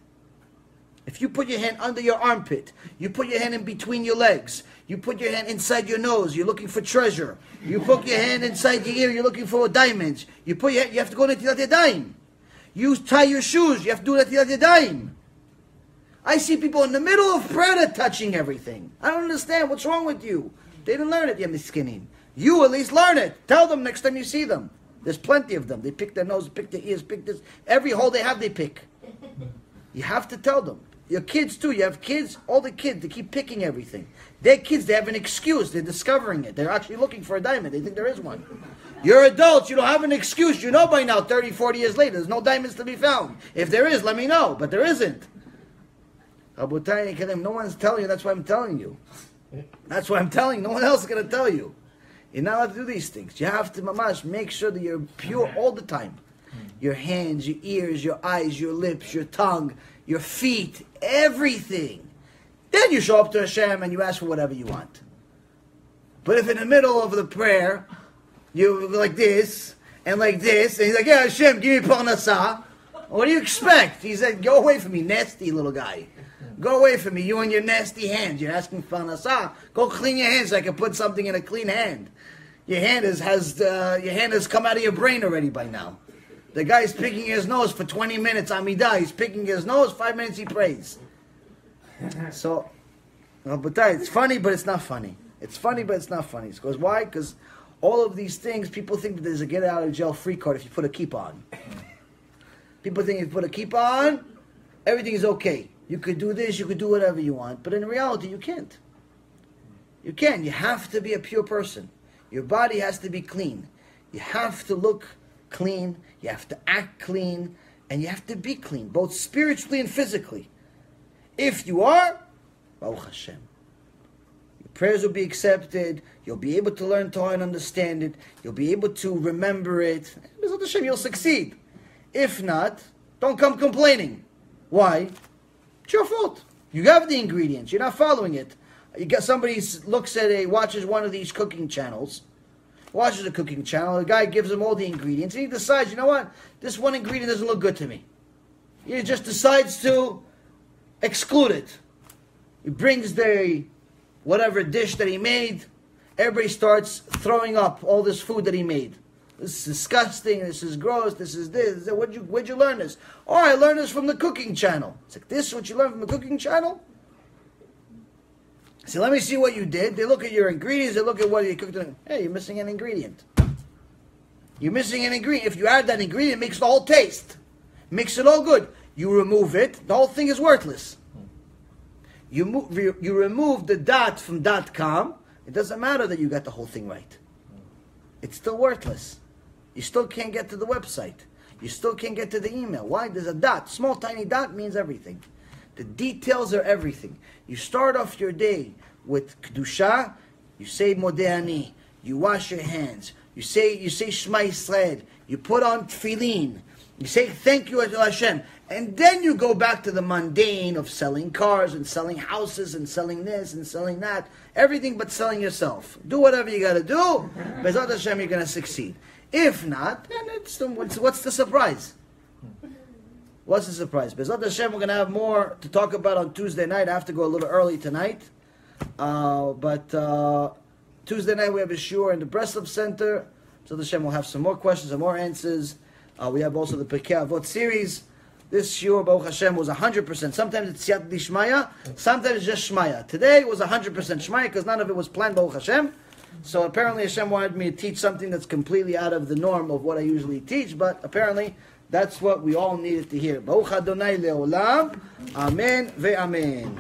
If you put your hand under your armpit, you put your hand in between your legs, you put your hand inside your nose, you're looking for treasure. You put your hand inside your ear, you're looking for diamonds. You have to go to Netilat Yadayim. You tie your shoes, you have to do Netilat Yadayim. I see people in the middle of prayer touching everything. I don't understand. What's wrong with you? They didn't learn it, you skinny. You at least learn it. Tell them next time you see them. There's plenty of them. They pick their nose, pick their ears, pick this. Every hole they have, they pick. You have to tell them. Your kids too. You have kids, all the kids, they keep picking everything. Their kids, they have an excuse. They're discovering it. They're actually looking for a diamond. They think there is one. You're adults. You don't have an excuse. You know by now, 30, 40 years later, there's no diamonds to be found. If there is, let me know. But there isn't. Rabotay Karim, no one's telling you, that's why I'm telling you. That's why I'm telling you, no one else is going to tell you. You're not allowed to do these things. You have to, mamash, make sure that you're pure all the time. Your hands, your ears, your eyes, your lips, your tongue, your feet, everything. Then you show up to Hashem and you ask for whatever you want. But if in the middle of the prayer, you're like this, and he's like, yeah, Hashem, give me parnasah. What do you expect? He said, go away from me, nasty little guy. Go away from me, you and your nasty hands. You're asking for parnasah. Go clean your hands so I can put something in a clean hand. Your hand has come out of your brain already by now. The guy's picking his nose for 20 minutes, Amidah. He's picking his nose, 5 minutes he prays. So, but it's funny, but it's not funny. It's funny, but it's not funny. Because why? Because all of these things, people think that there's a get out of jail free card if you put a kippah on. People think if you put a kippah on, everything is okay. You could do this, you could do whatever you want. But in reality, you can't. You can't. You have to be a pure person. Your body has to be clean. You have to look clean. You have to act clean. And you have to be clean, both spiritually and physically. If you are, Baruch Hashem. Your prayers will be accepted. You'll be able to learn Torah and understand it. You'll be able to remember it. Baruch Hashem, you'll succeed. If not, don't come complaining. Why? It's your fault. You have the ingredients. You're not following it. You get somebody watches one of these cooking channels. Watches a cooking channel. The guy gives him all the ingredients, and he decides, you know what? This one ingredient doesn't look good to me. He just decides to exclude it. He brings the whatever dish that he made. Everybody starts throwing up all this food that he made. This is disgusting. This is gross. This is this. Where'd you learn this? Oh, I learned this from the cooking channel. It's like, this is what you learned from the cooking channel? So let me see what you did. They look at your ingredients. They look at what you cooked. Hey, you're missing an ingredient. You're missing an ingredient. If you add that ingredient, it makes the whole taste. Makes it all good. You remove it, the whole thing is worthless. You remove the dot from .com, it doesn't matter that you got the whole thing right. It's still worthless. You still can't get to the website. You still can't get to the email. Why? There's a dot. Small tiny dot means everything. The details are everything. You start off your day with Kedusha, you say Modeh Ani, you wash your hands, you say Shema Yisrael, you put on Tefillin, you say thank you to Hashem, and then you go back to the mundane of selling cars and selling houses and selling this and selling that, everything but selling yourself. Do whatever you got to do, Bezat Hashem, you're going to succeed. If not, then what's the surprise? What's the surprise? Bezat Hashem, we're going to have more to talk about on Tuesday night. I have to go a little early tonight. But Tuesday night we have a shiur in the Breslov Center. Bezat Hashem, we'll have some more questions and more answers. We have also the Pirkei Avot series. This shiur, Baruch Hashem, was 100%. Sometimes it's Siyat Dishmaya, sometimes it's just Shmaya. Today it was 100% Shmaya because none of it was planned, Baruch Hashem. So apparently Hashem wanted me to teach something that's completely out of the norm of what I usually teach, but apparently that's what we all needed to hear. Baruch Adonai Le'olam. Amen ve'amen.